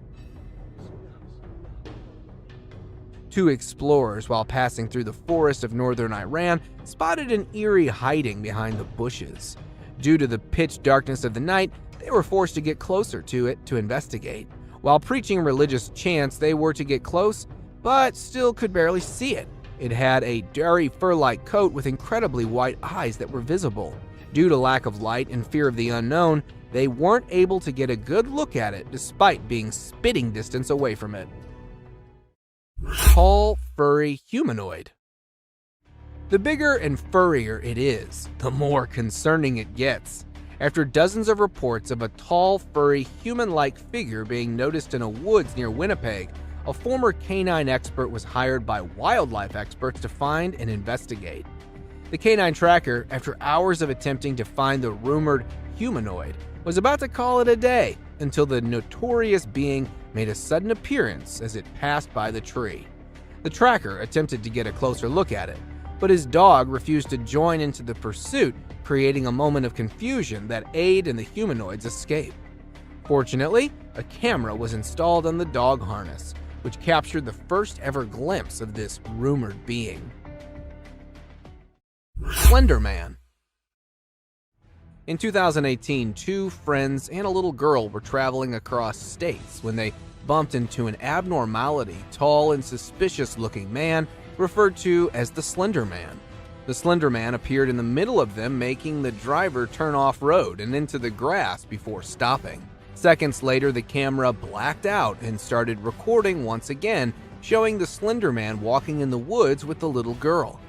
Two explorers, while passing through the forest of northern Iran, spotted an eerie hiding behind the bushes. Due to the pitch darkness of the night, they were forced to get closer to it to investigate. While preaching religious chants, they were to get close, but still could barely see it. It had a dirty fur-like coat with incredibly white eyes that were visible. Due to lack of light and fear of the unknown, they weren't able to get a good look at it despite being spitting distance away from it. Tall, furry humanoid. The bigger and furrier it is, the more concerning it gets. After dozens of reports of a tall, furry, human-like figure being noticed in a woods near Winnipeg, a former canine expert was hired by wildlife experts to find and investigate. The canine tracker, after hours of attempting to find the rumored humanoid, was about to call it a day until the notorious being made a sudden appearance as it passed by the tree. The tracker attempted to get a closer look at it, but his dog refused to join into the pursuit, creating a moment of confusion that aided in the humanoid's escape. Fortunately, a camera was installed on the dog harness, which captured the first ever glimpse of this rumored being. Slender Man. In 2018, two friends and a little girl were traveling across states when they bumped into an abnormality, tall and suspicious-looking man referred to as the Slender Man. The Slender Man appeared in the middle of them, making the driver turn off-road and into the grass before stopping. Seconds later, the camera blacked out and started recording once again, showing the Slender Man walking in the woods with the little girl.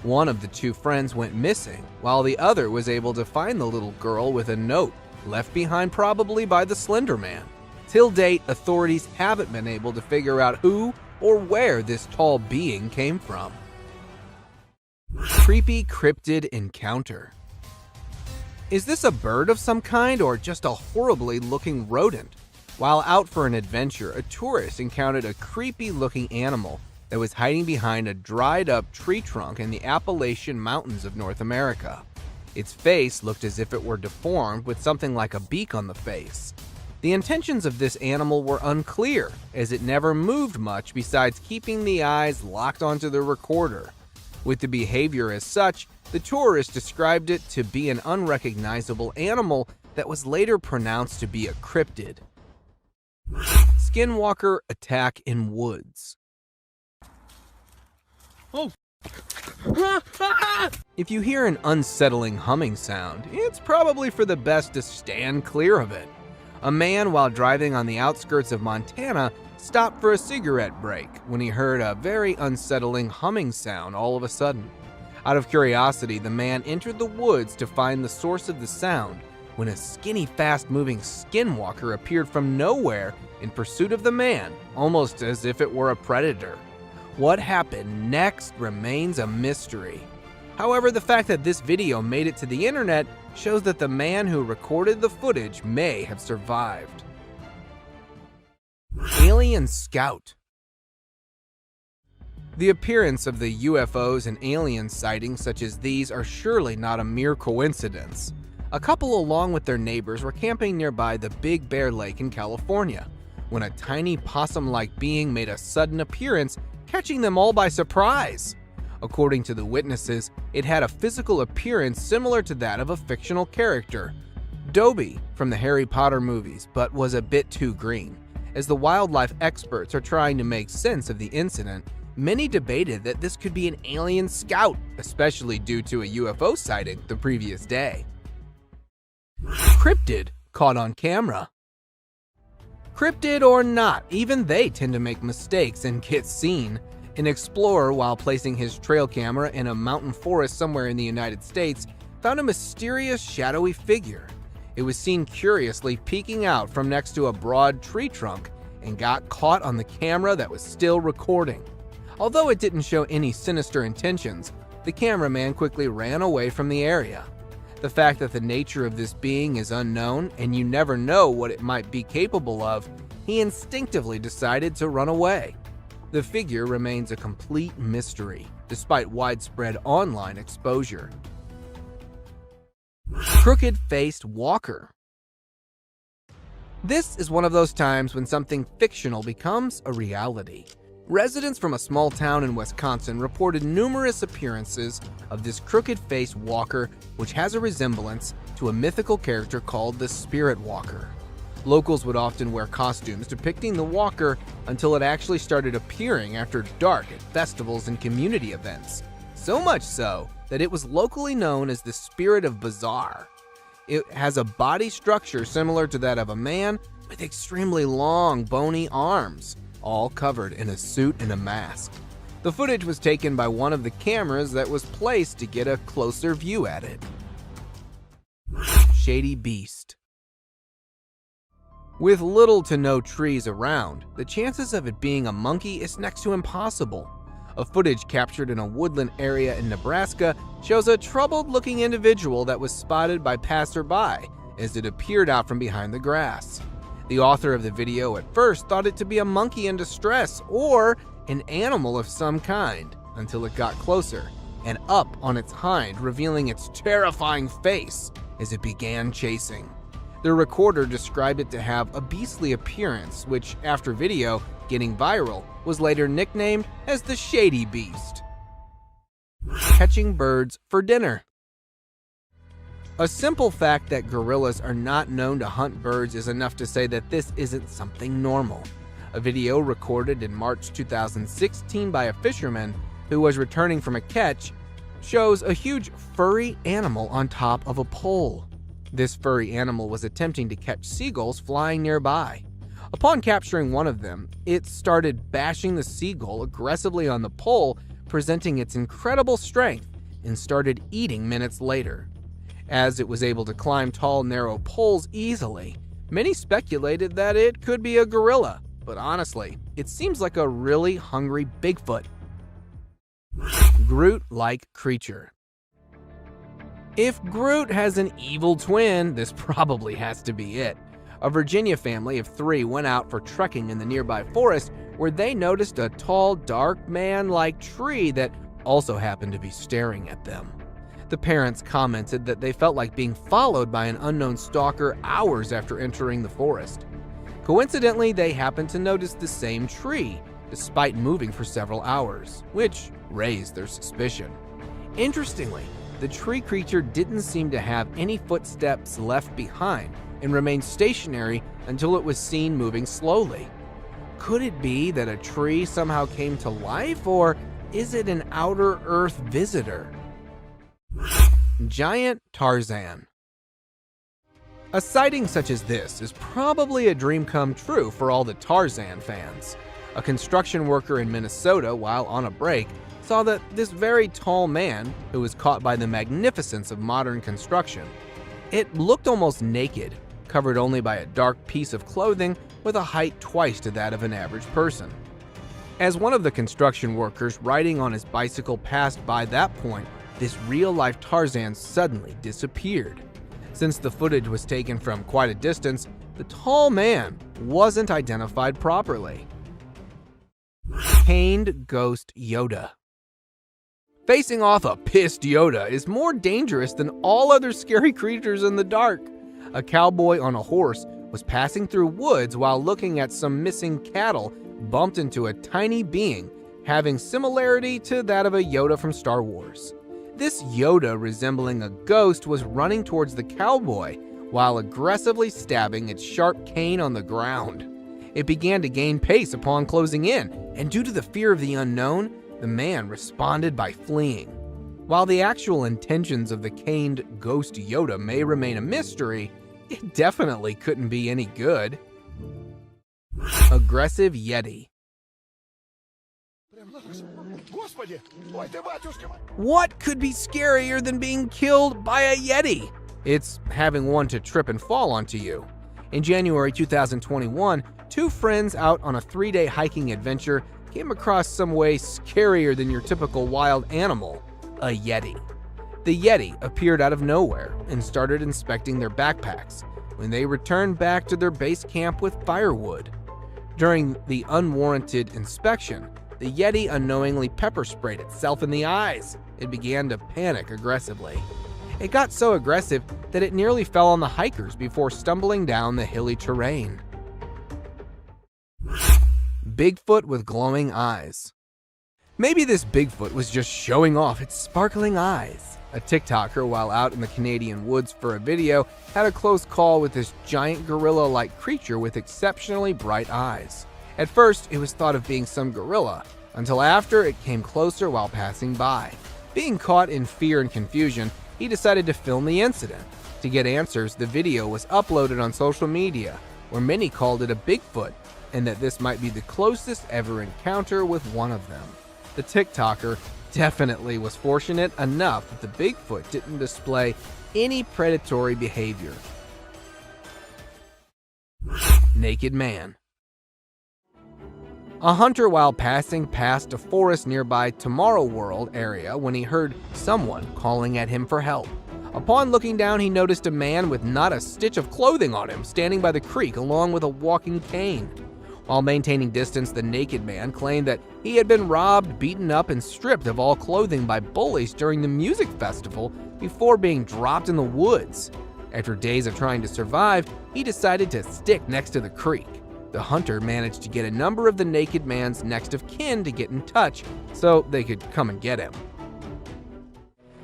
One of the two friends went missing, while the other was able to find the little girl with a note left behind probably by the Slender Man. Till date, authorities haven't been able to figure out who or where this tall being came from. Creepy cryptid encounter. Is this a bird of some kind or just a horribly looking rodent? While out for an adventure, a tourist encountered a creepy looking animal that was hiding behind a dried up tree trunk in the Appalachian Mountains of North America. Its face looked as if it were deformed with something like a beak on the face. The intentions of this animal were unclear, as it never moved much besides keeping the eyes locked onto the recorder. With the behavior as such, the tourist described it to be an unrecognizable animal that was later pronounced to be a cryptid. Skinwalker attack in woods. Oh. If you hear an unsettling humming sound, it's probably for the best to stand clear of it. A man, while driving on the outskirts of Montana, stopped for a cigarette break when he heard a very unsettling humming sound all of a sudden. Out of curiosity, the man entered the woods to find the source of the sound when a skinny, fast-moving skinwalker appeared from nowhere in pursuit of the man, almost as if it were a predator. What happened next remains a mystery. However, the fact that this video made it to the internet shows that the man who recorded the footage may have survived. Alien Scout. The appearance of the UFOs and alien sightings such as these are surely not a mere coincidence. A couple, along with their neighbors, were camping nearby the Big Bear Lake in California when a tiny possum-like being made a sudden appearance, catching them all by surprise. According to the witnesses, it had a physical appearance similar to that of a fictional character, Dobby from the Harry Potter movies, but was a bit too green. As the wildlife experts are trying to make sense of the incident, many debated that this could be an alien scout, especially due to a UFO sighting the previous day. Cryptid caught on camera. Cryptid or not, even they tend to make mistakes and get seen. An explorer, while placing his trail camera in a mountain forest somewhere in the United States, found a mysterious shadowy figure. It was seen curiously peeking out from next to a broad tree trunk and got caught on the camera that was still recording. Although it didn't show any sinister intentions, the cameraman quickly ran away from the area. The fact that the nature of this being is unknown and you never know what it might be capable of, he instinctively decided to run away. The figure remains a complete mystery, despite widespread online exposure. Crooked-faced walker. This is one of those times when something fictional becomes a reality. Residents from a small town in Wisconsin reported numerous appearances of this crooked-faced walker, which has a resemblance to a mythical character called the Spirit Walker. Locals would often wear costumes depicting the walker until it actually started appearing after dark at festivals and community events. So much so that it was locally known as the Spirit of Bizarre. It has a body structure similar to that of a man with extremely long, bony arms, all covered in a suit and a mask. The footage was taken by one of the cameras that was placed to get a closer view at it. Shady Beast. With little to no trees around, the chances of it being a monkey is next to impossible. A footage captured in a woodland area in Nebraska shows a troubled-looking individual that was spotted by passerby as it appeared out from behind the grass. The author of the video at first thought it to be a monkey in distress or an animal of some kind until it got closer and up on its hind, revealing its terrifying face as it began chasing. The recorder described it to have a beastly appearance, which, after video getting viral, was later nicknamed as the Shady Beast. Catching birds for dinner. A simple fact that gorillas are not known to hunt birds is enough to say that this isn't something normal. A video recorded in March 2016 by a fisherman who was returning from a catch shows a huge furry animal on top of a pole. This furry animal was attempting to catch seagulls flying nearby. Upon capturing one of them, it started bashing the seagull aggressively on the pole, presenting its incredible strength, and started eating minutes later. As it was able to climb tall, narrow poles easily, many speculated that it could be a gorilla, but honestly, it seems like a really hungry Bigfoot. Groot-like creature. If Groot has an evil twin, this probably has to be it. A Virginia family of 3 went out for trekking in the nearby forest where they noticed a tall, dark man-like tree that also happened to be staring at them. The parents commented that they felt like being followed by an unknown stalker hours after entering the forest. Coincidentally, they happened to notice the same tree, despite moving for several hours, which raised their suspicion. Interestingly, the tree creature didn't seem to have any footsteps left behind and remained stationary until it was seen moving slowly. Could it be that a tree somehow came to life, or is it an outer Earth visitor? Giant Tarzan. A sighting such as this is probably a dream come true for all the Tarzan fans. A construction worker in Minnesota, while on a break, saw that this very tall man, who was caught by the magnificence of modern construction, it looked almost naked, covered only by a dark piece of clothing with a height twice to that of an average person. As one of the construction workers riding on his bicycle passed by that point, this real-life Tarzan suddenly disappeared. Since the footage was taken from quite a distance, the tall man wasn't identified properly. Caned Ghost Yoda. Facing off a pissed Yoda is more dangerous than all other scary creatures in the dark. A cowboy on a horse was passing through woods while looking at some missing cattle, bumped into a tiny being having similarity to that of a Yoda from Star Wars. This Yoda, resembling a ghost, was running towards the cowboy while aggressively stabbing its sharp cane on the ground. It began to gain pace upon closing in, and due to the fear of the unknown, the man responded by fleeing. While the actual intentions of the caned ghost Yoda may remain a mystery, it definitely couldn't be any good. Aggressive Yeti. What could be scarier than being killed by a Yeti? It's having one to trip and fall onto you. In January 2021, two friends out on a 3-day hiking adventure came across some way scarier than your typical wild animal, a Yeti. The Yeti appeared out of nowhere and started inspecting their backpacks when they returned back to their base camp with firewood. During the unwarranted inspection, the Yeti unknowingly pepper sprayed itself in the eyes. It began to panic aggressively. It got so aggressive that it nearly fell on the hikers before stumbling down the hilly terrain. Bigfoot with glowing eyes. Maybe this Bigfoot was just showing off its sparkling eyes. A TikToker, while out in the Canadian woods for a video, had a close call with this giant gorilla-like creature with exceptionally bright eyes. At first, it was thought of being some gorilla, until after it came closer while passing by. Being caught in fear and confusion, he decided to film the incident. To get answers, the video was uploaded on social media, where many called it a Bigfoot, and that this might be the closest ever encounter with one of them. The TikToker definitely was fortunate enough that the Bigfoot didn't display any predatory behavior. Naked man. A hunter, while passing past a forest nearby Tomorrow World area, when he heard someone calling at him for help. Upon looking down, he noticed a man with not a stitch of clothing on him standing by the creek along with a walking cane. While maintaining distance, the naked man claimed that he had been robbed, beaten up, and stripped of all clothing by bullies during the music festival before being dropped in the woods. After days of trying to survive, he decided to stick next to the creek. The hunter managed to get a number of the naked man's next of kin to get in touch so they could come and get him.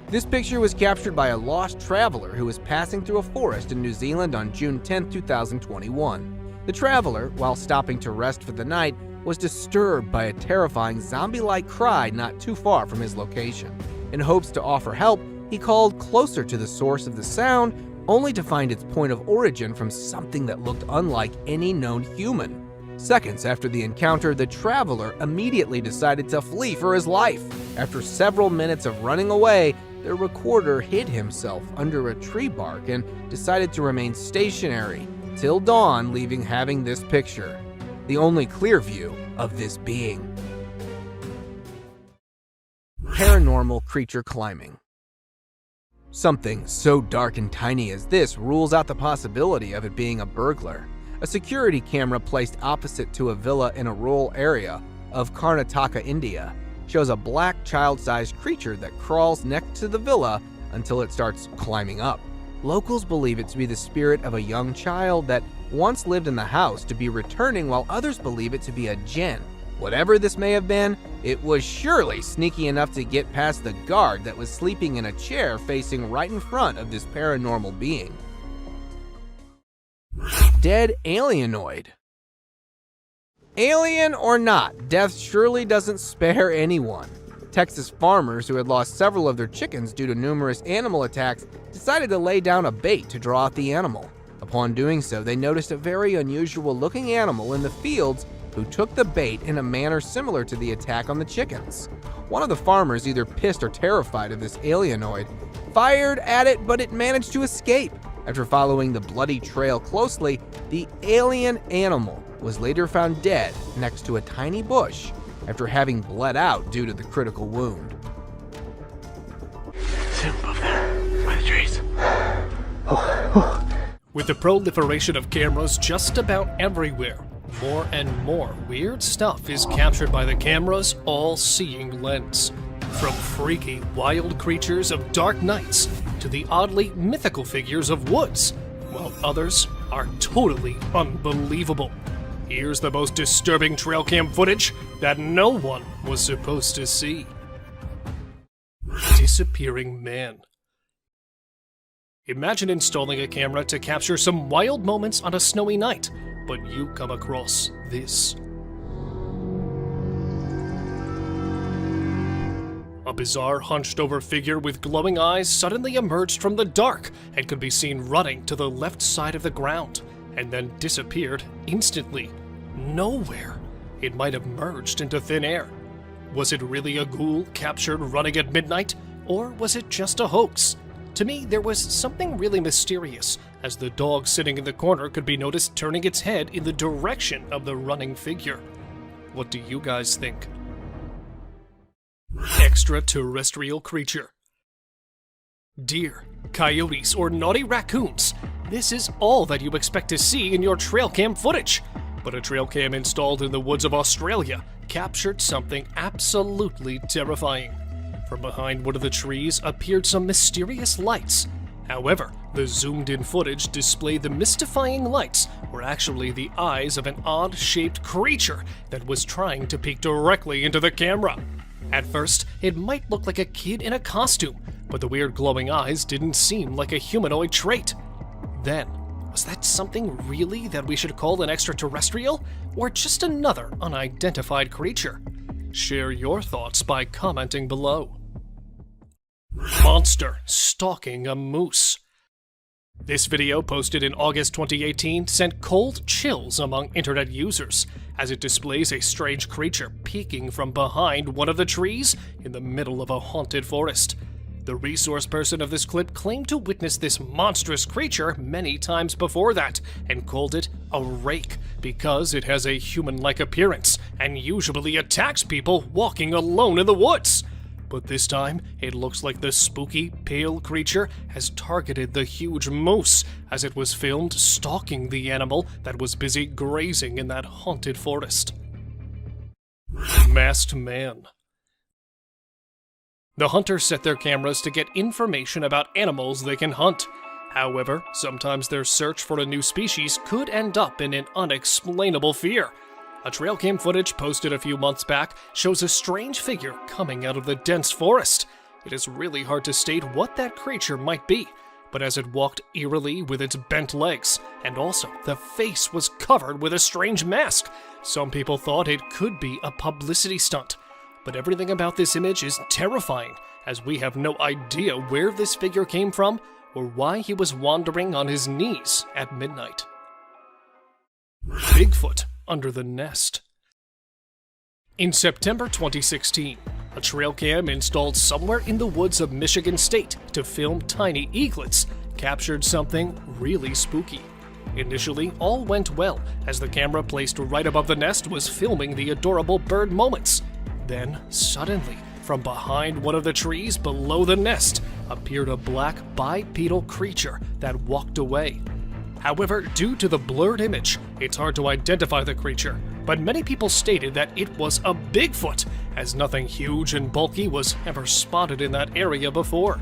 This picture was captured by a lost traveler who was passing through a forest in New Zealand on June 10, 2021. The traveler, while stopping to rest for the night, was disturbed by a terrifying zombie-like cry not too far from his location. In hopes to offer help, he called closer to the source of the sound, only to find its point of origin from something that looked unlike any known human. Seconds after the encounter, the traveler immediately decided to flee for his life. After several minutes of running away, the recorder hid himself under a tree bark and decided to remain stationary till dawn, leaving having this picture, the only clear view of this being. Paranormal creature climbing. Something so dark and tiny as this rules out the possibility of it being a burglar. A security camera placed opposite to a villa in a rural area of Karnataka, India, shows a black child-sized creature that crawls next to the villa until it starts climbing up. Locals believe it to be the spirit of a young child that once lived in the house to be returning, while others believe it to be a djinn. Whatever this may have been, it was surely sneaky enough to get past the guard that was sleeping in a chair facing right in front of this paranormal being. Dead alienoid. Alien or not, death surely doesn't spare anyone. Texas farmers who had lost several of their chickens due to numerous animal attacks decided to lay down a bait to draw out the animal. Upon doing so, they noticed a very unusual looking animal in the fields who took the bait in a manner similar to the attack on the chickens. One of the farmers, either pissed or terrified of this alienoid, fired at it, but it managed to escape. After following the bloody trail closely, the alien animal was later found dead next to a tiny bush after having bled out due to the critical wound. See him above there, by the trees. With the proliferation of cameras just about everywhere, more and more weird stuff is captured by the camera's all-seeing lens. From freaky, wild creatures of dark nights to the oddly mythical figures of woods, while others are totally unbelievable. Here's the most disturbing trail cam footage that no one was supposed to see. Disappearing man. Imagine installing a camera to capture some wild moments on a snowy night, but you come across this. A bizarre hunched-over figure with glowing eyes suddenly emerged from the dark and could be seen running to the left side of the ground, and then disappeared instantly. Nowhere. It might have merged into thin air. Was it really a ghoul captured running at midnight, or was it just a hoax? To me, there was something really mysterious, as the dog sitting in the corner could be noticed turning its head in the direction of the running figure. What do you guys think? Extraterrestrial creature. Deer, coyotes, or naughty raccoons. This is all that you expect to see in your trail cam footage. But a trail cam installed in the woods of Australia captured something absolutely terrifying. From behind one of the trees appeared some mysterious lights. However, the zoomed-in footage displayed the mystifying lights were actually the eyes of an odd-shaped creature that was trying to peek directly into the camera. At first, it might look like a kid in a costume, but the weird glowing eyes didn't seem like a humanoid trait. Then, was that something really that we should call an extraterrestrial, or just another unidentified creature? Share your thoughts by commenting below. Monster stalking a moose. This video, posted in August 2018, sent cold chills among internet users, as it displays a strange creature peeking from behind one of the trees in the middle of a haunted forest. The resource person of this clip claimed to witness this monstrous creature many times before that, and called it a rake because it has a human-like appearance and usually attacks people walking alone in the woods. But this time, it looks like the spooky, pale creature has targeted the huge moose as it was filmed stalking the animal that was busy grazing in that haunted forest. Masked man. The hunters set their cameras to get information about animals they can hunt. However, sometimes their search for a new species could end up in an unexplainable fear. A trail cam footage posted a few months back shows a strange figure coming out of the dense forest. It is really hard to state what that creature might be, but as it walked eerily with its bent legs, and also the face was covered with a strange mask, some people thought it could be a publicity stunt. But everything about this image is terrifying, as we have no idea where this figure came from or why he was wandering on his knees at midnight. Bigfoot under the nest. In September 2016, a trail cam installed somewhere in the woods of Michigan State to film tiny eaglets captured something really spooky. Initially, all went well, as the camera placed right above the nest was filming the adorable bird moments. Then, suddenly, from behind one of the trees below the nest, appeared a black bipedal creature that walked away. However, due to the blurred image, it's hard to identify the creature, but many people stated that it was a Bigfoot, as nothing huge and bulky was ever spotted in that area before.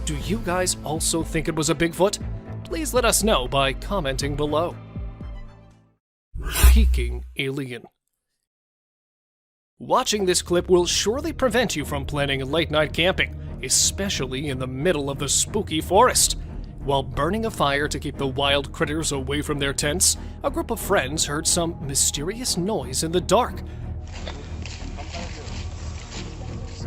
Do you guys also think it was a Bigfoot? Please let us know by commenting below. Peeking alien. Watching this clip will surely prevent you from planning late-night camping, especially in the middle of the spooky forest. While burning a fire to keep the wild critters away from their tents, a group of friends heard some mysterious noise in the dark.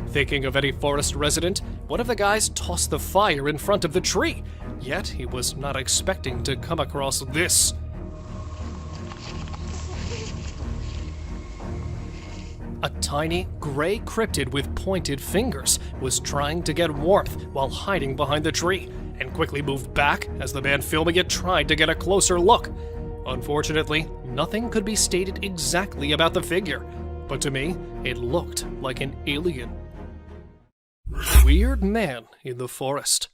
Thinking of any forest resident, one of the guys tossed the fire in front of the tree, yet he was not expecting to come across this. A tiny, gray cryptid with pointed fingers was trying to get warmth while hiding behind the tree, and quickly moved back as the man filming it tried to get a closer look. Unfortunately, nothing could be stated exactly about the figure, but to me, it looked like an alien. Weird man in the forest.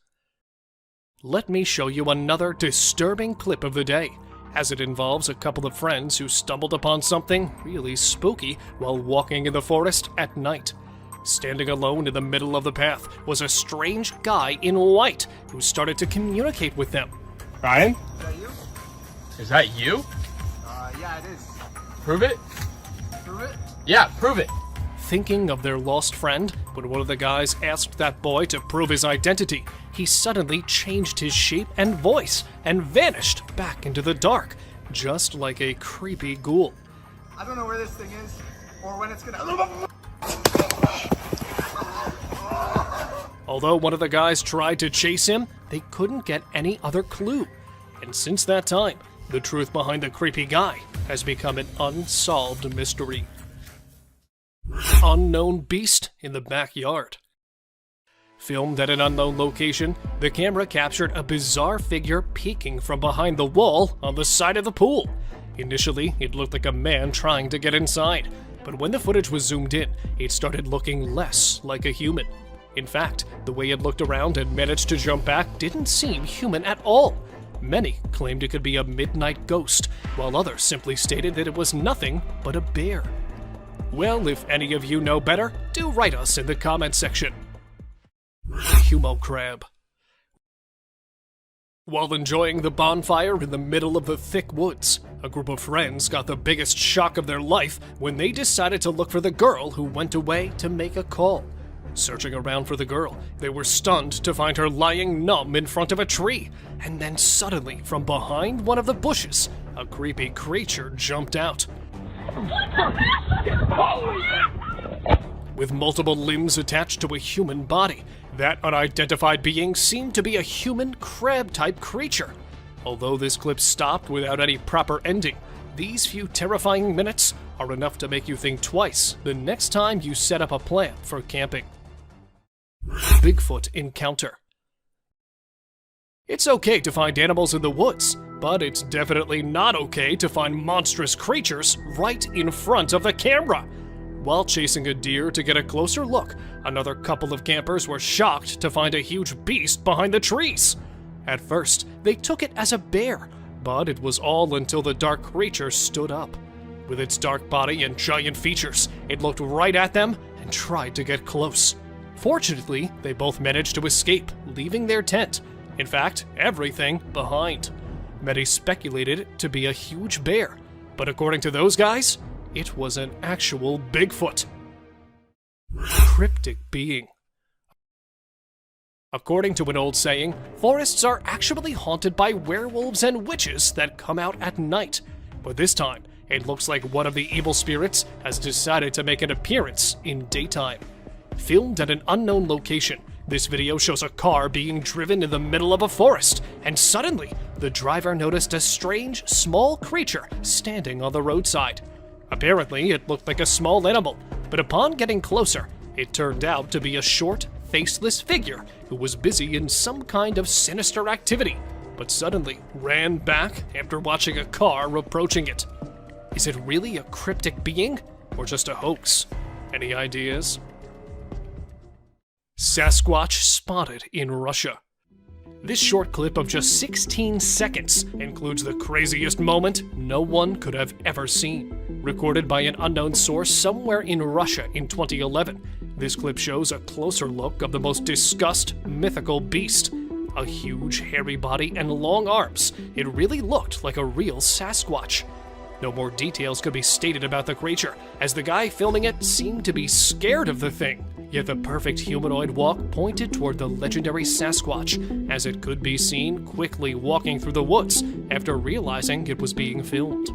Let me show you another disturbing clip of the day, as it involves a couple of friends who stumbled upon something really spooky while walking in the forest at night. Standing alone in the middle of the path was a strange guy in white who started to communicate with them. Ryan? Is that you? Is that you? Yeah, it is. Prove it? Prove it? Yeah, prove it. Thinking of their lost friend, when one of the guys asked that boy to prove his identity, he suddenly changed his shape and voice and vanished back into the dark, just like a creepy ghoul. I don't know where this thing is, or when it's gonna... Although one of the guys tried to chase him, they couldn't get any other clue. And since that time, the truth behind the creepy guy has become an unsolved mystery. Unknown beast in the backyard. Filmed at an unknown location, the camera captured a bizarre figure peeking from behind the wall on the side of the pool. Initially, it looked like a man trying to get inside, but when the footage was zoomed in, it started looking less like a human. In fact, the way it looked around and managed to jump back didn't seem human at all. Many claimed it could be a midnight ghost, while others simply stated that it was nothing but a bear. Well, if any of you know better, do write us in the comments section. Humo crab. While enjoying the bonfire in the middle of the thick woods, a group of friends got the biggest shock of their life when they decided to look for the girl who went away to make a call. Searching around for the girl, they were stunned to find her lying numb in front of a tree, and then suddenly, from behind one of the bushes, a creepy creature jumped out. With multiple limbs attached to a human body, that unidentified being seemed to be a human crab-type creature. Although this clip stopped without any proper ending, these few terrifying minutes are enough to make you think twice the next time you set up a plan for camping. Bigfoot encounter. It's okay to find animals in the woods, but it's definitely not okay to find monstrous creatures right in front of the camera. While chasing a deer to get a closer look, another couple of campers were shocked to find a huge beast behind the trees. At first, they took it as a bear, but it was all until the dark creature stood up. With its dark body and giant features, it looked right at them and tried to get close. Fortunately, they both managed to escape, leaving their tent, in fact, everything, behind. Many speculated it to be a huge bear, but according to those guys, it was an actual Bigfoot. Cryptic being. According to an old saying, forests are actually haunted by werewolves and witches that come out at night. But this time, it looks like one of the evil spirits has decided to make an appearance in daytime. Filmed at an unknown location, this video shows a car being driven in the middle of a forest, and suddenly, the driver noticed a strange, small creature standing on the roadside. Apparently, it looked like a small animal, but upon getting closer, it turned out to be a short, faceless figure who was busy in some kind of sinister activity, but suddenly ran back after watching a car approaching it. Is it really a cryptic being, or just a hoax? Any ideas? Sasquatch spotted in Russia. This short clip of just 16 seconds includes the craziest moment no one could have ever seen. Recorded by an unknown source somewhere in Russia in 2011, this clip shows a closer look of the most discussed mythical beast. A huge, hairy body and long arms. It really looked like a real Sasquatch. No more details could be stated about the creature, as the guy filming it seemed to be scared of the thing. Yet the perfect humanoid walk pointed toward the legendary Sasquatch, as it could be seen quickly walking through the woods after realizing it was being filmed.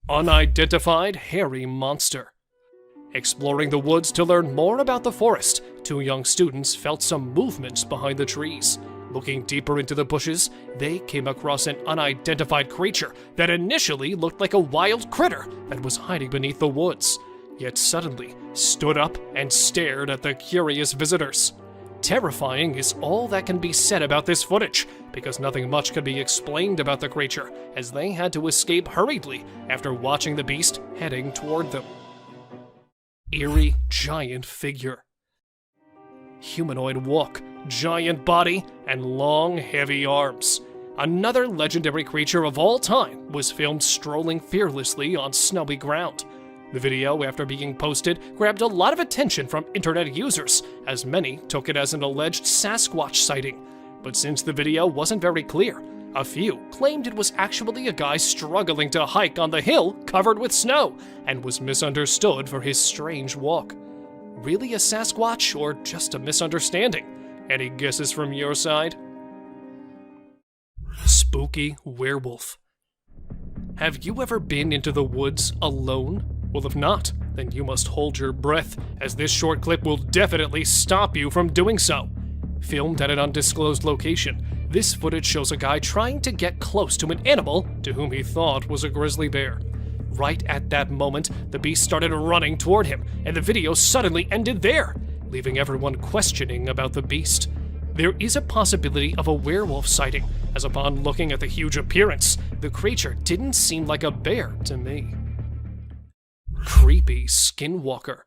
Unidentified hairy monster. Exploring the woods to learn more about the forest, two young students felt some movements behind the trees. Looking deeper into the bushes, they came across an unidentified creature that initially looked like a wild critter that was hiding beneath the woods, yet suddenly stood up and stared at the curious visitors. Terrifying is all that can be said about this footage, because nothing much could be explained about the creature, as they had to escape hurriedly after watching the beast heading toward them. Eerie giant figure. Humanoid walk, giant body, and long, heavy arms. Another legendary creature of all time was filmed strolling fearlessly on snowy ground. The video, after being posted, grabbed a lot of attention from internet users, as many took it as an alleged Sasquatch sighting. But since the video wasn't very clear, a few claimed it was actually a guy struggling to hike on the hill covered with snow, and was misunderstood for his strange walk. Really a Sasquatch, or just a misunderstanding? Any guesses from your side? Spooky werewolf. Have you ever been into the woods alone? Well, if not, then you must hold your breath, as this short clip will definitely stop you from doing so. Filmed at an undisclosed location, this footage shows a guy trying to get close to an animal to whom he thought was a grizzly bear. Right at that moment, the beast started running toward him, and the video suddenly ended there, leaving everyone questioning about the beast. There is a possibility of a werewolf sighting, as upon looking at the huge appearance, the creature didn't seem like a bear to me. Creepy skinwalker.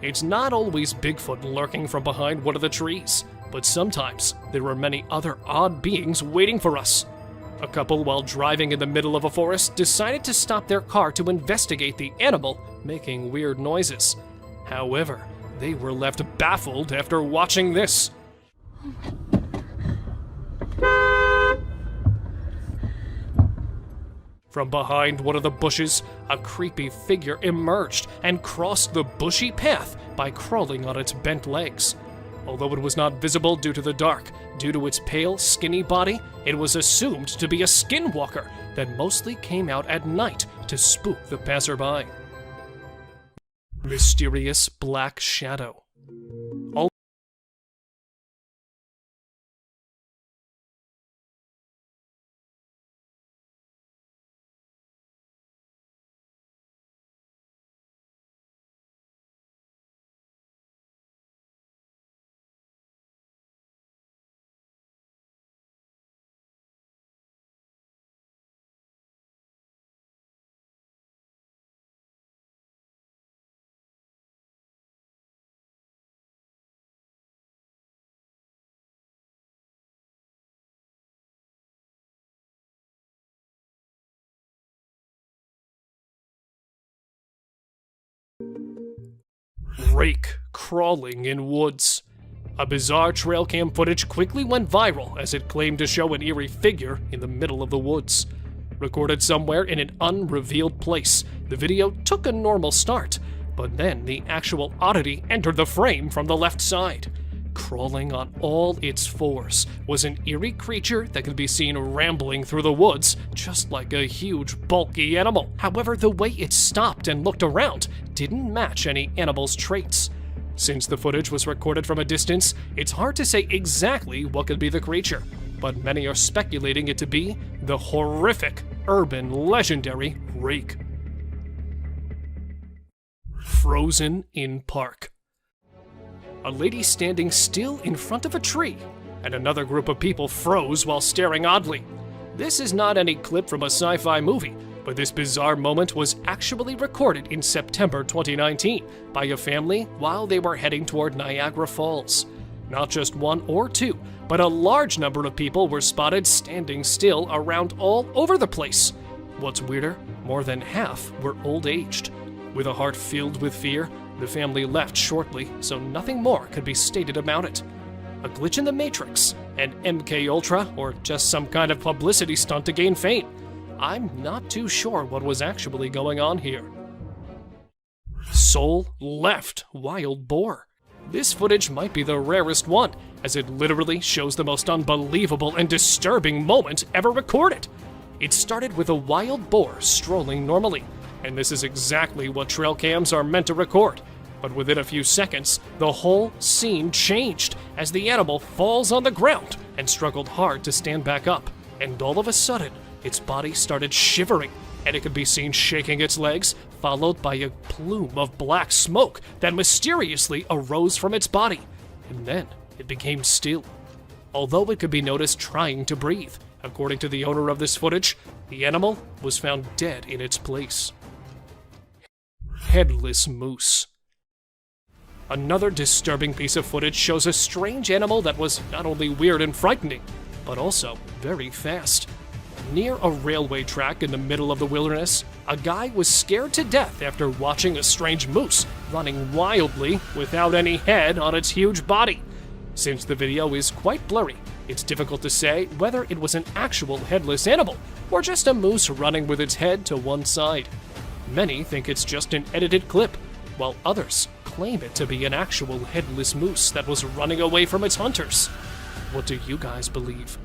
It's not always Bigfoot lurking from behind one of the trees, but sometimes there are many other odd beings waiting for us. A couple, while driving in the middle of a forest, decided to stop their car to investigate the animal making weird noises. However, they were left baffled after watching this. From behind one of the bushes, a creepy figure emerged and crossed the bushy path by crawling on its bent legs. Although it was not visible due to the dark, due to its pale, skinny body, it was assumed to be a skinwalker that mostly came out at night to spook the passerby. Mysterious black shadow. Rake crawling in woods. A bizarre trail cam footage quickly went viral as it claimed to show an eerie figure in the middle of the woods. Recorded somewhere in an unrevealed place, the video took a normal start, but then the actual oddity entered the frame from the left side. Crawling on all its fours was an eerie creature that could be seen rambling through the woods, just like a huge, bulky animal. However, the way it stopped and looked around didn't match any animal's traits. Since the footage was recorded from a distance, it's hard to say exactly what could be the creature, but many are speculating it to be the horrific, urban, legendary Rake. Frozen in park. A lady standing still in front of a tree, and another group of people froze while staring oddly. This is not any clip from a sci-fi movie, but this bizarre moment was actually recorded in September 2019 by a family while they were heading toward Niagara Falls. Not just one or two, but a large number of people were spotted standing still around all over the place. What's weirder, more than half were old-aged. With a heart filled with fear, the family left shortly, so nothing more could be stated about it. A glitch in the Matrix, an MK Ultra, or just some kind of publicity stunt to gain fame. I'm not too sure what was actually going on here. Soul left wild boar. This footage might be the rarest one, as it literally shows the most unbelievable and disturbing moment ever recorded. It started with a wild boar strolling normally, and this is exactly what trail cams are meant to record. But within a few seconds, the whole scene changed as the animal falls on the ground and struggled hard to stand back up. And all of a sudden, its body started shivering, and it could be seen shaking its legs, followed by a plume of black smoke that mysteriously arose from its body. And then it became still, although it could be noticed trying to breathe. According to the owner of this footage, the animal was found dead in its place. Headless moose. Another disturbing piece of footage shows a strange animal that was not only weird and frightening, but also very fast. Near a railway track in the middle of the wilderness, a guy was scared to death after watching a strange moose running wildly without any head on its huge body. Since the video is quite blurry, it's difficult to say whether it was an actual headless animal or just a moose running with its head to one side. Many think it's just an edited clip, while others claim it to be an actual headless moose that was running away from its hunters. What do you guys believe?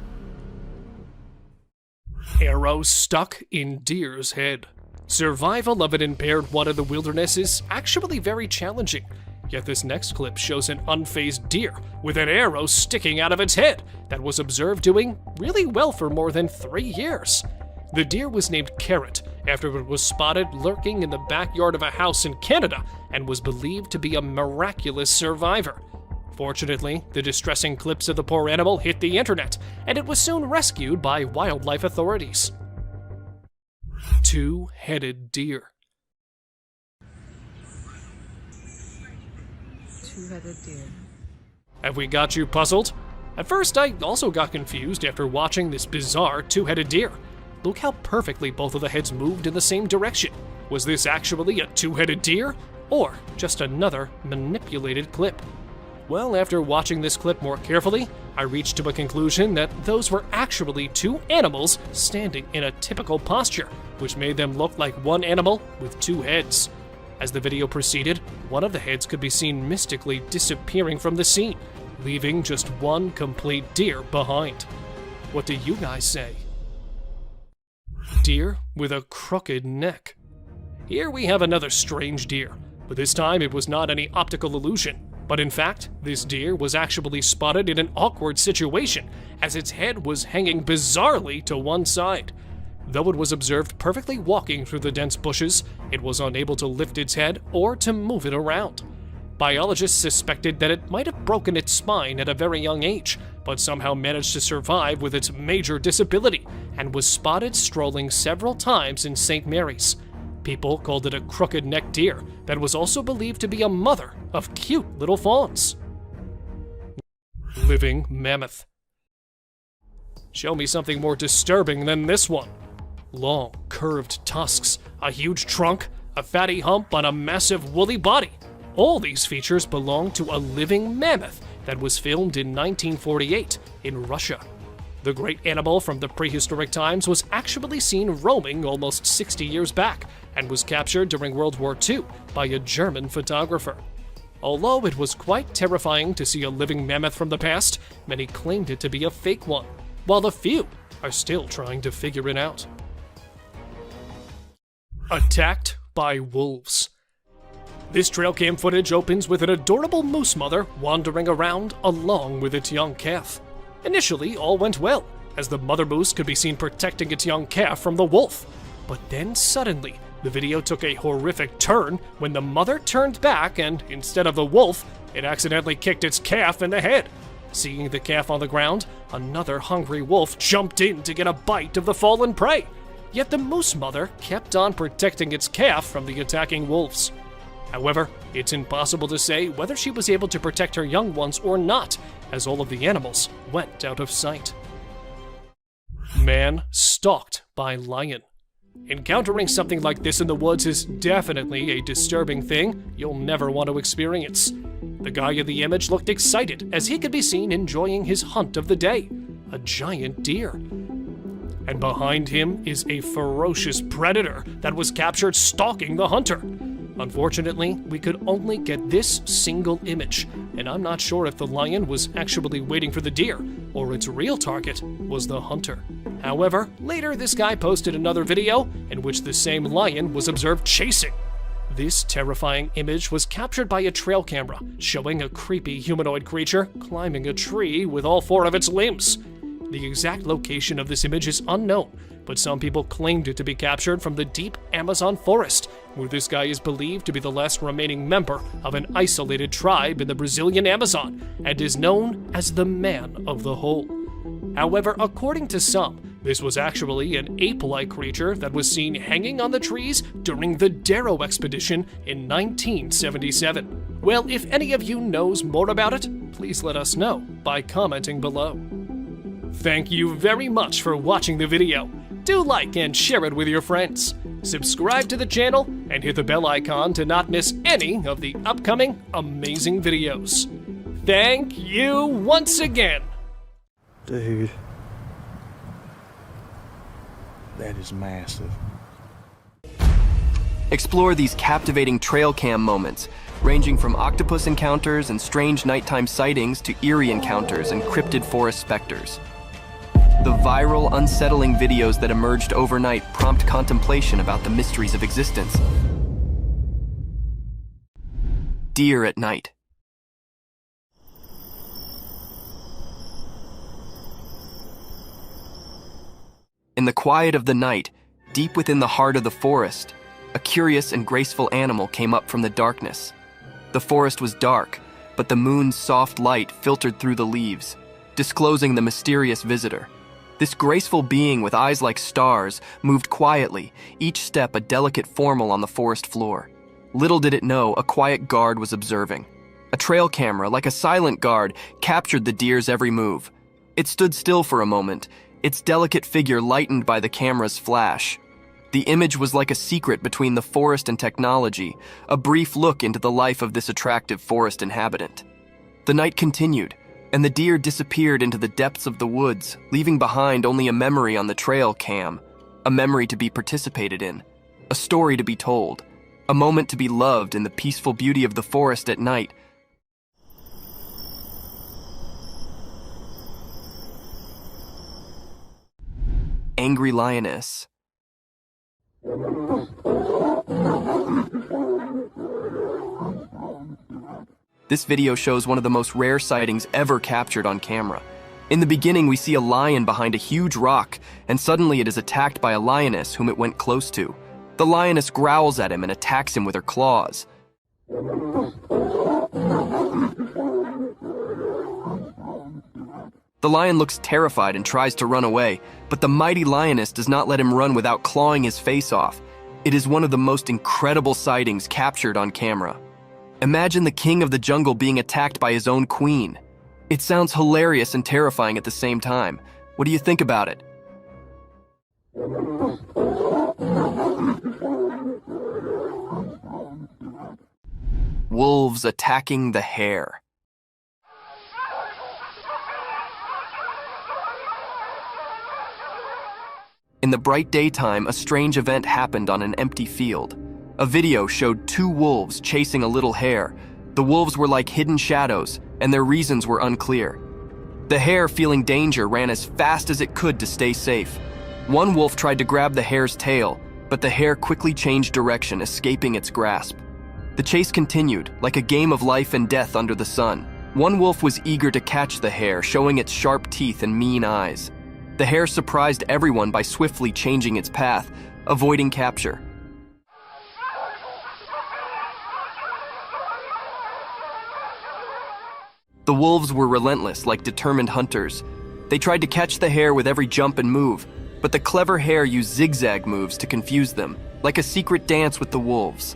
Arrow stuck in deer's head. Survival of an impaired one in the wilderness is actually very challenging. Yet this next clip shows an unfazed deer with an arrow sticking out of its head that was observed doing really well for more than 3 years. The deer was named Carrot after it was spotted lurking in the backyard of a house in Canada and was believed to be a miraculous survivor. Fortunately, the distressing clips of the poor animal hit the internet, and it was soon rescued by wildlife authorities. Two-headed deer. Two-headed deer. Have we got you puzzled? At first, I also got confused after watching this bizarre two-headed deer. Look how perfectly both of the heads moved in the same direction. Was this actually a two-headed deer, or just another manipulated clip? Well, after watching this clip more carefully, I reached to a conclusion that those were actually two animals standing in a typical posture, which made them look like one animal with two heads. As the video proceeded, one of the heads could be seen mystically disappearing from the scene, leaving just one complete deer behind. What do you guys say? Deer with a crooked neck. Here we have another strange deer, but this time it was not any optical illusion. But in fact, this deer was actually spotted in an awkward situation, as its head was hanging bizarrely to one side. Though it was observed perfectly walking through the dense bushes, it was unable to lift its head or to move it around. Biologists suspected that it might have broken its spine at a very young age, but somehow managed to survive with its major disability, and was spotted strolling several times in St. Mary's. People called it a crooked-necked deer that was also believed to be a mother of cute little fawns. Living mammoth. Show me something more disturbing than this one. Long, curved tusks, a huge trunk, a fatty hump on a massive woolly body. All these features belong to a living mammoth that was filmed in 1948 in Russia. The great animal from the prehistoric times was actually seen roaming almost 60 years back and was captured during World War II by a German photographer. Although it was quite terrifying to see a living mammoth from the past, many claimed it to be a fake one, while a few are still trying to figure it out. Attacked by wolves. This trail cam footage opens with an adorable moose mother wandering around along with its young calf. Initially, all went well, as the mother moose could be seen protecting its young calf from the wolf. But then suddenly, the video took a horrific turn when the mother turned back and, instead of the wolf, it accidentally kicked its calf in the head. Seeing the calf on the ground, another hungry wolf jumped in to get a bite of the fallen prey. Yet the moose mother kept on protecting its calf from the attacking wolves. However, it's impossible to say whether she was able to protect her young ones or not, as all of the animals went out of sight. Man stalked by lion. Encountering something like this in the woods is definitely a disturbing thing you'll never want to experience. The guy in the image looked excited as he could be seen enjoying his hunt of the day, a giant deer. And behind him is a ferocious predator that was captured stalking the hunter. Unfortunately, we could only get this single image, and I'm not sure if the lion was actually waiting for the deer, or its real target was the hunter. However, later this guy posted another video in which the same lion was observed chasing. This terrifying image was captured by a trail camera, showing a creepy humanoid creature climbing a tree with all 4 of its limbs. The exact location of this image is unknown, but some people claimed it to be captured from the deep Amazon forest, where this guy is believed to be the last remaining member of an isolated tribe in the Brazilian Amazon, and is known as the Man of the Hole. However, according to some, this was actually an ape-like creature that was seen hanging on the trees during the Darrow expedition in 1977. Well, if any of you knows more about it, please let us know by commenting below. Thank you very much for watching the video. Do like and share it with your friends. Subscribe to the channel and hit the bell icon to not miss any of the upcoming amazing videos. Thank you once again. Dude. That is massive. Explore these captivating trail cam moments, ranging from octopus encounters and strange nighttime sightings to eerie encounters and cryptid forest specters. The viral, unsettling videos that emerged overnight prompt contemplation about the mysteries of existence. Deer at night. In the quiet of the night, deep within the heart of the forest, a curious and graceful animal came up from the darkness. The forest was dark, but the moon's soft light filtered through the leaves, disclosing the mysterious visitor. This graceful being with eyes like stars moved quietly, each step a delicate formel on the forest floor. Little did it know, a quiet guard was observing. A trail camera, like a silent guard, captured the deer's every move. It stood still for a moment, its delicate figure lightened by the camera's flash. The image was like a secret between the forest and technology, a brief look into the life of this attractive forest inhabitant. The night continued, and the deer disappeared into the depths of the woods, leaving behind only a memory on the trail cam, a memory to be participated in, a story to be told, a moment to be loved in the peaceful beauty of the forest at night. Angry lioness. This video shows one of the most rare sightings ever captured on camera. In the beginning, we see a lion behind a huge rock, and suddenly it is attacked by a lioness whom it went close to. The lioness growls at him and attacks him with her claws. The lion looks terrified and tries to run away, but the mighty lioness does not let him run without clawing his face off. It is one of the most incredible sightings captured on camera. Imagine the king of the jungle being attacked by his own queen. It sounds hilarious and terrifying at the same time. What do you think about it? Wolves attacking the hare. In the bright daytime, a strange event happened on an empty field. A video showed 2 wolves chasing a little hare. The wolves were like hidden shadows, and their reasons were unclear. The hare, feeling danger, ran as fast as it could to stay safe. One wolf tried to grab the hare's tail, but the hare quickly changed direction, escaping its grasp. The chase continued, like a game of life and death under the sun. One wolf was eager to catch the hare, showing its sharp teeth and mean eyes. The hare surprised everyone by swiftly changing its path, avoiding capture. The wolves were relentless, like determined hunters. They tried to catch the hare with every jump and move, but the clever hare used zigzag moves to confuse them, like a secret dance with the wolves.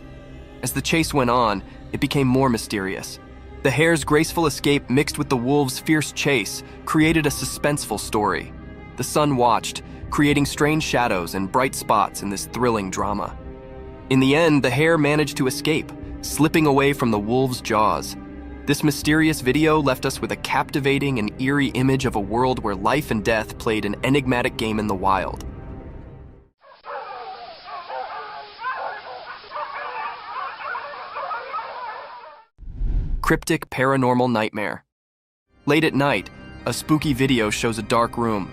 As the chase went on, it became more mysterious. The hare's graceful escape mixed with the wolves' fierce chase created a suspenseful story. The sun watched, creating strange shadows and bright spots in this thrilling drama. In the end, the hare managed to escape, slipping away from the wolves' jaws. This mysterious video left us with a captivating and eerie image of a world where life and death played an enigmatic game in the wild. Cryptic paranormal nightmare. Late at night, a spooky video shows a dark room.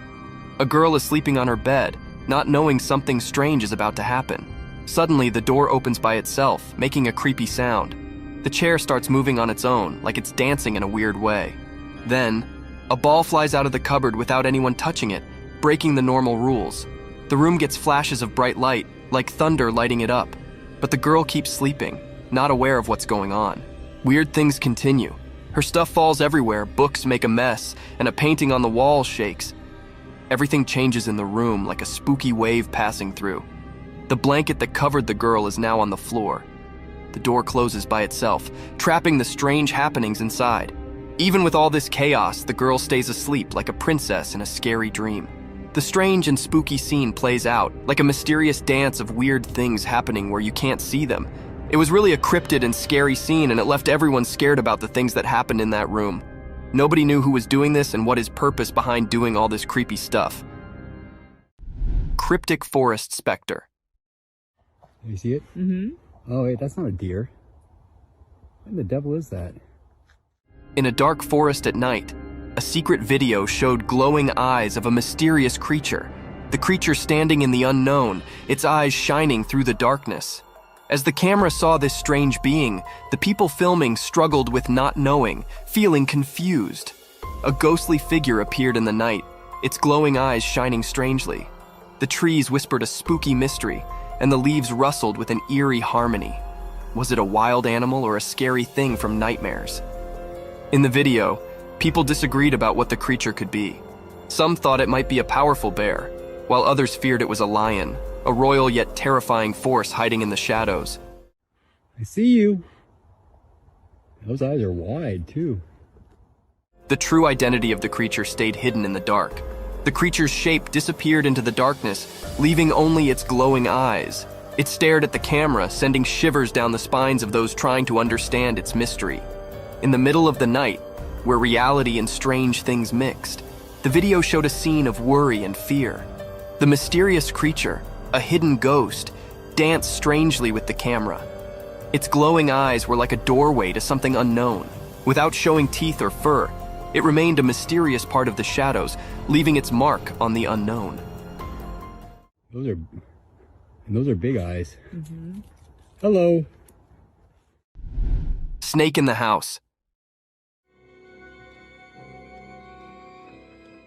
A girl is sleeping on her bed, not knowing something strange is about to happen. Suddenly, the door opens by itself, making a creepy sound. The chair starts moving on its own, like it's dancing in a weird way. Then, a ball flies out of the cupboard without anyone touching it, breaking the normal rules. The room gets flashes of bright light, like thunder lighting it up. But the girl keeps sleeping, not aware of what's going on. Weird things continue. Her stuff falls everywhere, books make a mess, and a painting on the wall shakes. Everything changes in the room like a spooky wave passing through. The blanket that covered the girl is now on the floor. The door closes by itself, trapping the strange happenings inside. Even with all this chaos, the girl stays asleep like a princess in a scary dream. The strange and spooky scene plays out, like a mysterious dance of weird things happening where you can't see them. It was really a cryptid and scary scene, and it left everyone scared about the things that happened in that room. Nobody knew who was doing this and what his purpose behind doing all this creepy stuff. Cryptic forest specter. You see it? Mm-hmm. Oh wait, that's not a deer. What the devil is that? In a dark forest at night, a secret video showed glowing eyes of a mysterious creature. The creature standing in the unknown, its eyes shining through the darkness. As the camera saw this strange being, the people filming struggled with not knowing, feeling confused. A ghostly figure appeared in the night, its glowing eyes shining strangely. The trees whispered a spooky mystery, and the leaves rustled with an eerie harmony. Was it a wild animal or a scary thing from nightmares? In the video, people disagreed about what the creature could be. Some thought it might be a powerful bear, while others feared it was a lion, a royal yet terrifying force hiding in the shadows. I see you. Those eyes are wide, too. The true identity of the creature stayed hidden in the dark. The creature's shape disappeared into the darkness, leaving only its glowing eyes. It stared at the camera, sending shivers down the spines of those trying to understand its mystery. In the middle of the night, where reality and strange things mixed, the video showed a scene of worry and fear. The mysterious creature, a hidden ghost, danced strangely with the camera. Its glowing eyes were like a doorway to something unknown. Without showing teeth or fur, it remained a mysterious part of the shadows, leaving its mark on the unknown. Those are big eyes. Mm-hmm. Hello. Snake in the house.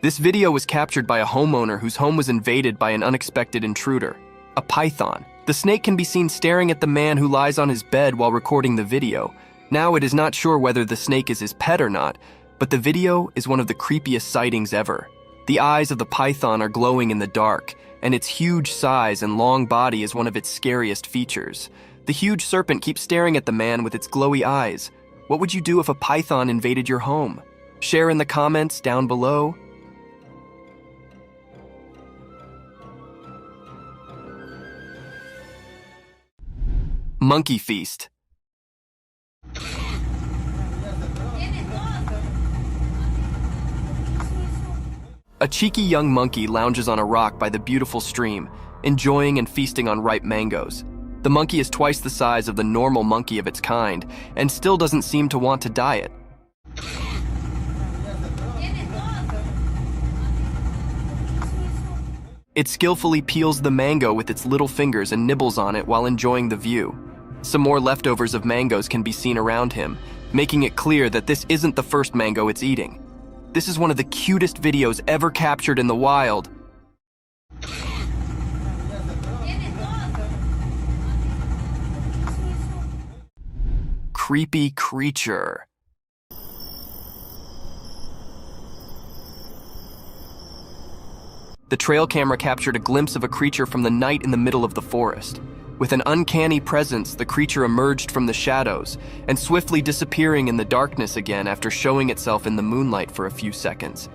This video was captured by a homeowner whose home was invaded by an unexpected intruder, a python. The snake can be seen staring at the man who lies on his bed while recording the video. Now it is not sure whether the snake is his pet or not, but the video is one of the creepiest sightings ever. The eyes of the python are glowing in the dark, and its huge size and long body is one of its scariest features. The huge serpent keeps staring at the man with its glowy eyes. What would you do if a python invaded your home? Share in the comments down below. Monkey feast. A cheeky young monkey lounges on a rock by the beautiful stream, enjoying and feasting on ripe mangoes. The monkey is twice the size of the normal monkey of its kind, and still doesn't seem to want to diet. It skillfully peels the mango with its little fingers and nibbles on it while enjoying the view. Some more leftovers of mangoes can be seen around him, making it clear that this isn't the first mango it's eating. This is one of the cutest videos ever captured in the wild. Creepy creature. The trail camera captured a glimpse of a creature from the night in the middle of the forest. With an uncanny presence, the creature emerged from the shadows and swiftly disappearing in the darkness again after showing itself in the moonlight for a few seconds.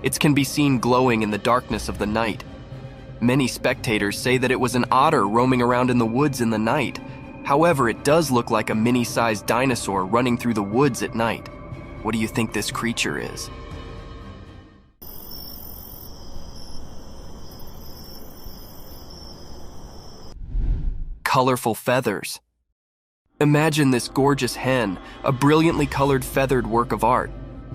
It can be seen glowing in the darkness of the night. Many spectators say that it was an otter roaming around in the woods in the night. However, it does look like a mini-sized dinosaur running through the woods at night. What do you think this creature is? Colorful feathers. Imagine this gorgeous hen, a brilliantly colored feathered work of art.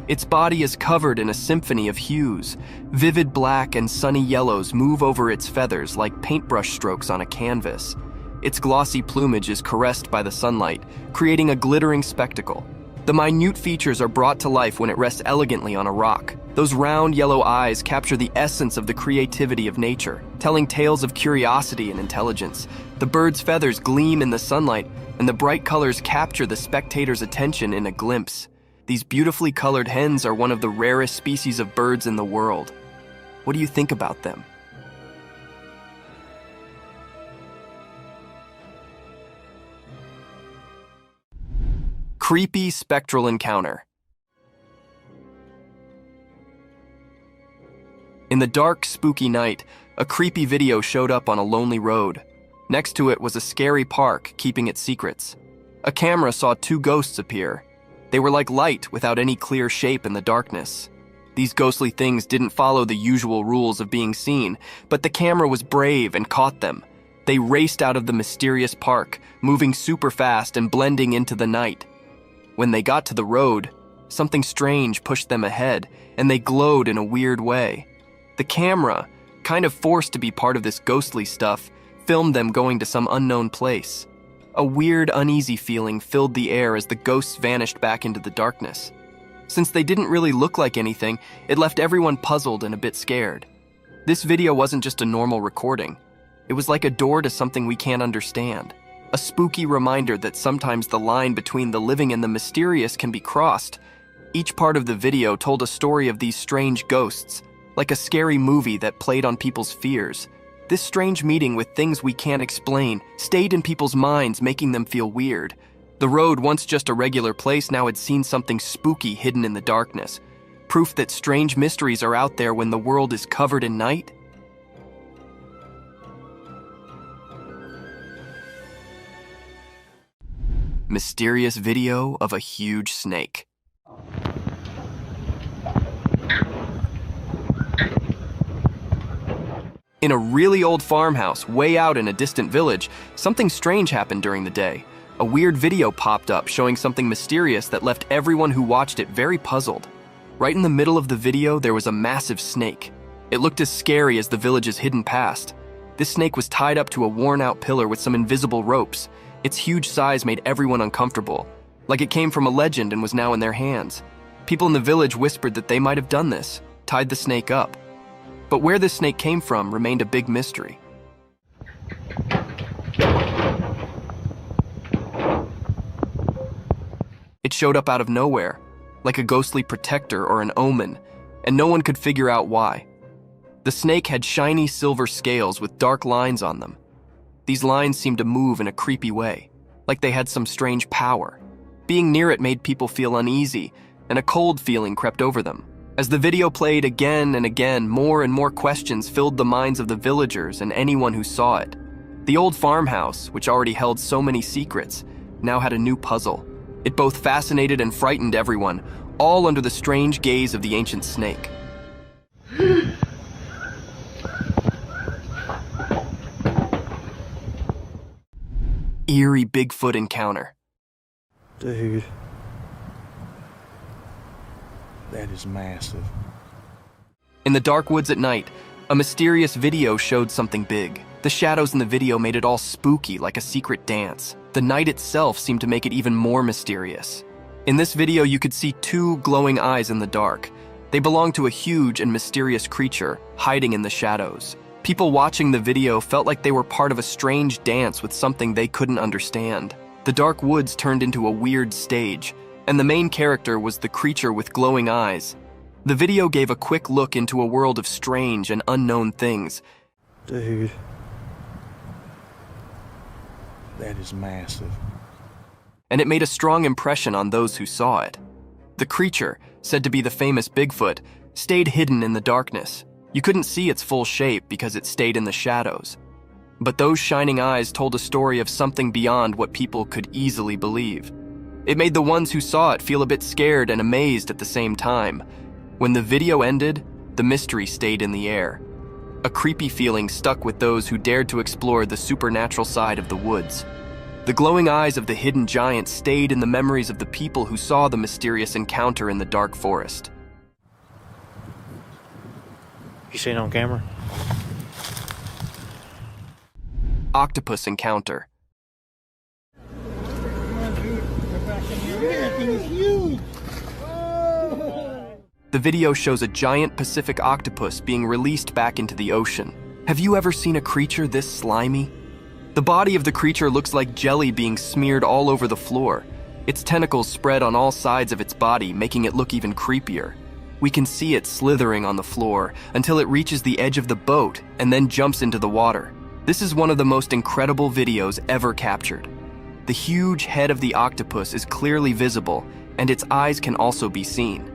Its body is covered in a symphony of hues. Vivid black and sunny yellows move over its feathers like paintbrush strokes on a canvas. Its glossy plumage is caressed by the sunlight, creating a glittering spectacle. The minute features are brought to life when it rests elegantly on a rock. Those round yellow eyes capture the essence of the creativity of nature, telling tales of curiosity and intelligence. The bird's feathers gleam in the sunlight, and the bright colors capture the spectator's attention in a glimpse. These beautifully colored hens are one of the rarest species of birds in the world. What do you think about them? Creepy spectral encounter. In the dark, spooky night, a creepy video showed up on a lonely road. Next to it was a scary park keeping its secrets. A camera saw two ghosts appear. They were like light without any clear shape in the darkness. These ghostly things didn't follow the usual rules of being seen, but the camera was brave and caught them. They raced out of the mysterious park, moving super fast and blending into the night. When they got to the road, something strange pushed them ahead, and they glowed in a weird way. The camera, kind of forced to be part of this ghostly stuff, filmed them going to some unknown place. A weird, uneasy feeling filled the air as the ghosts vanished back into the darkness. Since they didn't really look like anything, it left everyone puzzled and a bit scared. This video wasn't just a normal recording. It was like a door to something we can't understand. A spooky reminder that sometimes the line between the living and the mysterious can be crossed. Each part of the video told a story of these strange ghosts, like a scary movie that played on people's fears. This strange meeting with things we can't explain stayed in people's minds, making them feel weird. The road, once just a regular place, now had seen something spooky hidden in the darkness. Proof that strange mysteries are out there when the world is covered in night? Mysterious video of a huge snake. In a really old farmhouse, way out in a distant village, something strange happened during the day. A weird video popped up showing something mysterious that left everyone who watched it very puzzled. Right in the middle of the video, there was a massive snake. It looked as scary as the village's hidden past. This snake was tied up to a worn-out pillar with some invisible ropes. Its huge size made everyone uncomfortable, like it came from a legend and was now in their hands. People in the village whispered that they might have done this, tied the snake up. But where this snake came from remained a big mystery. It showed up out of nowhere, like a ghostly protector or an omen, and no one could figure out why. The snake had shiny silver scales with dark lines on them. These lines seemed to move in a creepy way, like they had some strange power. Being near it made people feel uneasy, and a cold feeling crept over them. As the video played again and again, more and more questions filled the minds of the villagers and anyone who saw it. The old farmhouse, which already held so many secrets, now had a new puzzle. It both fascinated and frightened everyone, all under the strange gaze of the ancient snake. Eerie Bigfoot encounter. Dude. That is massive. In the dark woods at night, a mysterious video showed something big. The shadows in the video made it all spooky, like a secret dance. The night itself seemed to make it even more mysterious. In this video, you could see two glowing eyes in the dark. They belonged to a huge and mysterious creature, hiding in the shadows. People watching the video felt like they were part of a strange dance with something they couldn't understand. The dark woods turned into a weird stage, and the main character was the creature with glowing eyes. The video gave a quick look into a world of strange and unknown things. Dude. That is massive. And it made a strong impression on those who saw it. The creature, said to be the famous Bigfoot, stayed hidden in the darkness. You couldn't see its full shape because it stayed in the shadows. But those shining eyes told a story of something beyond what people could easily believe. It made the ones who saw it feel a bit scared and amazed at the same time. When the video ended, the mystery stayed in the air. A creepy feeling stuck with those who dared to explore the supernatural side of the woods. The glowing eyes of the hidden giant stayed in the memories of the people who saw the mysterious encounter in the dark forest. You seen it on camera? Octopus encounter. The video shows a giant Pacific octopus being released back into the ocean. Have you ever seen a creature this slimy? The body of the creature looks like jelly being smeared all over the floor. Its tentacles spread on all sides of its body, making it look even creepier. We can see it slithering on the floor until it reaches the edge of the boat and then jumps into the water. This is one of the most incredible videos ever captured. The huge head of the octopus is clearly visible, and its eyes can also be seen.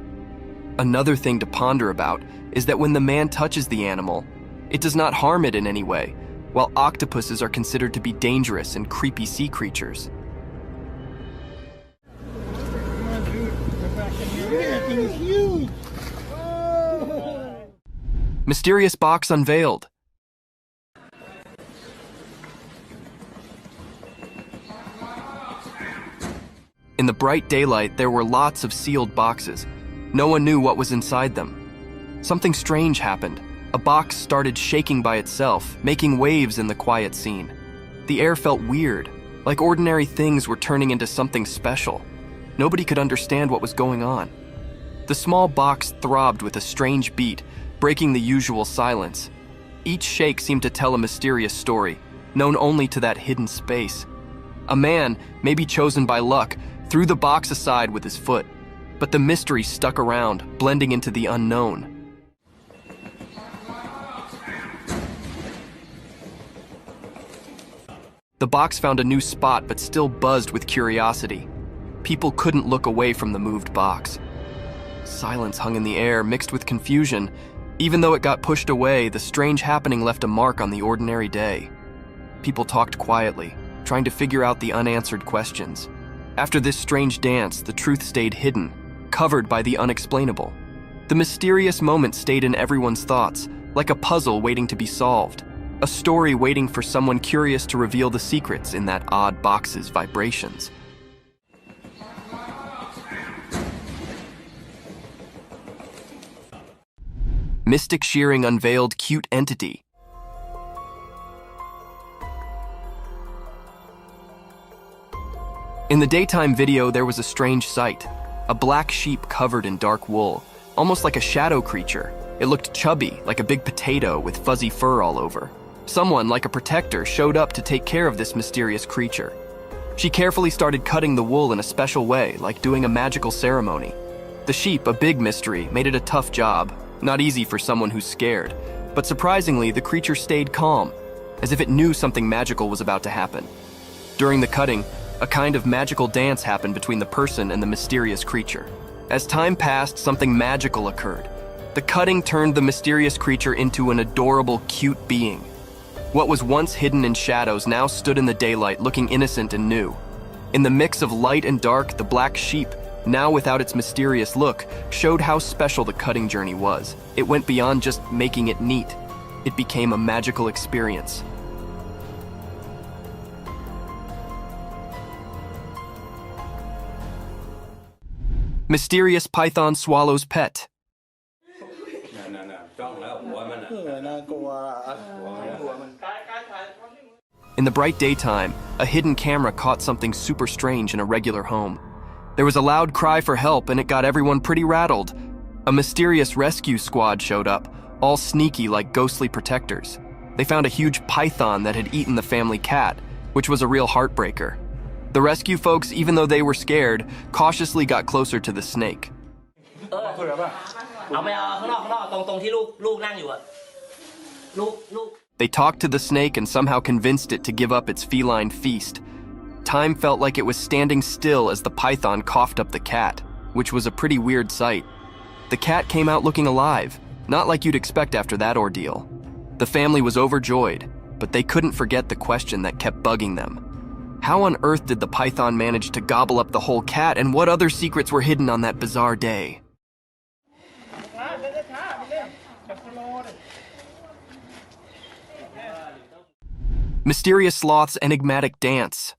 Another thing to ponder about is that when the man touches the animal, it does not harm it in any way, while octopuses are considered to be dangerous and creepy sea creatures. Mysterious box unveiled. In the bright daylight, there were lots of sealed boxes. No one knew what was inside them. Something strange happened. A box started shaking by itself, making waves in the quiet scene. The air felt weird, like ordinary things were turning into something special. Nobody could understand what was going on. The small box throbbed with a strange beat, breaking the usual silence. Each shake seemed to tell a mysterious story, known only to that hidden space. A man, maybe chosen by luck, threw the box aside with his foot, but the mystery stuck around, blending into the unknown. The box found a new spot but still buzzed with curiosity. People couldn't look away from the moved box. Silence hung in the air, mixed with confusion. Even though it got pushed away, the strange happening left a mark on the ordinary day. People talked quietly, trying to figure out the unanswered questions. After this strange dance, the truth stayed hidden, covered by the unexplainable. The mysterious moment stayed in everyone's thoughts, like a puzzle waiting to be solved, a story waiting for someone curious to reveal the secrets in that odd box's vibrations. Mystic Shearing unveiled cute entity. In the daytime video, there was a strange sight. A black sheep covered in dark wool, almost like a shadow creature. It looked chubby, like a big potato with fuzzy fur all over. Someone, like a protector, showed up to take care of this mysterious creature. She carefully started cutting the wool in a special way, like doing a magical ceremony. The sheep, a big mystery, made it a tough job. Not easy for someone who's scared. But surprisingly, the creature stayed calm, as if it knew something magical was about to happen. During the cutting, a kind of magical dance happened between the person and the mysterious creature. As time passed, something magical occurred. The cutting turned the mysterious creature into an adorable, cute being. What was once hidden in shadows now stood in the daylight, looking innocent and new. In the mix of light and dark, the black sheep, now without its mysterious look, showed how special the cutting journey was. It went beyond just making it neat. It became a magical experience. Mysterious python swallows pet. In the bright daytime, a hidden camera caught something super strange in a regular home. There was a loud cry for help, and it got everyone pretty rattled. A mysterious rescue squad showed up, all sneaky like ghostly protectors. They found a huge python that had eaten the family cat, which was a real heartbreaker. The rescue folks, even though they were scared, cautiously got closer to the snake. They talked to the snake and somehow convinced it to give up its feline feast. Time felt like it was standing still as the python coughed up the cat, which was a pretty weird sight. The cat came out looking alive, not like you'd expect after that ordeal. The family was overjoyed, but they couldn't forget the question that kept bugging them. How on earth did the python manage to gobble up the whole cat, and what other secrets were hidden on that bizarre day? Mysterious sloth's enigmatic dance.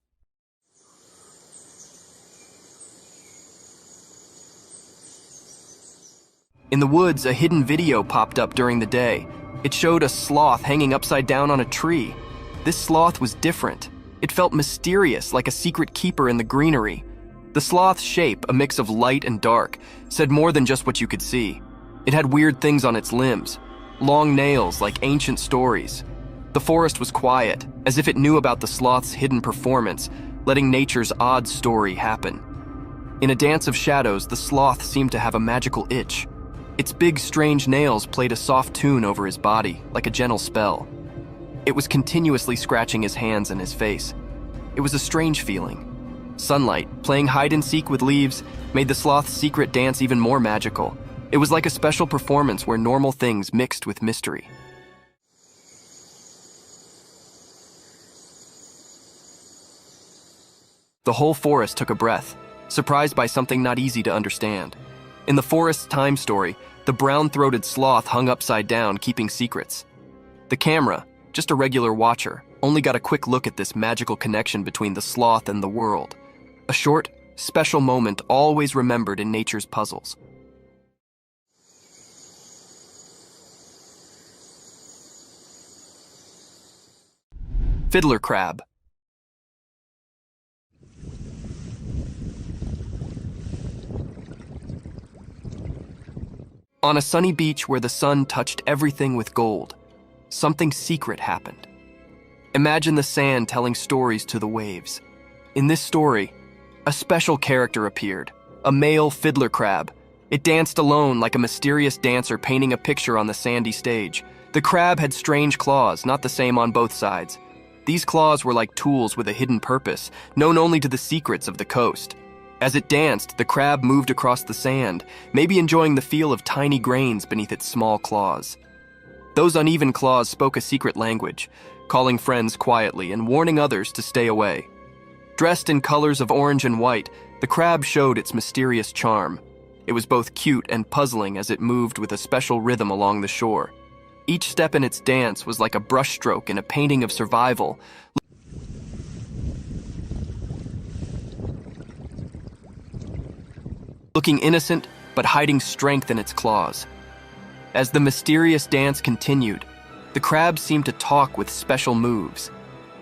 In the woods, a hidden video popped up during the day. It showed a sloth hanging upside down on a tree. This sloth was different. It felt mysterious, like a secret keeper in the greenery. The sloth's shape, a mix of light and dark, said more than just what you could see. It had weird things on its limbs, long nails like ancient stories. The forest was quiet, as if it knew about the sloth's hidden performance, letting nature's odd story happen. In a dance of shadows, the sloth seemed to have a magical itch. Its big, strange nails played a soft tune over his body, like a gentle spell. It was continuously scratching his hands and his face. It was a strange feeling. Sunlight, playing hide-and-seek with leaves, made the sloth's secret dance even more magical. It was like a special performance where normal things mixed with mystery. The whole forest took a breath, surprised by something not easy to understand. In the forest's time story, the brown-throated sloth hung upside down, keeping secrets. The camera, just a regular watcher, only got a quick look at this magical connection between the sloth and the world. A short, special moment always remembered in nature's puzzles. Fiddler crab. On a sunny beach where the sun touched everything with gold, something secret happened. Imagine the sand telling stories to the waves. In this story, a special character appeared, a male fiddler crab. It danced alone like a mysterious dancer painting a picture on the sandy stage. The crab had strange claws, not the same on both sides. These claws were like tools with a hidden purpose, known only to the secrets of the coast. As it danced, the crab moved across the sand, maybe enjoying the feel of tiny grains beneath its small claws. Those uneven claws spoke a secret language, calling friends quietly and warning others to stay away. Dressed in colors of orange and white, the crab showed its mysterious charm. It was both cute and puzzling as it moved with a special rhythm along the shore. Each step in its dance was like a brushstroke in a painting of survival. Looking innocent, but hiding strength in its claws. As the mysterious dance continued, the crab seemed to talk with special moves.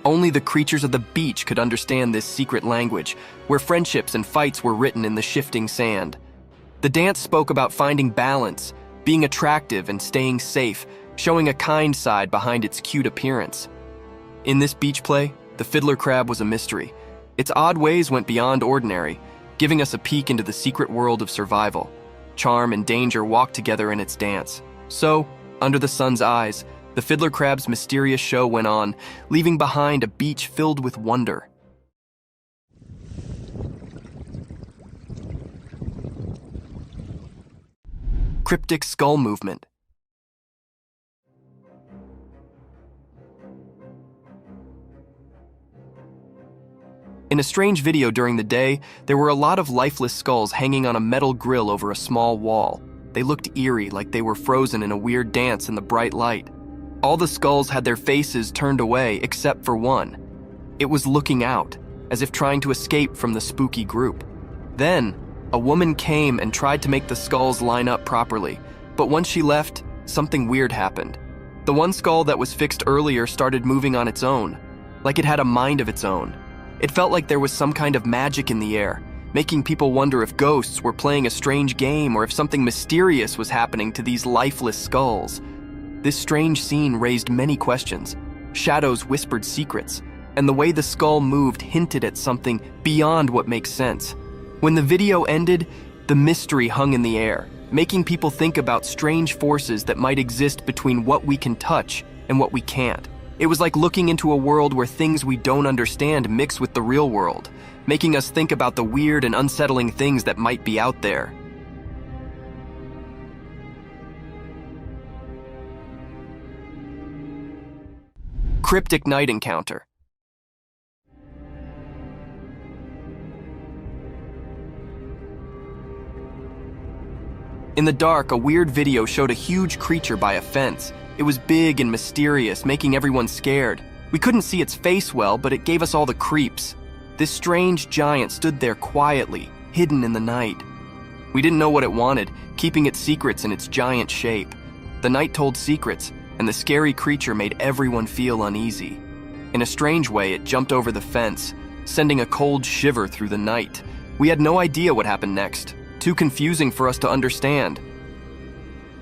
Only the creatures of the beach could understand this secret language, where friendships and fights were written in the shifting sand. The dance spoke about finding balance, being attractive and staying safe, showing a kind side behind its cute appearance. In this beach play, the fiddler crab was a mystery. Its odd ways went beyond ordinary, giving us a peek into the secret world of survival. Charm and danger walked together in its dance. So, under the sun's eyes, the fiddler crab's mysterious show went on, leaving behind a beach filled with wonder. Cryptic skull movement. In a strange video during the day, there were a lot of lifeless skulls hanging on a metal grill over a small wall. They looked eerie, like they were frozen in a weird dance in the bright light. All the skulls had their faces turned away except for one. It was looking out, as if trying to escape from the spooky group. Then, a woman came and tried to make the skulls line up properly, but once she left, something weird happened. The one skull that was fixed earlier started moving on its own, like it had a mind of its own. It felt like there was some kind of magic in the air, making people wonder if ghosts were playing a strange game or if something mysterious was happening to these lifeless skulls. This strange scene raised many questions. Shadows whispered secrets, and the way the skull moved hinted at something beyond what makes sense. When the video ended, the mystery hung in the air, making people think about strange forces that might exist between what we can touch and what we can't. It was like looking into a world where things we don't understand mix with the real world, making us think about the weird and unsettling things that might be out there. Cryptic night encounter. In the dark, a weird video showed a huge creature by a fence. It was big and mysterious, making everyone scared. We couldn't see its face well, but it gave us all the creeps. This strange giant stood there quietly, hidden in the night. We didn't know what it wanted, keeping its secrets in its giant shape. The night told secrets, and the scary creature made everyone feel uneasy. In a strange way, it jumped over the fence, sending a cold shiver through the night. We had no idea what happened next. Too confusing for us to understand.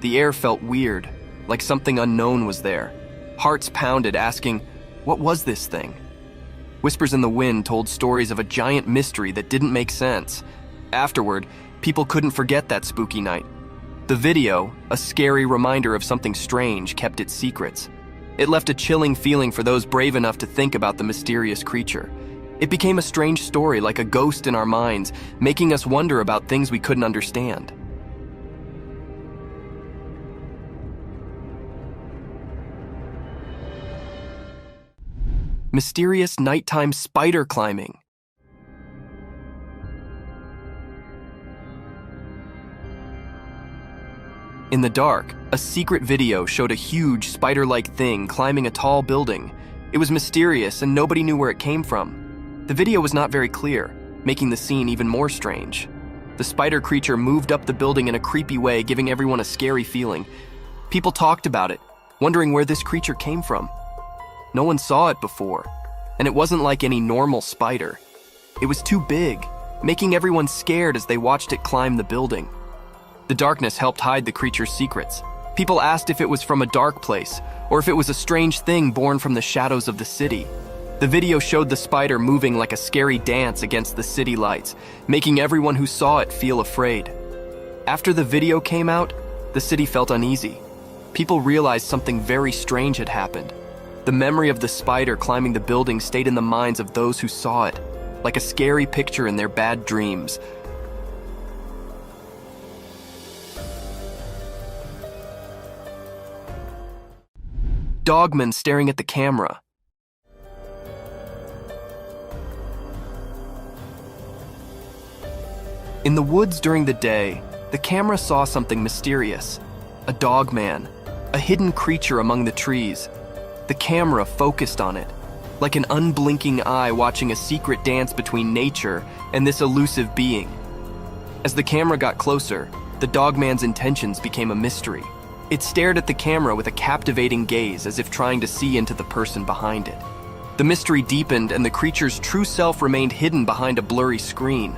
The air felt weird, like something unknown was there. Hearts pounded, asking, what was this thing? Whispers in the wind told stories of a giant mystery that didn't make sense. Afterward, people couldn't forget that spooky night. The video, a scary reminder of something strange, kept its secrets. It left a chilling feeling for those brave enough to think about the mysterious creature. It became a strange story, like a ghost in our minds, making us wonder about things we couldn't understand. Mysterious nighttime spider climbing. In the dark, a secret video showed a huge spider-like thing climbing a tall building. It was mysterious and nobody knew where it came from. The video was not very clear, making the scene even more strange. The spider creature moved up the building in a creepy way, giving everyone a scary feeling. People talked about it, wondering where this creature came from. No one saw it before, and it wasn't like any normal spider. It was too big, making everyone scared as they watched it climb the building. The darkness helped hide the creature's secrets. People asked if it was from a dark place, or if it was a strange thing born from the shadows of the city. The video showed the spider moving like a scary dance against the city lights, making everyone who saw it feel afraid. After the video came out, the city felt uneasy. People realized something very strange had happened. The memory of the spider climbing the building stayed in the minds of those who saw it, like a scary picture in their bad dreams. Dogman staring at the camera. In the woods during the day, the camera saw something mysterious. A dogman, a hidden creature among the trees. The camera focused on it, like an unblinking eye watching a secret dance between nature and this elusive being. As the camera got closer, the dogman's intentions became a mystery. It stared at the camera with a captivating gaze, as if trying to see into the person behind it. The mystery deepened and the creature's true self remained hidden behind a blurry screen.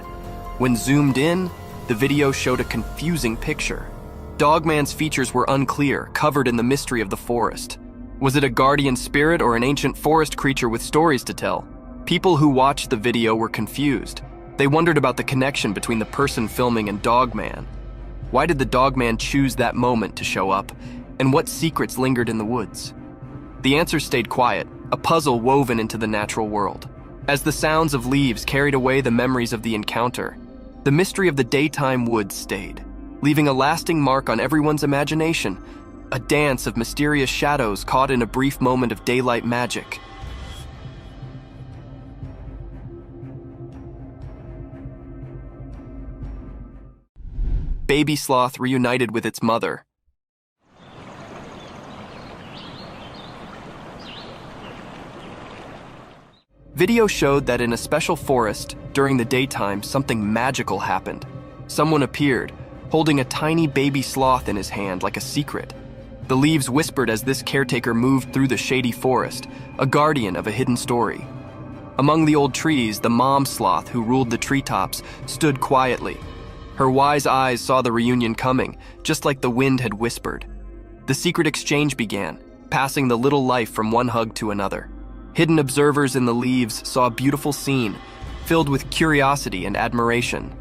When zoomed in, the video showed a confusing picture. Dogman's features were unclear, covered in the mystery of the forest. Was it a guardian spirit or an ancient forest creature with stories to tell? People who watched the video were confused. They wondered about the connection between the person filming and Dogman. Why did the Dogman choose that moment to show up? And what secrets lingered in the woods? The answer stayed quiet, a puzzle woven into the natural world. As the sounds of leaves carried away the memories of the encounter, the mystery of the daytime woods stayed, leaving a lasting mark on everyone's imagination, a dance of mysterious shadows caught in a brief moment of daylight magic. Baby sloth reunited with its mother. Video showed that in a special forest, during the daytime, something magical happened. Someone appeared, holding a tiny baby sloth in his hand like a secret. The leaves whispered as this caretaker moved through the shady forest, a guardian of a hidden story. Among the old trees, the mom sloth who ruled the treetops stood quietly. Her wise eyes saw the reunion coming, just like the wind had whispered. The secret exchange began, passing the little life from one hug to another. Hidden observers in the leaves saw a beautiful scene, filled with curiosity and admiration.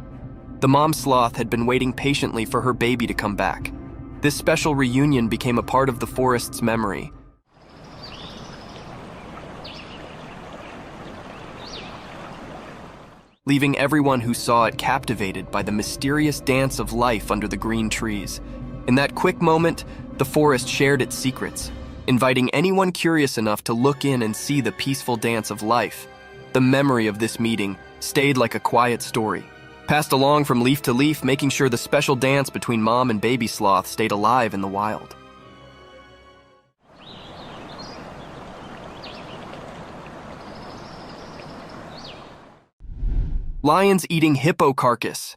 The mom sloth had been waiting patiently for her baby to come back. This special reunion became a part of the forest's memory. leaving everyone who saw it captivated by the mysterious dance of life under the green trees. In that quick moment, the forest shared its secrets, inviting anyone curious enough to look in and see the peaceful dance of life. The memory of this meeting stayed like a quiet story, passed along from leaf to leaf, making sure the special dance between mom and baby sloth stayed alive in the wild. Lions eating hippo carcass.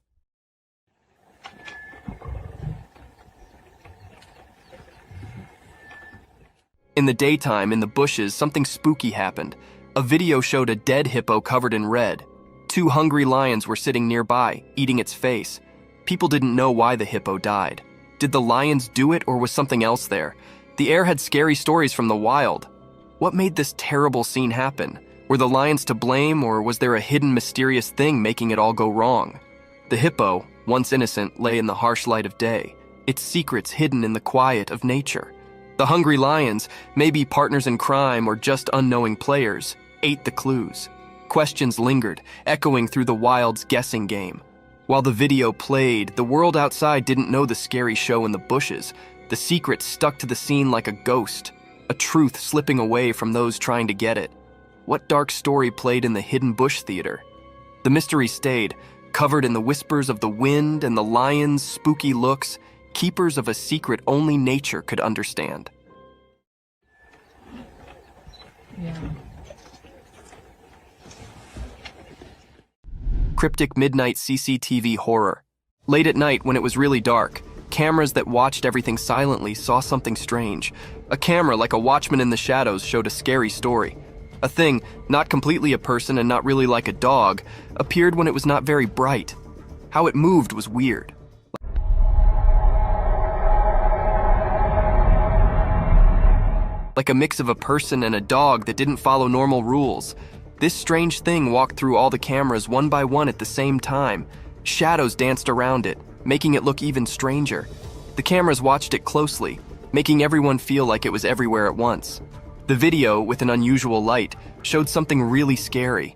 In the daytime, in the bushes, something spooky happened. A video showed a dead hippo covered in red. 2 hungry lions were sitting nearby, eating its face. People didn't know why the hippo died. Did the lions do it, or was something else there? The air had scary stories from the wild. What made this terrible scene happen? Were the lions to blame, or was there a hidden mysterious thing making it all go wrong? The hippo, once innocent, lay in the harsh light of day, its secrets hidden in the quiet of nature. The hungry lions, maybe partners in crime or just unknowing players, ate the clues. Questions lingered, echoing through the wild's guessing game. While the video played, the world outside didn't know the scary show in the bushes. The secret stuck to the scene like a ghost, a truth slipping away from those trying to get it. What dark story played in the hidden bush theater? The mystery stayed, covered in the whispers of the wind and the lions' spooky looks, keepers of a secret only nature could understand. Yeah. Cryptic midnight CCTV horror. Late at night, when it was really dark, cameras that watched everything silently saw something strange. A camera, like a watchman in the shadows, showed a scary story. A thing, not completely a person and not really like a dog, appeared when it was not very bright. How it moved was weird. Like a mix of a person and a dog that didn't follow normal rules. This strange thing walked through all the cameras one by one at the same time. Shadows danced around it, making it look even stranger. The cameras watched it closely, making everyone feel like it was everywhere at once. The video, with an unusual light, showed something really scary.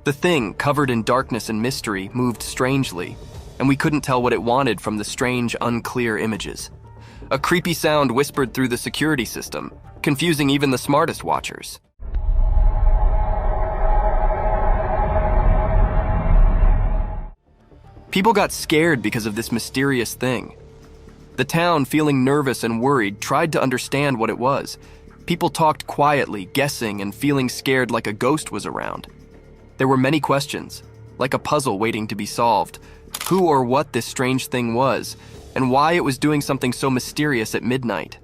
The thing, covered in darkness and mystery, moved strangely, and we couldn't tell what it wanted from the strange, unclear images. A creepy sound whispered through the security system, confusing even the smartest watchers. People got scared because of this mysterious thing. The town, feeling nervous and worried, tried to understand what it was. People talked quietly, guessing and feeling scared like a ghost was around. There were many questions, like a puzzle waiting to be solved. Who or what this strange thing was, and why it was doing something so mysterious at midnight.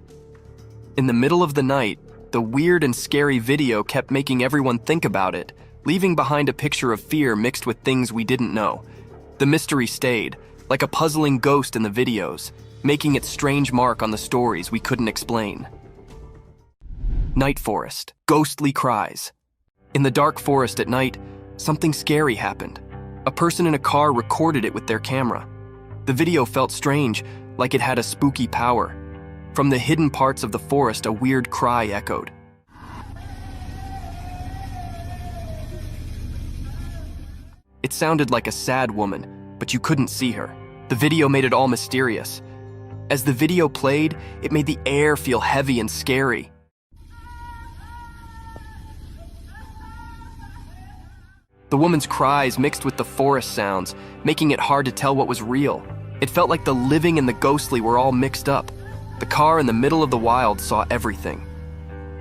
In the middle of the night, the weird and scary video kept making everyone think about it, leaving behind a picture of fear mixed with things we didn't know. The mystery stayed, like a puzzling ghost in the videos, making its strange mark on the stories we couldn't explain. Night forest, ghostly cries. In the dark forest at night, something scary happened. A person in a car recorded it with their camera. The video felt strange, like it had a spooky power. From the hidden parts of the forest, a weird cry echoed. It sounded like a sad woman, but you couldn't see her. The video made it all mysterious. As the video played, it made the air feel heavy and scary. The woman's cries mixed with the forest sounds, making it hard to tell what was real. It felt like the living and the ghostly were all mixed up. The car in the middle of the wild saw everything.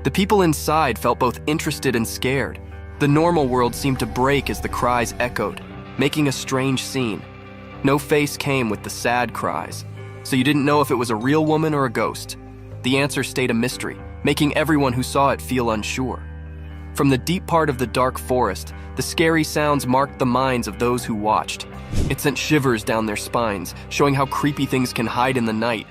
The people inside felt both interested and scared. The normal world seemed to break as the cries echoed, making a strange scene. No face came with the sad cries, so you didn't know if it was a real woman or a ghost. The answer stayed a mystery, making everyone who saw it feel unsure. From the deep part of the dark forest, the scary sounds marked the minds of those who watched. It sent shivers down their spines, showing how creepy things can hide in the night.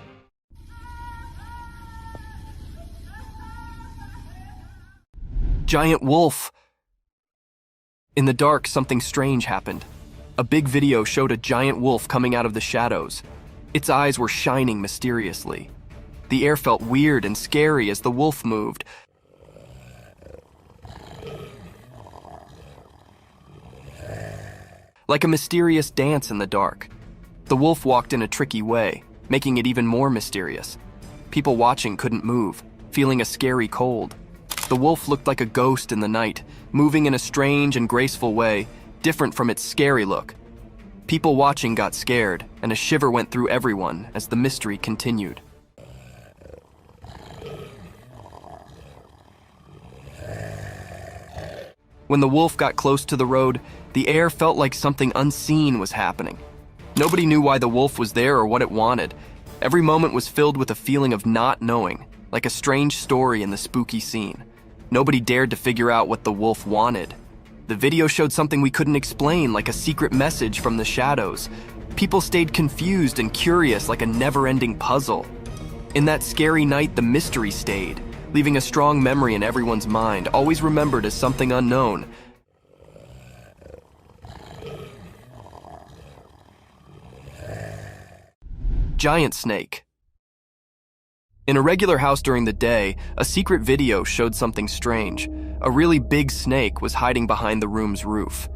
Giant wolf! In the dark, something strange happened. A big video showed a giant wolf coming out of the shadows. Its eyes were shining mysteriously. The air felt weird and scary as the wolf moved. like a mysterious dance in the dark. The wolf walked in a tricky way, making it even more mysterious. People watching couldn't move, feeling a scary cold. The wolf looked like a ghost in the night, moving in a strange and graceful way, different from its scary look. People watching got scared, and a shiver went through everyone as the mystery continued. When the wolf got close to the road, the air felt like something unseen was happening. Nobody knew why the wolf was there or what it wanted. Every moment was filled with a feeling of not knowing, like a strange story in the spooky scene. Nobody dared to figure out what the wolf wanted. The video showed something we couldn't explain, like a secret message from the shadows. People stayed confused and curious, like a never-ending puzzle. In that scary night, the mystery stayed, leaving a strong memory in everyone's mind, always remembered as something unknown. Giant snake. In a regular house during the day, a secret video showed something strange. A really big snake was hiding behind the room's roof.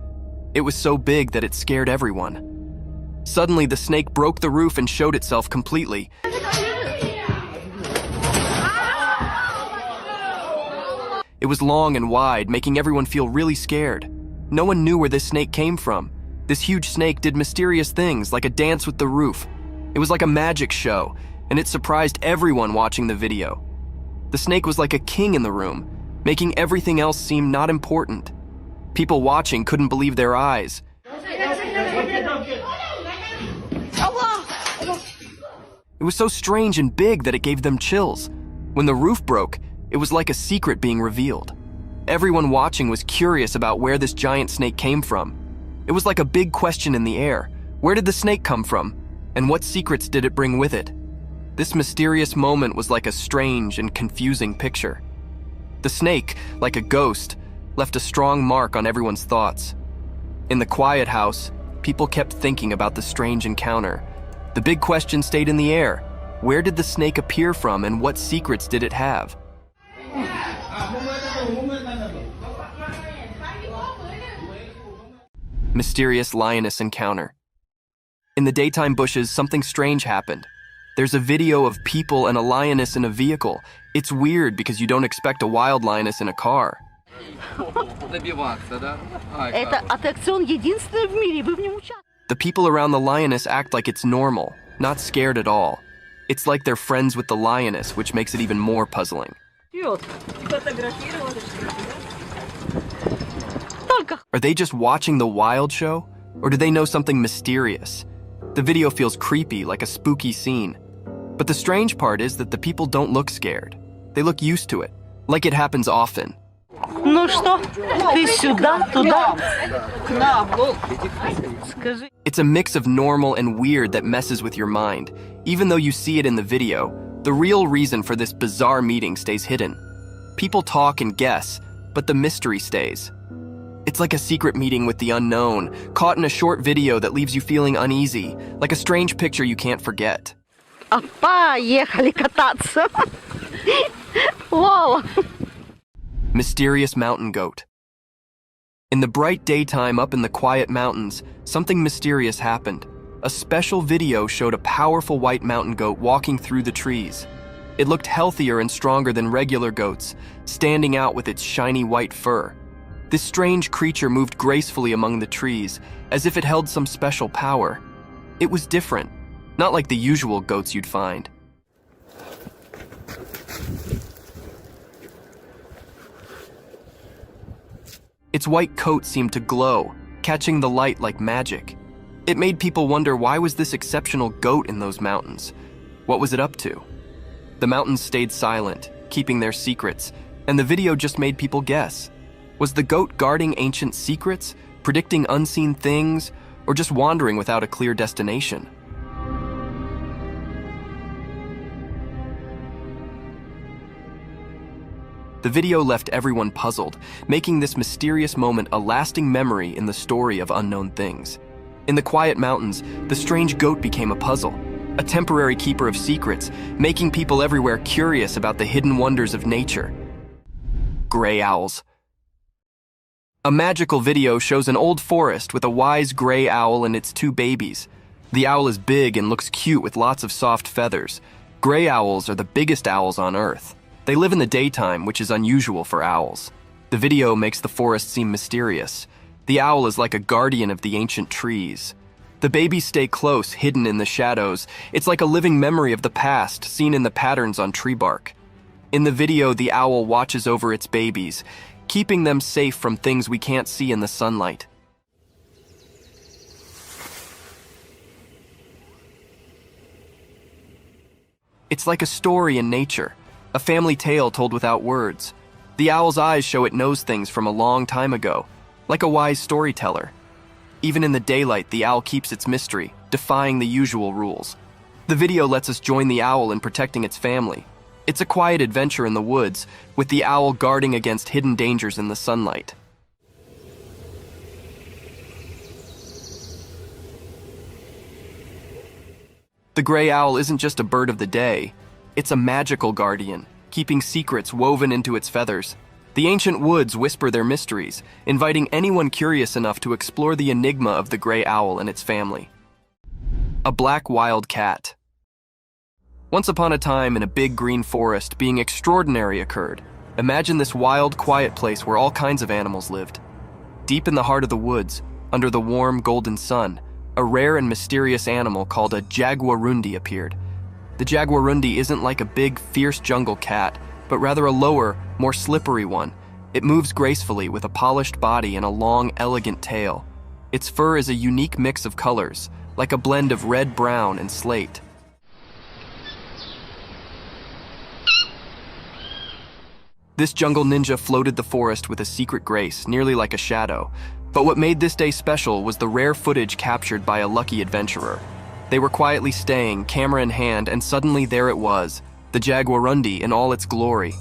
It was so big that it scared everyone. Suddenly, the snake broke the roof and showed itself completely. It was long and wide, making everyone feel really scared. No one knew where this snake came from. This huge snake did mysterious things, like a dance with the roof. It was like a magic show, and it surprised everyone watching the video. The snake was like a king in the room, making everything else seem not important. People watching couldn't believe their eyes. It was so strange and big that it gave them chills. When the roof broke, it was like a secret being revealed. Everyone watching was curious about where this giant snake came from. It was like a big question in the air. Where did the snake come from? And what secrets did it bring with it? This mysterious moment was like a strange and confusing picture. The snake, like a ghost, left a strong mark on everyone's thoughts. In the quiet house, people kept thinking about the strange encounter. The big question stayed in the air. Where did the snake appear from, and what secrets did it have? Mysterious lioness encounter. In the daytime bushes, something strange happened. There's a video of people and a lioness in a vehicle. It's weird because you don't expect a wild lioness in a car. The people around the lioness act like it's normal, not scared at all. It's like they're friends with the lioness, which makes it even more puzzling. Are they just watching the wild show? Or do they know something mysterious? The video feels creepy, like a spooky scene. But the strange part is that the people don't look scared. They look used to it, like it happens often. It's a mix of normal and weird that messes with your mind. Even though you see it in the video, the real reason for this bizarre meeting stays hidden. People talk and guess, but the mystery stays. It's like a secret meeting with the unknown, caught in a short video that leaves you feeling uneasy, like a strange picture you can't forget. Mysterious mountain goat. In the bright daytime up in the quiet mountains, something mysterious happened. A special video showed a powerful white mountain goat walking through the trees. It looked healthier and stronger than regular goats, standing out with its shiny white fur. This strange creature moved gracefully among the trees, as if it held some special power. It was different, not like the usual goats you'd find. Its white coat seemed to glow, catching the light like magic. It made people wonder, why was this exceptional goat in those mountains? What was it up to? The mountains stayed silent, keeping their secrets, and the video just made people guess. Was the goat guarding ancient secrets, predicting unseen things, or just wandering without a clear destination? The video left everyone puzzled, making this mysterious moment a lasting memory in the story of unknown things. In the quiet mountains, the strange goat became a puzzle, a temporary keeper of secrets, making people everywhere curious about the hidden wonders of nature. Gray owls. A magical video shows an old forest with a wise gray owl and its 2 babies. The owl is big and looks cute with lots of soft feathers. Gray owls are the biggest owls on Earth. They live in the daytime, which is unusual for owls. The video makes the forest seem mysterious. The owl is like a guardian of the ancient trees. The babies stay close, hidden in the shadows. It's like a living memory of the past, seen in the patterns on tree bark. In the video, the owl watches over its babies, keeping them safe from things we can't see in the sunlight. It's like a story in nature, a family tale told without words. The owl's eyes show it knows things from a long time ago, like a wise storyteller. Even in the daylight, the owl keeps its mystery, defying the usual rules. The video lets us join the owl in protecting its family. It's a quiet adventure in the woods, with the owl guarding against hidden dangers in the sunlight. The gray owl isn't just a bird of the day. It's a magical guardian, keeping secrets woven into its feathers. The ancient woods whisper their mysteries, inviting anyone curious enough to explore the enigma of the gray owl and its family. A black wild cat. Once upon a time in a big green forest, being extraordinary occurred. Imagine this wild, quiet place where all kinds of animals lived. Deep in the heart of the woods, under the warm, golden sun, a rare and mysterious animal called a jaguarundi appeared. The jaguarundi isn't like a big, fierce jungle cat, but rather a lower, more slippery one. It moves gracefully with a polished body and a long, elegant tail. Its fur is a unique mix of colors, like a blend of red, brown, and slate. This jungle ninja floated the forest with a secret grace, nearly like a shadow. But what made this day special was the rare footage captured by a lucky adventurer. They were quietly staying, camera in hand, and suddenly there it was, the jaguarundi in all its glory.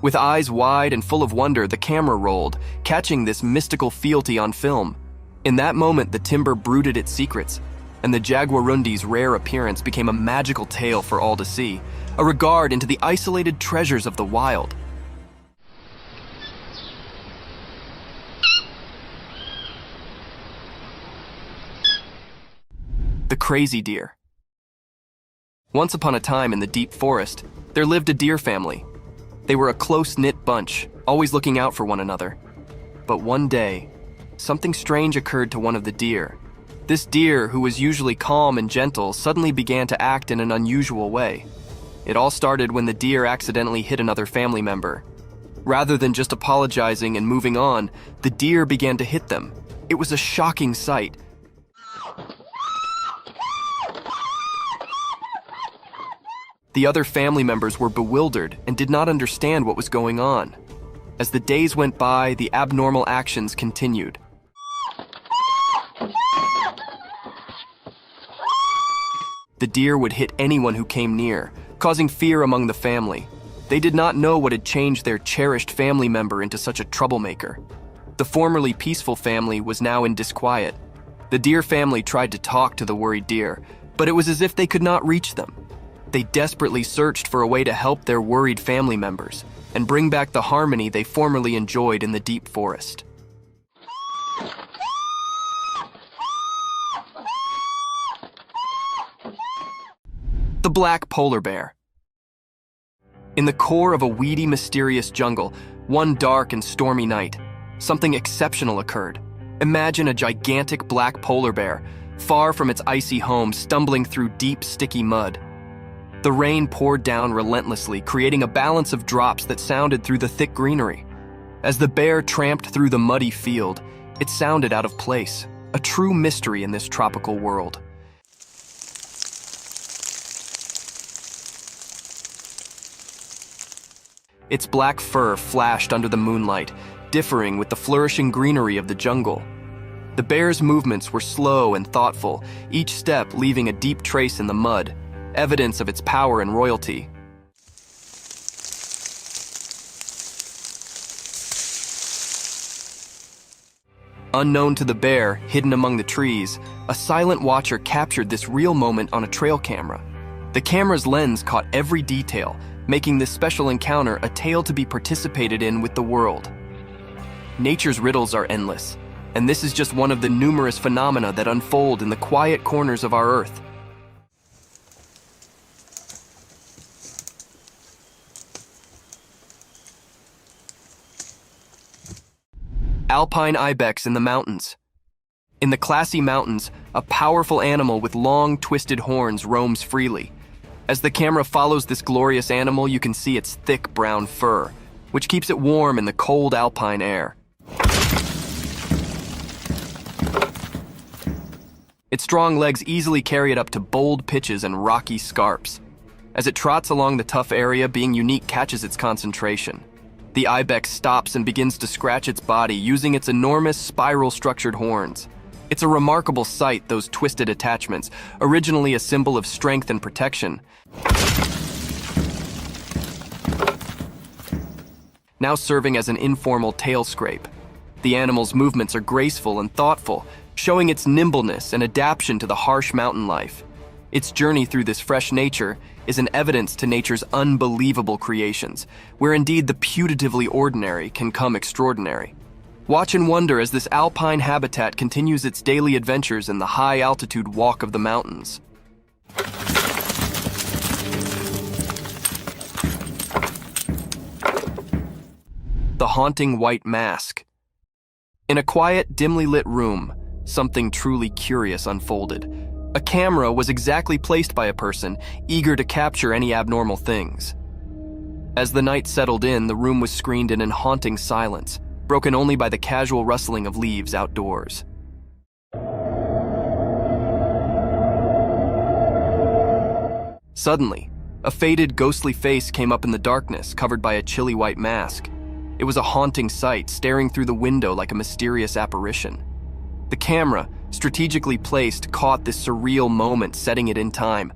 With eyes wide and full of wonder, the camera rolled, catching this mystical fealty on film. In that moment, the timber brooded its secrets, and the jaguarundi's rare appearance became a magical tale for all to see, a regard into the isolated treasures of the wild. The crazy deer. Once upon a time in the deep forest, there lived a deer family. They were a close-knit bunch, always looking out for one another. But one day, something strange occurred to one of the deer. This deer, who was usually calm and gentle, suddenly began to act in an unusual way. It all started when the deer accidentally hit another family member. Rather than just apologizing and moving on, the deer began to hit them. It was a shocking sight. The other family members were bewildered and did not understand what was going on. As the days went by, the abnormal actions continued. The deer would hit anyone who came near, causing fear among the family. They did not know what had changed their cherished family member into such a troublemaker. The formerly peaceful family was now in disquiet. The deer family tried to talk to the worried deer, but it was as if they could not reach them. They desperately searched for a way to help their worried family members and bring back the harmony they formerly enjoyed in the deep forest. The black polar bear. In the core of a weedy, mysterious jungle, one dark and stormy night, something exceptional occurred. Imagine a gigantic black polar bear, far from its icy home, stumbling through deep, sticky mud. The rain poured down relentlessly, creating a balance of drops that sounded through the thick greenery. As the bear tramped through the muddy field, it sounded out of place, a true mystery in this tropical world. Its black fur flashed under the moonlight, differing with the flourishing greenery of the jungle. The bear's movements were slow and thoughtful, each step leaving a deep trace in the mud, evidence of its power and royalty. Unknown to the bear, hidden among the trees, a silent watcher captured this real moment on a trail camera. The camera's lens caught every detail, making this special encounter a tale to be participated in with the world. Nature's riddles are endless, and this is just one of the numerous phenomena that unfold in the quiet corners of our Earth. Alpine ibex in the mountains. In the classy mountains, a powerful animal with long, twisted horns roams freely. As the camera follows this glorious animal, you can see its thick brown fur, which keeps it warm in the cold alpine air. Its strong legs easily carry it up to bold pitches and rocky scarps. As it trots along the tough area, being unique catches its concentration. The ibex stops and begins to scratch its body using its enormous spiral-structured horns. It's a remarkable sight, those twisted attachments, originally a symbol of strength and protection, now serving as an informal tail scrape. The animal's movements are graceful and thoughtful, showing its nimbleness and adaptation to the harsh mountain life. Its journey through this fresh nature is an evidence to nature's unbelievable creations, where indeed the putatively ordinary can come extraordinary. Watch and wonder as this alpine habitat continues its daily adventures in the high-altitude walk of the mountains. The haunting white mask. In a quiet, dimly lit room, something truly curious unfolded. A camera was exactly placed by a person, eager to capture any abnormal things. As the night settled in, the room was screened in haunting silence, broken only by the casual rustling of leaves outdoors. Suddenly, a faded, ghostly face came up in the darkness, covered by a chilly white mask. It was a haunting sight, staring through the window like a mysterious apparition. The camera, strategically placed, caught this surreal moment, setting it in time.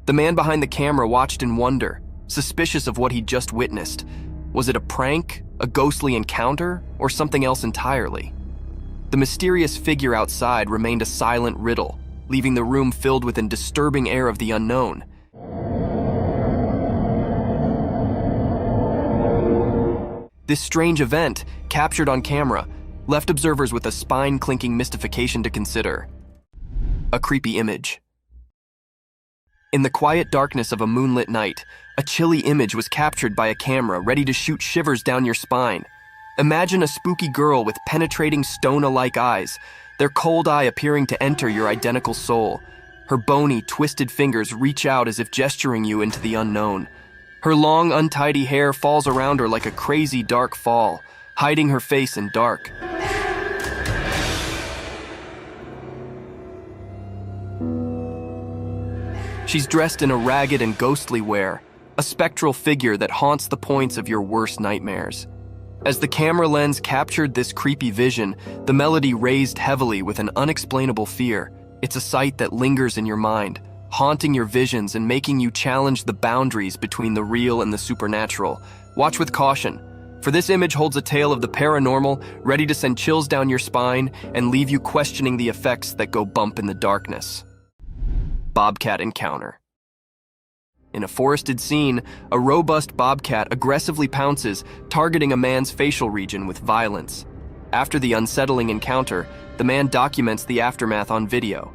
The man behind the camera watched in wonder, suspicious of what he'd just witnessed. Was it a prank, a ghostly encounter, or something else entirely? The mysterious figure outside remained a silent riddle, leaving the room filled with a disturbing air of the unknown. This strange event, captured on camera, left observers with a spine-clinking mystification to consider. A creepy image. In the quiet darkness of a moonlit night, a chilly image was captured by a camera ready to shoot shivers down your spine. Imagine a spooky girl with penetrating stone-alike eyes, their cold eye appearing to enter your identical soul. Her bony, twisted fingers reach out as if gesturing you into the unknown. Her long, untidy hair falls around her like a crazy dark fall, hiding her face in dark. She's dressed in a ragged and ghostly wear, a spectral figure that haunts the points of your worst nightmares. As the camera lens captured this creepy vision, the melody raised heavily with an unexplainable fear. It's a sight that lingers in your mind, haunting your visions and making you challenge the boundaries between the real and the supernatural. Watch with caution, for this image holds a tale of the paranormal, ready to send chills down your spine and leave you questioning the effects that go bump in the darkness. Bobcat encounter. In a forested scene, a robust bobcat aggressively pounces, targeting a man's facial region with violence. After the unsettling encounter, the man documents the aftermath on video.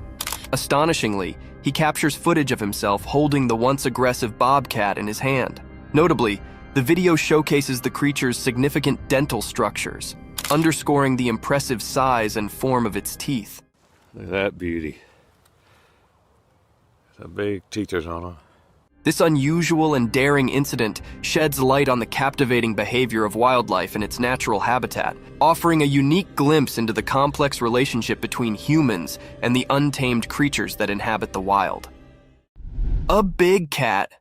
Astonishingly, he captures footage of himself holding the once aggressive bobcat in his hand. Notably, the video showcases the creature's significant dental structures, underscoring the impressive size and form of its teeth. Look at that beauty. The big teethers on it. This unusual and daring incident sheds light on the captivating behavior of wildlife in its natural habitat, offering a unique glimpse into the complex relationship between humans and the untamed creatures that inhabit the wild. A big cat.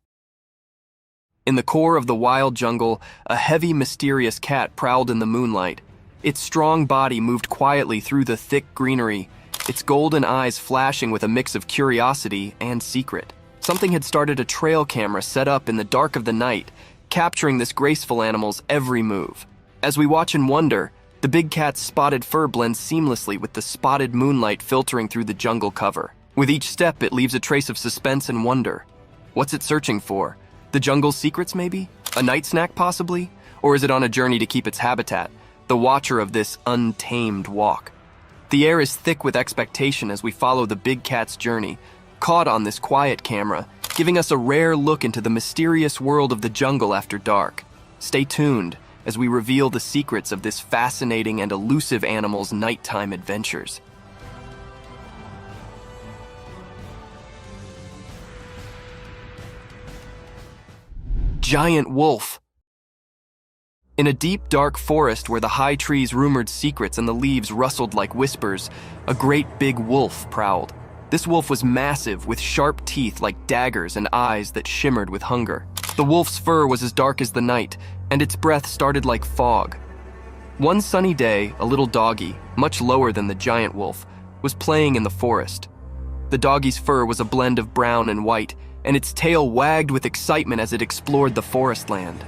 In the core of the wild jungle, a heavy, mysterious cat prowled in the moonlight. Its strong body moved quietly through the thick greenery, its golden eyes flashing with a mix of curiosity and secret. Something had started a trail camera set up in the dark of the night, capturing this graceful animal's every move. As we watch and wonder, the big cat's spotted fur blends seamlessly with the spotted moonlight filtering through the jungle cover. With each step, it leaves a trace of suspense and wonder. What's it searching for? The jungle's secrets, maybe? A night snack, possibly? Or is it on a journey to keep its habitat, the watcher of this untamed walk? The air is thick with expectation as we follow the big cat's journey, caught on this quiet camera, giving us a rare look into the mysterious world of the jungle after dark. Stay tuned as we reveal the secrets of this fascinating and elusive animal's nighttime adventures. Giant wolf. In a deep, dark forest where the high trees rumored secrets and the leaves rustled like whispers, a great big wolf prowled. This wolf was massive, with sharp teeth like daggers and eyes that shimmered with hunger. The wolf's fur was as dark as the night, and its breath started like fog. One sunny day, a little doggy, much lower than the giant wolf, was playing in the forest. The doggy's fur was a blend of brown and white, and its tail wagged with excitement as it explored the forest land.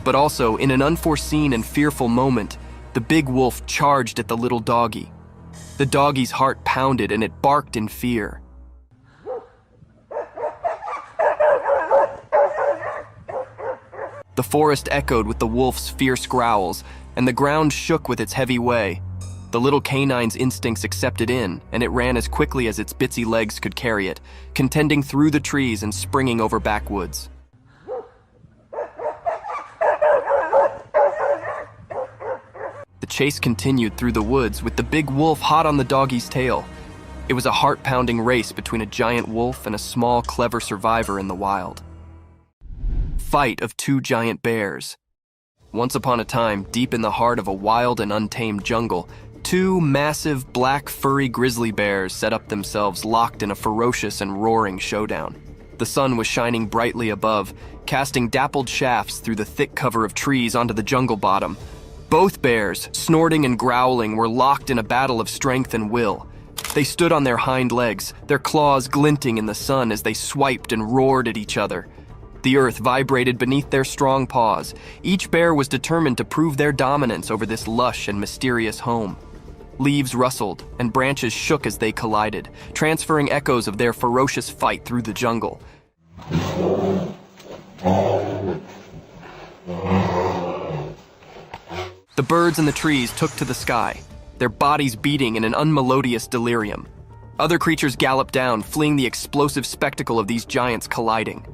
But also, in an unforeseen and fearful moment, the big wolf charged at the little doggy. The doggy's heart pounded and it barked in fear. The forest echoed with the wolf's fierce growls, and the ground shook with its heavy way. The little canine's instincts accepted in, and it ran as quickly as its bitsy legs could carry it, contending through the trees and springing over backwoods. The chase continued through the woods with the big wolf hot on the doggy's tail. It was a heart-pounding race between a giant wolf and a small, clever survivor in the wild. Fight of two giant bears. Once upon a time, deep in the heart of a wild and untamed jungle, two massive, black, furry grizzly bears set up themselves locked in a ferocious and roaring showdown. The sun was shining brightly above, casting dappled shafts through the thick cover of trees onto the jungle bottom. Both bears, snorting and growling, were locked in a battle of strength and will. They stood on their hind legs, their claws glinting in the sun as they swiped and roared at each other. The earth vibrated beneath their strong paws. Each bear was determined to prove their dominance over this lush and mysterious home. Leaves rustled, and branches shook as they collided, transferring echoes of their ferocious fight through the jungle. The birds in the trees took to the sky, their bodies beating in an unmelodious delirium. Other creatures galloped down, fleeing the explosive spectacle of these giants colliding.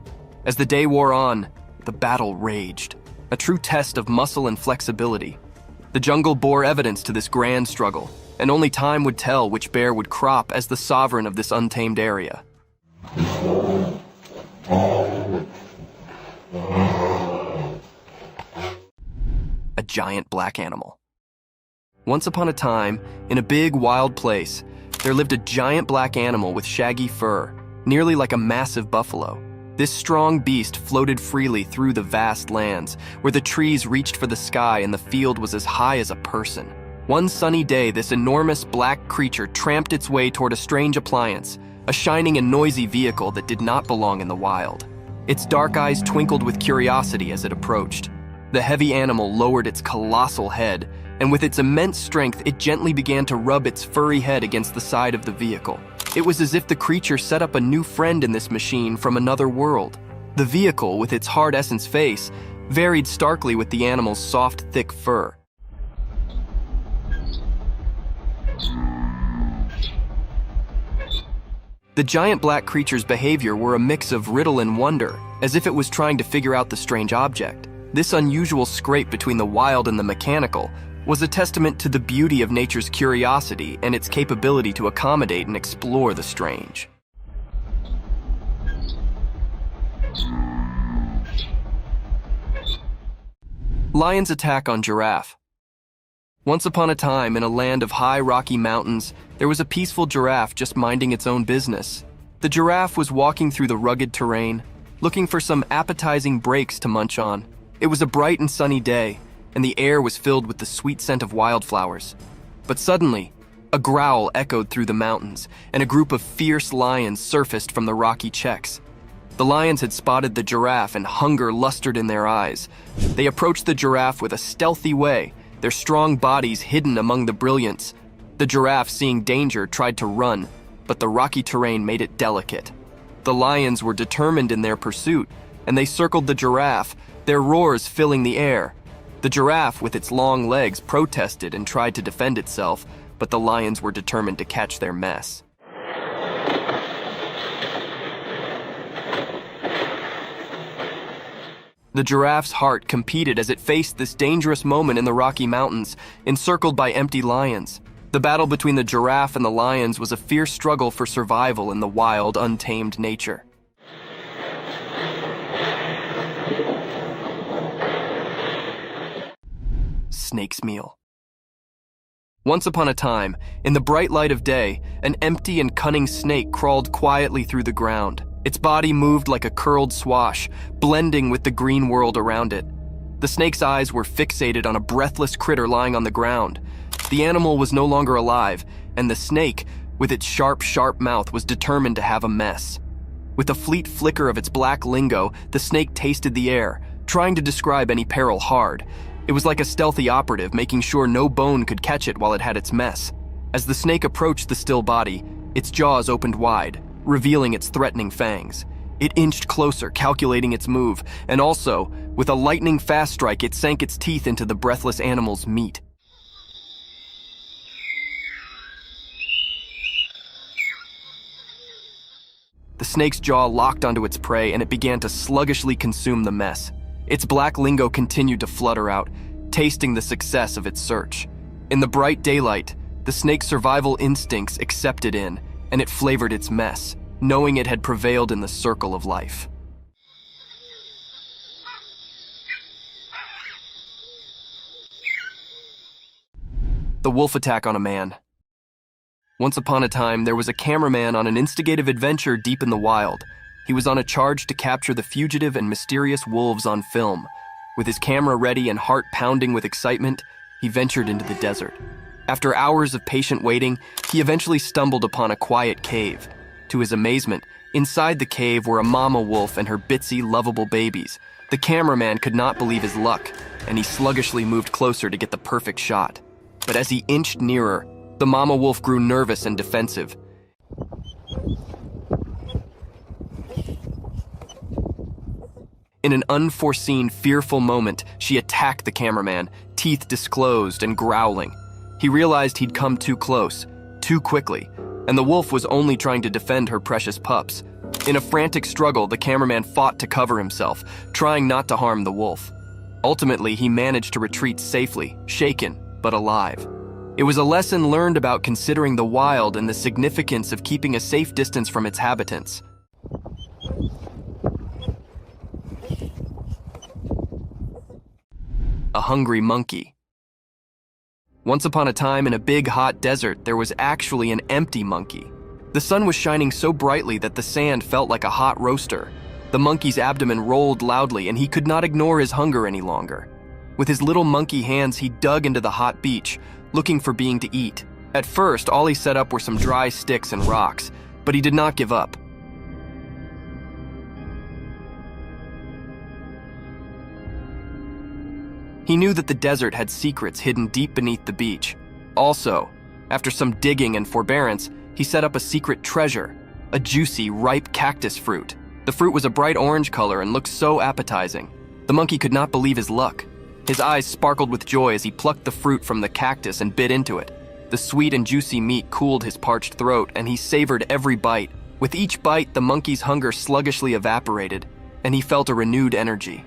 As the day wore on, the battle raged, a true test of muscle and flexibility. The jungle bore evidence to this grand struggle, and only time would tell which bear would crop as the sovereign of this untamed area. A giant black animal. Once upon a time, in a big wild place, there lived a giant black animal with shaggy fur, nearly like a massive buffalo. This strong beast floated freely through the vast lands, where the trees reached for the sky and the field was as high as a person. One sunny day, this enormous black creature tramped its way toward a strange appliance, a shining and noisy vehicle that did not belong in the wild. Its dark eyes twinkled with curiosity as it approached. The heavy animal lowered its colossal head, and with its immense strength, it gently began to rub its furry head against the side of the vehicle. It was as if the creature set up a new friend in this machine from another world. The vehicle, with its hard essence face, varied starkly with the animal's soft, thick fur. The giant black creature's behavior were a mix of riddle and wonder, as if it was trying to figure out the strange object. This unusual scrape between the wild and the mechanical was a testament to the beauty of nature's curiosity and its capability to accommodate and explore the strange. Lion's attack on giraffe. Once upon a time, in a land of high rocky mountains, there was a peaceful giraffe just minding its own business. The giraffe was walking through the rugged terrain, looking for some appetizing breaks to munch on. It was a bright and sunny day, and the air was filled with the sweet scent of wildflowers. But suddenly, a growl echoed through the mountains, and a group of fierce lions surfaced from the rocky checks. The lions had spotted the giraffe, and hunger lustered in their eyes. They approached the giraffe with a stealthy way, their strong bodies hidden among the brilliance. The giraffe, seeing danger, tried to run, but the rocky terrain made it delicate. The lions were determined in their pursuit, and they circled the giraffe, their roars filling the air. The giraffe, with its long legs, protested and tried to defend itself, but the lions were determined to catch their mess. The giraffe's heart competed as it faced this dangerous moment in the Rocky Mountains, encircled by empty lions. The battle between the giraffe and the lions was a fierce struggle for survival in the wild, untamed nature. Snake's meal. Once upon a time, in the bright light of day, an empty and cunning snake crawled quietly through the ground. Its body moved like a curled swash, blending with the green world around it. The snake's eyes were fixated on a breathless critter lying on the ground. The animal was no longer alive, and the snake, with its sharp mouth, was determined to have a mess. With a fleet flicker of its black lingo, the snake tasted the air, trying to describe any peril hard. It was like a stealthy operative, making sure no bone could catch it while it had its mess. As the snake approached the still body, its jaws opened wide, revealing its threatening fangs. It inched closer, calculating its move, and also, with a lightning-fast strike, it sank its teeth into the breathless animal's meat. The snake's jaw locked onto its prey, and it began to sluggishly consume the mess. Its black lingo continued to flutter out, tasting the success of its search. In the bright daylight, the snake's survival instincts accepted in, and it flavored its mess, knowing it had prevailed in the circle of life. The wolf attack on a man. Once upon a time, there was a cameraman on an instigative adventure deep in the wild. He was on a charge to capture the fugitive and mysterious wolves on film. With his camera ready and heart pounding with excitement, he ventured into the desert. After hours of patient waiting, he eventually stumbled upon a quiet cave. To his amazement, inside the cave were a mama wolf and her bitsy, lovable babies. The cameraman could not believe his luck, and he sluggishly moved closer to get the perfect shot. But as he inched nearer, the mama wolf grew nervous and defensive. In an unforeseen, fearful moment, she attacked the cameraman, teeth disclosed and growling. He realized he'd come too close, too quickly, and the wolf was only trying to defend her precious pups. In a frantic struggle, the cameraman fought to cover himself, trying not to harm the wolf. Ultimately, he managed to retreat safely, shaken, but alive. It was a lesson learned about considering the wild and the significance of keeping a safe distance from its habitants. A hungry monkey. Once upon a time in a big hot desert, there was actually an empty monkey. The sun was shining so brightly that the sand felt like a hot roaster. The monkey's abdomen rolled loudly and he could not ignore his hunger any longer. With his little monkey hands, he dug into the hot beach, looking for being to eat. At first, all he set up were some dry sticks and rocks, but he did not give up. He knew that the desert had secrets hidden deep beneath the beach. Also, after some digging and forbearance, he set up a secret treasure, a juicy, ripe cactus fruit. The fruit was a bright orange color and looked so appetizing. The monkey could not believe his luck. His eyes sparkled with joy as he plucked the fruit from the cactus and bit into it. The sweet and juicy meat cooled his parched throat, and he savored every bite. With each bite, the monkey's hunger sluggishly evaporated, and he felt a renewed energy.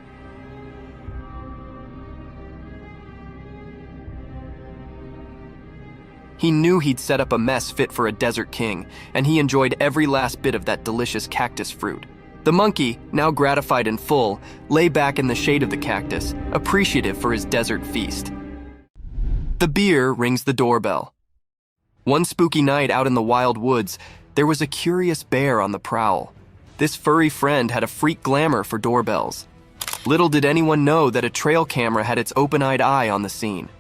He knew he'd set up a mess fit for a desert king, and he enjoyed every last bit of that delicious cactus fruit. The monkey, now gratified and full, lay back in the shade of the cactus, appreciative for his desert feast. The beer rings the doorbell. One spooky night out in the wild woods, there was a curious bear on the prowl. This furry friend had a freak glamour for doorbells. Little did anyone know that a trail camera had its open-eyed eye on the scene.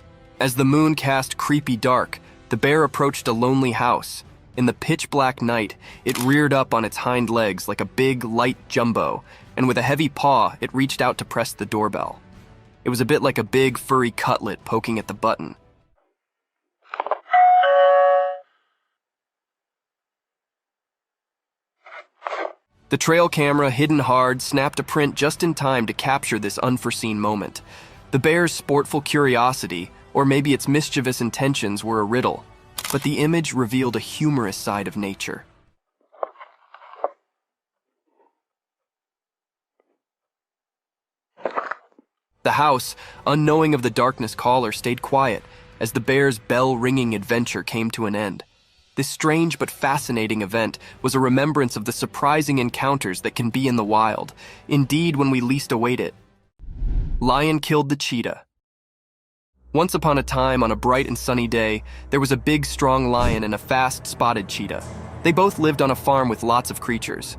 As the moon cast creepy dark, the bear approached a lonely house. In the pitch-black night, it reared up on its hind legs like a big, light jumbo, and with a heavy paw, it reached out to press the doorbell. It was a bit like a big, furry cutlet poking at the button. The trail camera, hidden hard, snapped a print just in time to capture this unforeseen moment. The bear's sportful curiosity, or maybe its mischievous intentions, were a riddle, but the image revealed a humorous side of nature. The house, unknowing of the darkness caller, stayed quiet as the bear's bell-ringing adventure came to an end. This strange but fascinating event was a remembrance of the surprising encounters that can be in the wild, indeed when we least await it. Lion killed the cheetah. Once upon a time, on a bright and sunny day, there was a big, strong lion and a fast, spotted cheetah. They both lived on a farm with lots of creatures.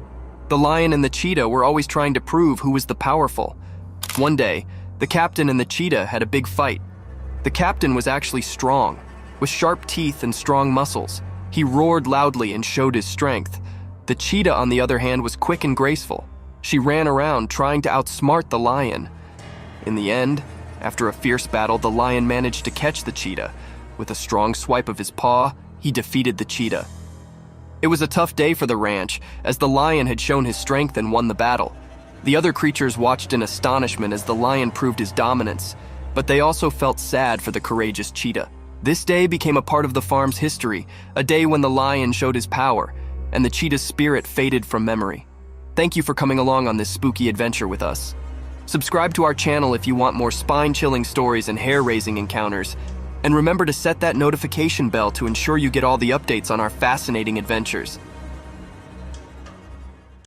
The lion and the cheetah were always trying to prove who was the powerful. One day, the captain and the cheetah had a big fight. The captain was actually strong, with sharp teeth and strong muscles. He roared loudly and showed his strength. The cheetah, on the other hand, was quick and graceful. She ran around trying to outsmart the lion. In the end, after a fierce battle, the lion managed to catch the cheetah. With a strong swipe of his paw, he defeated the cheetah. It was a tough day for the ranch, as the lion had shown his strength and won the battle. The other creatures watched in astonishment as the lion proved his dominance, but they also felt sad for the courageous cheetah. This day became a part of the farm's history, a day when the lion showed his power, and the cheetah's spirit faded from memory. Thank you for coming along on this spooky adventure with us. Subscribe to our channel if you want more spine-chilling stories and hair-raising encounters, and remember to set that notification bell to ensure you get all the updates on our fascinating adventures.